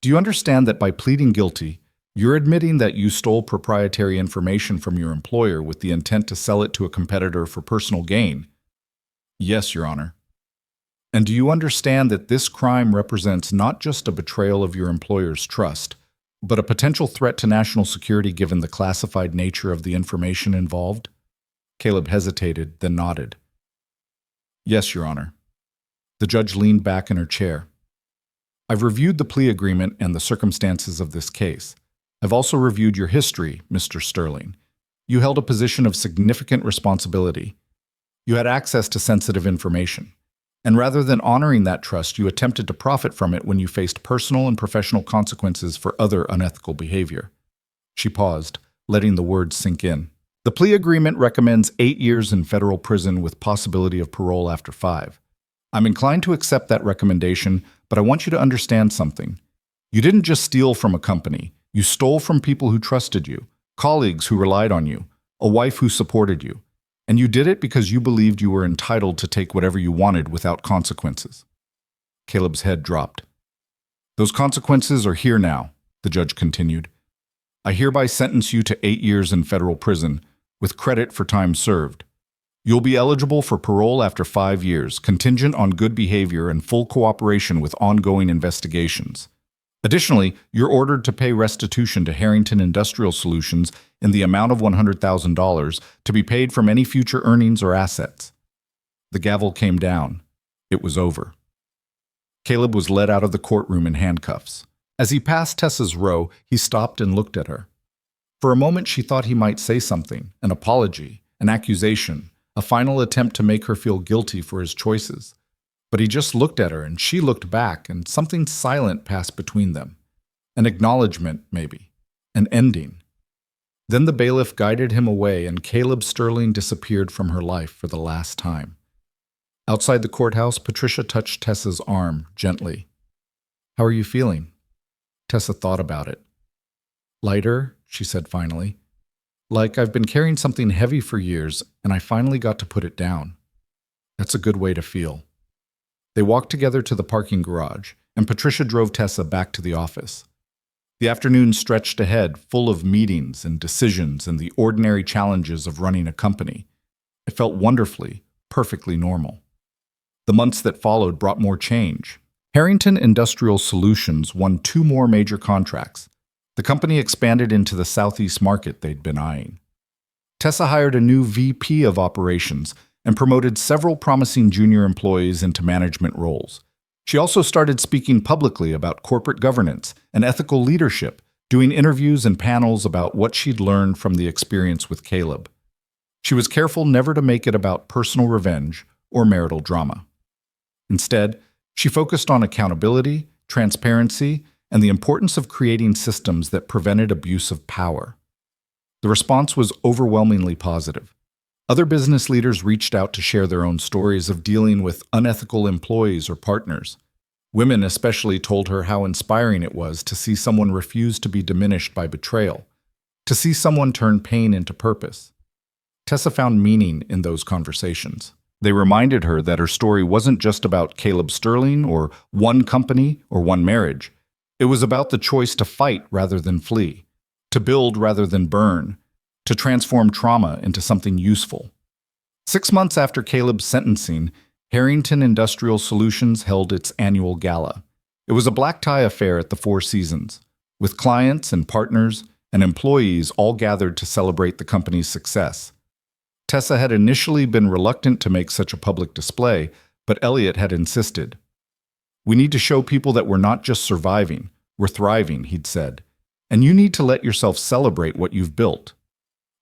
Do you understand that by pleading guilty, you're admitting that you stole proprietary information from your employer with the intent to sell it to a competitor for personal gain? Yes, Your Honor. And do you understand that this crime represents not just a betrayal of your employer's trust, but a potential threat to national security given the classified nature of the information involved? Caleb hesitated, then nodded. Yes, Your Honor. The judge leaned back in her chair. I've reviewed the plea agreement and the circumstances of this case. I've also reviewed your history, Mr. Sterling. You held a position of significant responsibility. You had access to sensitive information. And rather than honoring that trust, you attempted to profit from it when you faced personal and professional consequences for other unethical behavior. She paused, letting the words sink in. The plea agreement recommends 8 years in federal prison with possibility of parole after 5. I'm inclined to accept that recommendation, but I want you to understand something. You didn't just steal from a company. You stole from people who trusted you, colleagues who relied on you, a wife who supported you. And you did it because you believed you were entitled to take whatever you wanted without consequences. Caleb's head dropped. Those consequences are here now, the judge continued. I hereby sentence you to 8 years in federal prison, with credit for time served. You'll be eligible for parole after 5 years, contingent on good behavior and full cooperation with ongoing investigations. Additionally, you're ordered to pay restitution to Harrington Industrial Solutions in the amount of $100,000 to be paid from any future earnings or assets. The gavel came down. It was over. Caleb was led out of the courtroom in handcuffs. As he passed Tessa's row, he stopped and looked at her. For a moment, she thought he might say something, an apology, an accusation, a final attempt to make her feel guilty for his choices. But he just looked at her, and she looked back, and something silent passed between them. An acknowledgement, maybe. An ending. Then the bailiff guided him away, and Caleb Sterling disappeared from her life for the last time. Outside the courthouse, Patricia touched Tessa's arm gently. How are you feeling? Tessa thought about it. Lighter, she said finally. Like I've been carrying something heavy for years, and I finally got to put it down. That's a good way to feel. They walked together to the parking garage, and Patricia drove Tessa back to the office. The afternoon stretched ahead, full of meetings and decisions and the ordinary challenges of running a company. It felt wonderfully, perfectly normal. The months that followed brought more change. Harrington Industrial Solutions won 2 more major contracts. The company expanded into the Southeast market they'd been eyeing. Tessa hired a new VP of operations and promoted several promising junior employees into management roles. She also started speaking publicly about corporate governance and ethical leadership, doing interviews and panels about what she'd learned from the experience with Caleb. She was careful never to make it about personal revenge or marital drama. Instead, she focused on accountability, transparency, and the importance of creating systems that prevented abuse of power. The response was overwhelmingly positive. Other business leaders reached out to share their own stories of dealing with unethical employees or partners. Women especially told her how inspiring it was to see someone refuse to be diminished by betrayal, to see someone turn pain into purpose. Tessa found meaning in those conversations. They reminded her that her story wasn't just about Caleb Sterling or one company or one marriage. It was about the choice to fight rather than flee, to build rather than burn, to transform trauma into something useful. 6 months after Caleb's sentencing, Harrington Industrial Solutions held its annual gala. It was a black-tie affair at the Four Seasons, with clients and partners and employees all gathered to celebrate the company's success. Tessa had initially been reluctant to make such a public display, but Elliot had insisted. We need to show people that we're not just surviving, we're thriving, he'd said, and you need to let yourself celebrate what you've built.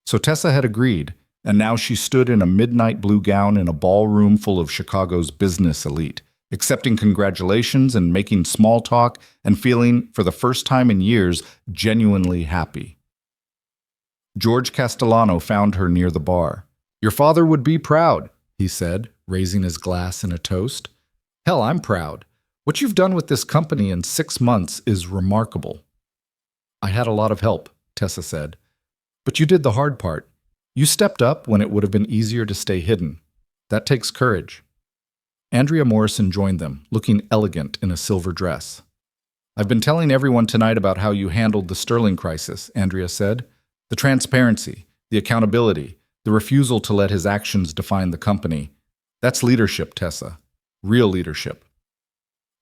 So Tessa had agreed, and now she stood in a midnight blue gown in a ballroom full of Chicago's business elite, accepting congratulations and making small talk and feeling, for the first time in years, genuinely happy. George Castellano found her near the bar. Your father would be proud, he said, raising his glass in a toast. Hell, I'm proud. What you've done with this company in 6 months is remarkable. I had a lot of help, Tessa said. But you did the hard part. You stepped up when it would have been easier to stay hidden. That takes courage. Andrea Morrison joined them, looking elegant in a silver dress. I've been telling everyone tonight about how you handled the Sterling crisis, Andrea said. The transparency, the accountability, the refusal to let his actions define the company. That's leadership, Tessa. Real leadership.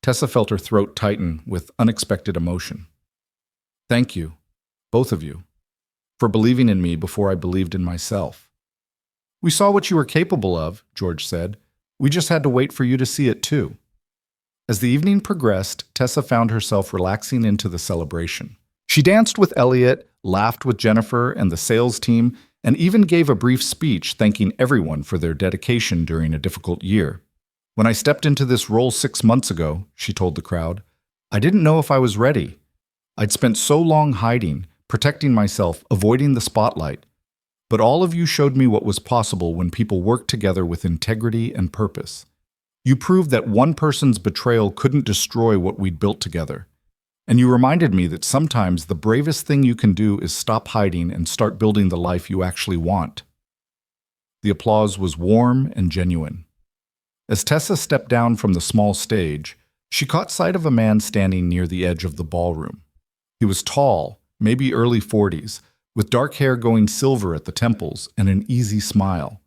Tessa felt her throat tighten with unexpected emotion. Thank you, both of you, for believing in me before I believed in myself. We saw what you were capable of, George said. We just had to wait for you to see it too. As the evening progressed, Tessa found herself relaxing into the celebration. She danced with Elliot, laughed with Jennifer and the sales team, and even gave a brief speech thanking everyone for their dedication during a difficult year. "When I stepped into this role 6 months ago," she told the crowd, "I didn't know if I was ready. I'd spent so long hiding, protecting myself, avoiding the spotlight. But all of you showed me what was possible when people worked together with integrity and purpose. You proved that one person's betrayal couldn't destroy what we'd built together. And you reminded me that sometimes the bravest thing you can do is stop hiding and start building the life you actually want." The applause was warm and genuine. As Tessa stepped down from the small stage, she caught sight of a man standing near the edge of the ballroom. He was tall, maybe early 40s, with dark hair going silver at the temples and an easy smile.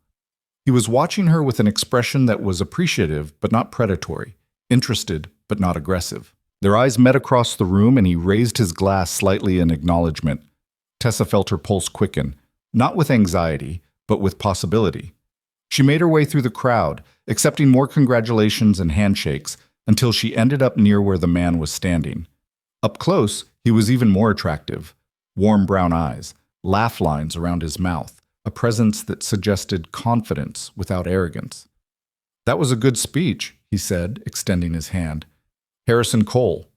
He was watching her with an expression that was appreciative but not predatory, interested but not aggressive. Their eyes met across the room and he raised his glass slightly in acknowledgement. Tessa felt her pulse quicken, not with anxiety, but with possibility. She made her way through the crowd, accepting more congratulations and handshakes, until she ended up near where the man was standing. Up close, he was even more attractive. Warm brown eyes, laugh lines around his mouth, a presence that suggested confidence without arrogance. "That was a good speech," he said, extending his hand. "Harrison Cole.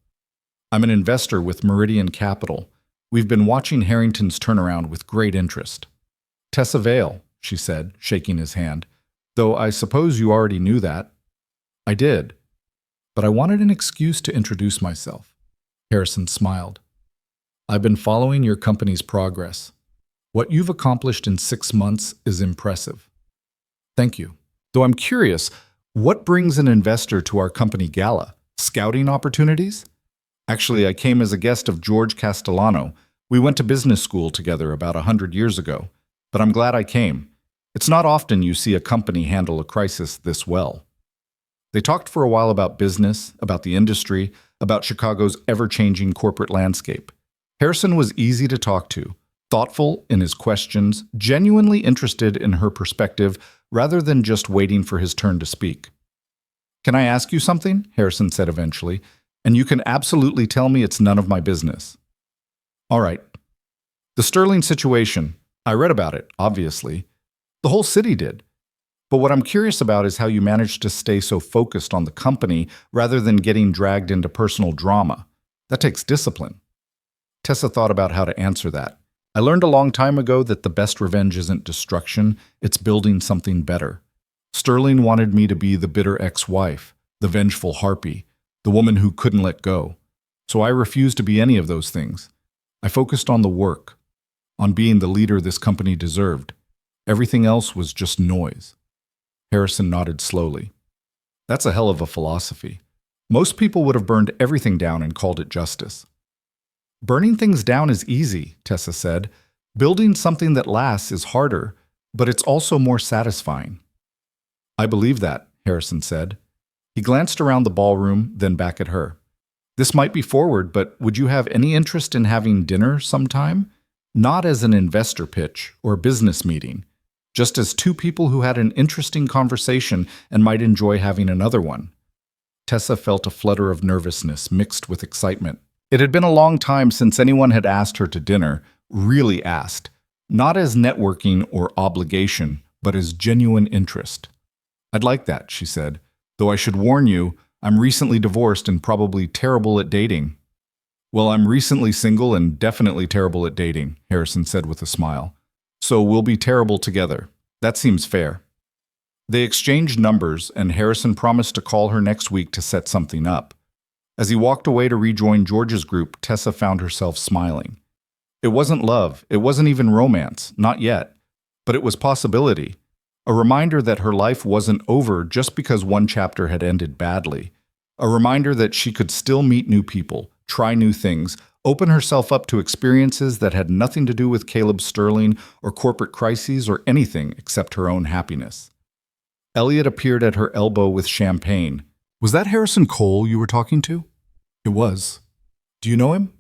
I'm an investor with Meridian Capital. We've been watching Harrington's turnaround with great interest." "Tessa Vale," she said, shaking his hand. "Though I suppose you already knew that." "I did. But I wanted an excuse to introduce myself." Harrison smiled. "I've been following your company's progress. What you've accomplished in 6 months is impressive." "Thank you. Though I'm curious, what brings an investor to our company gala? Scouting opportunities?" "Actually, I came as a guest of George Castellano. We went to business school together about 100 years ago. But I'm glad I came. It's not often you see a company handle a crisis this well." They talked for a while about business, about the industry, about Chicago's ever-changing corporate landscape. Harrison was easy to talk to, thoughtful in his questions, genuinely interested in her perspective rather than just waiting for his turn to speak. "Can I ask you something?" Harrison said eventually, "and you can absolutely tell me it's none of my business." "All right. The Sterling situation. I read about it, obviously. The whole city did. But what I'm curious about is how you managed to stay so focused on the company rather than getting dragged into personal drama. That takes discipline." Tessa thought about how to answer that. "I learned a long time ago that the best revenge isn't destruction, it's building something better. Sterling wanted me to be the bitter ex-wife, the vengeful harpy, the woman who couldn't let go. So I refused to be any of those things. I focused on the work, on being the leader this company deserved. Everything else was just noise." Harrison nodded slowly. "That's a hell of a philosophy. Most people would have burned everything down and called it justice." "Burning things down is easy," Tessa said. "Building something that lasts is harder, but it's also more satisfying." "I believe that," Harrison said. He glanced around the ballroom, then back at her. "This might be forward, but would you have any interest in having dinner sometime? Not as an investor pitch or business meeting, just as two people who had an interesting conversation and might enjoy having another one." Tessa felt a flutter of nervousness mixed with excitement. It had been a long time since anyone had asked her to dinner, really asked, not as networking or obligation, but as genuine interest. "I'd like that," she said, "though I should warn you, I'm recently divorced and probably terrible at dating." "Well, I'm recently single and definitely terrible at dating," Harrison said with a smile. "So we'll be terrible together. That seems fair." They exchanged numbers, and Harrison promised to call her next week to set something up. As he walked away to rejoin George's group, Tessa found herself smiling. It wasn't love, it wasn't even romance, not yet. But it was possibility. A reminder that her life wasn't over just because one chapter had ended badly. A reminder that she could still meet new people, try new things, open herself up to experiences that had nothing to do with Caleb Sterling or corporate crises or anything except her own happiness. Elliot appeared at her elbow with champagne. "Was that Harrison Cole you were talking to?" "It was." "Do you know him?"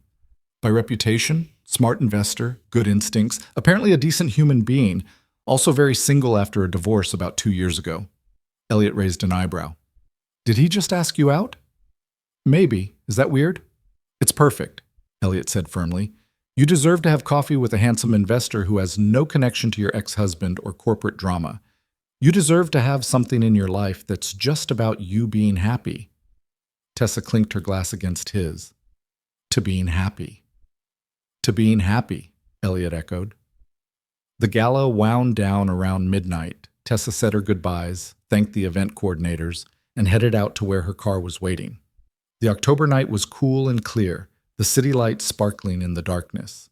"By reputation, smart investor, good instincts, apparently a decent human being, also very single after a divorce about 2 years ago." Elliot raised an eyebrow. "Did he just ask you out?" Maybe. Is that weird? It's perfect, Elliot said firmly. You deserve to have coffee with a handsome investor who has no connection to your ex-husband or corporate drama. You deserve to have something in your life that's just about you being happy. Tessa clinked her glass against his. To being happy. To being happy, Elliot echoed. The gala wound down around midnight. Tessa said her goodbyes, thanked the event coordinators, and headed out to where her car was waiting. The October night was cool and clear, the city lights sparkling in the darkness.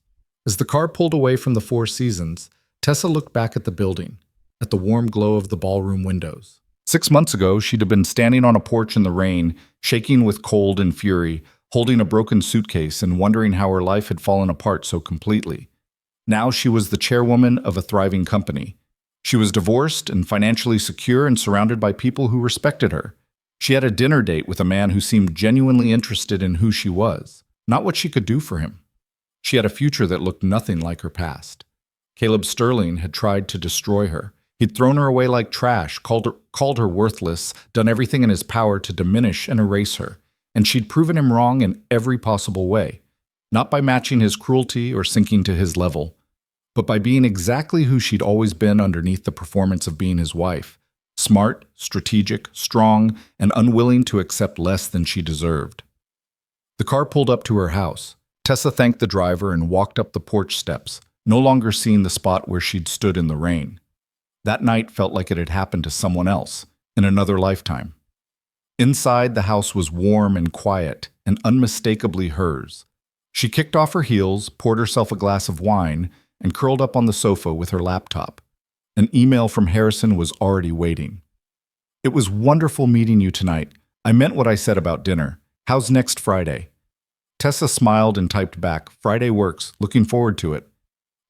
As the car pulled away from the Four Seasons, Tessa looked back at the building, at the warm glow of the ballroom windows. 6 months ago, she'd have been standing on a porch in the rain, shaking with cold and fury, holding a broken suitcase and wondering how her life had fallen apart so completely. Now she was the chairwoman of a thriving company. She was divorced and financially secure and surrounded by people who respected her. She had a dinner date with a man who seemed genuinely interested in who she was, not what she could do for him. She had a future that looked nothing like her past. Caleb Sterling had tried to destroy her. He'd thrown her away like trash, called her worthless, done everything in his power to diminish and erase her. And she'd proven him wrong in every possible way, not by matching his cruelty or sinking to his level, but by being exactly who she'd always been underneath the performance of being his wife. Smart, strategic, strong, and unwilling to accept less than she deserved. The car pulled up to her house. Tessa thanked the driver and walked up the porch steps, no longer seeing the spot where she'd stood in the rain. That night felt like it had happened to someone else, in another lifetime. Inside, the house was warm and quiet, and unmistakably hers. She kicked off her heels, poured herself a glass of wine, and curled up on the sofa with her laptop. An email from Harrison was already waiting. It was wonderful meeting you tonight. I meant what I said about dinner. How's next Friday? Tessa smiled and typed back, Friday works, looking forward to it.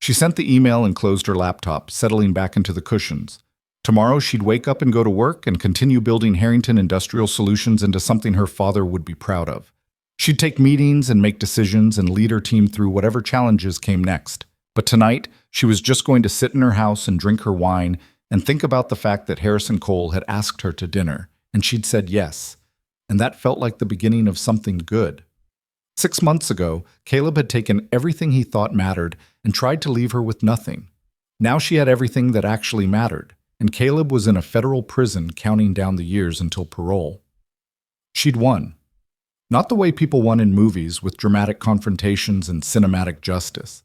She sent the email and closed her laptop, settling back into the cushions. Tomorrow she'd wake up and go to work and continue building Harrington Industrial Solutions into something her father would be proud of. She'd take meetings and make decisions and lead her team through whatever challenges came next. But tonight, she was just going to sit in her house and drink her wine and think about the fact that Harrison Cole had asked her to dinner, and she'd said yes. And that felt like the beginning of something good. 6 months ago, Caleb had taken everything he thought mattered and tried to leave her with nothing. Now she had everything that actually mattered, and Caleb was in a federal prison counting down the years until parole. She'd won. Not the way people won in movies with dramatic confrontations and cinematic justice,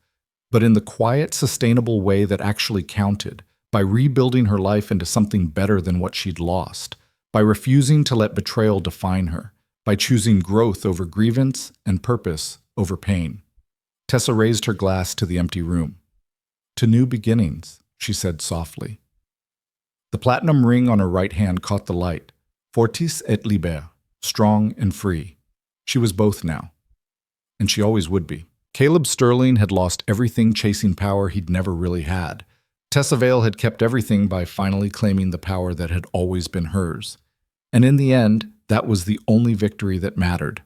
but in the quiet, sustainable way that actually counted, by rebuilding her life into something better than what she'd lost, by refusing to let betrayal define her, by choosing growth over grievance and purpose over pain. Tessa raised her glass to the empty room. To new beginnings, she said softly. The platinum ring on her right hand caught the light. Fortis et liber, strong and free. She was both now. And she always would be. Caleb Sterling had lost everything chasing power he'd never really had. Tessa Vale had kept everything by finally claiming the power that had always been hers. And in the end, that was the only victory that mattered.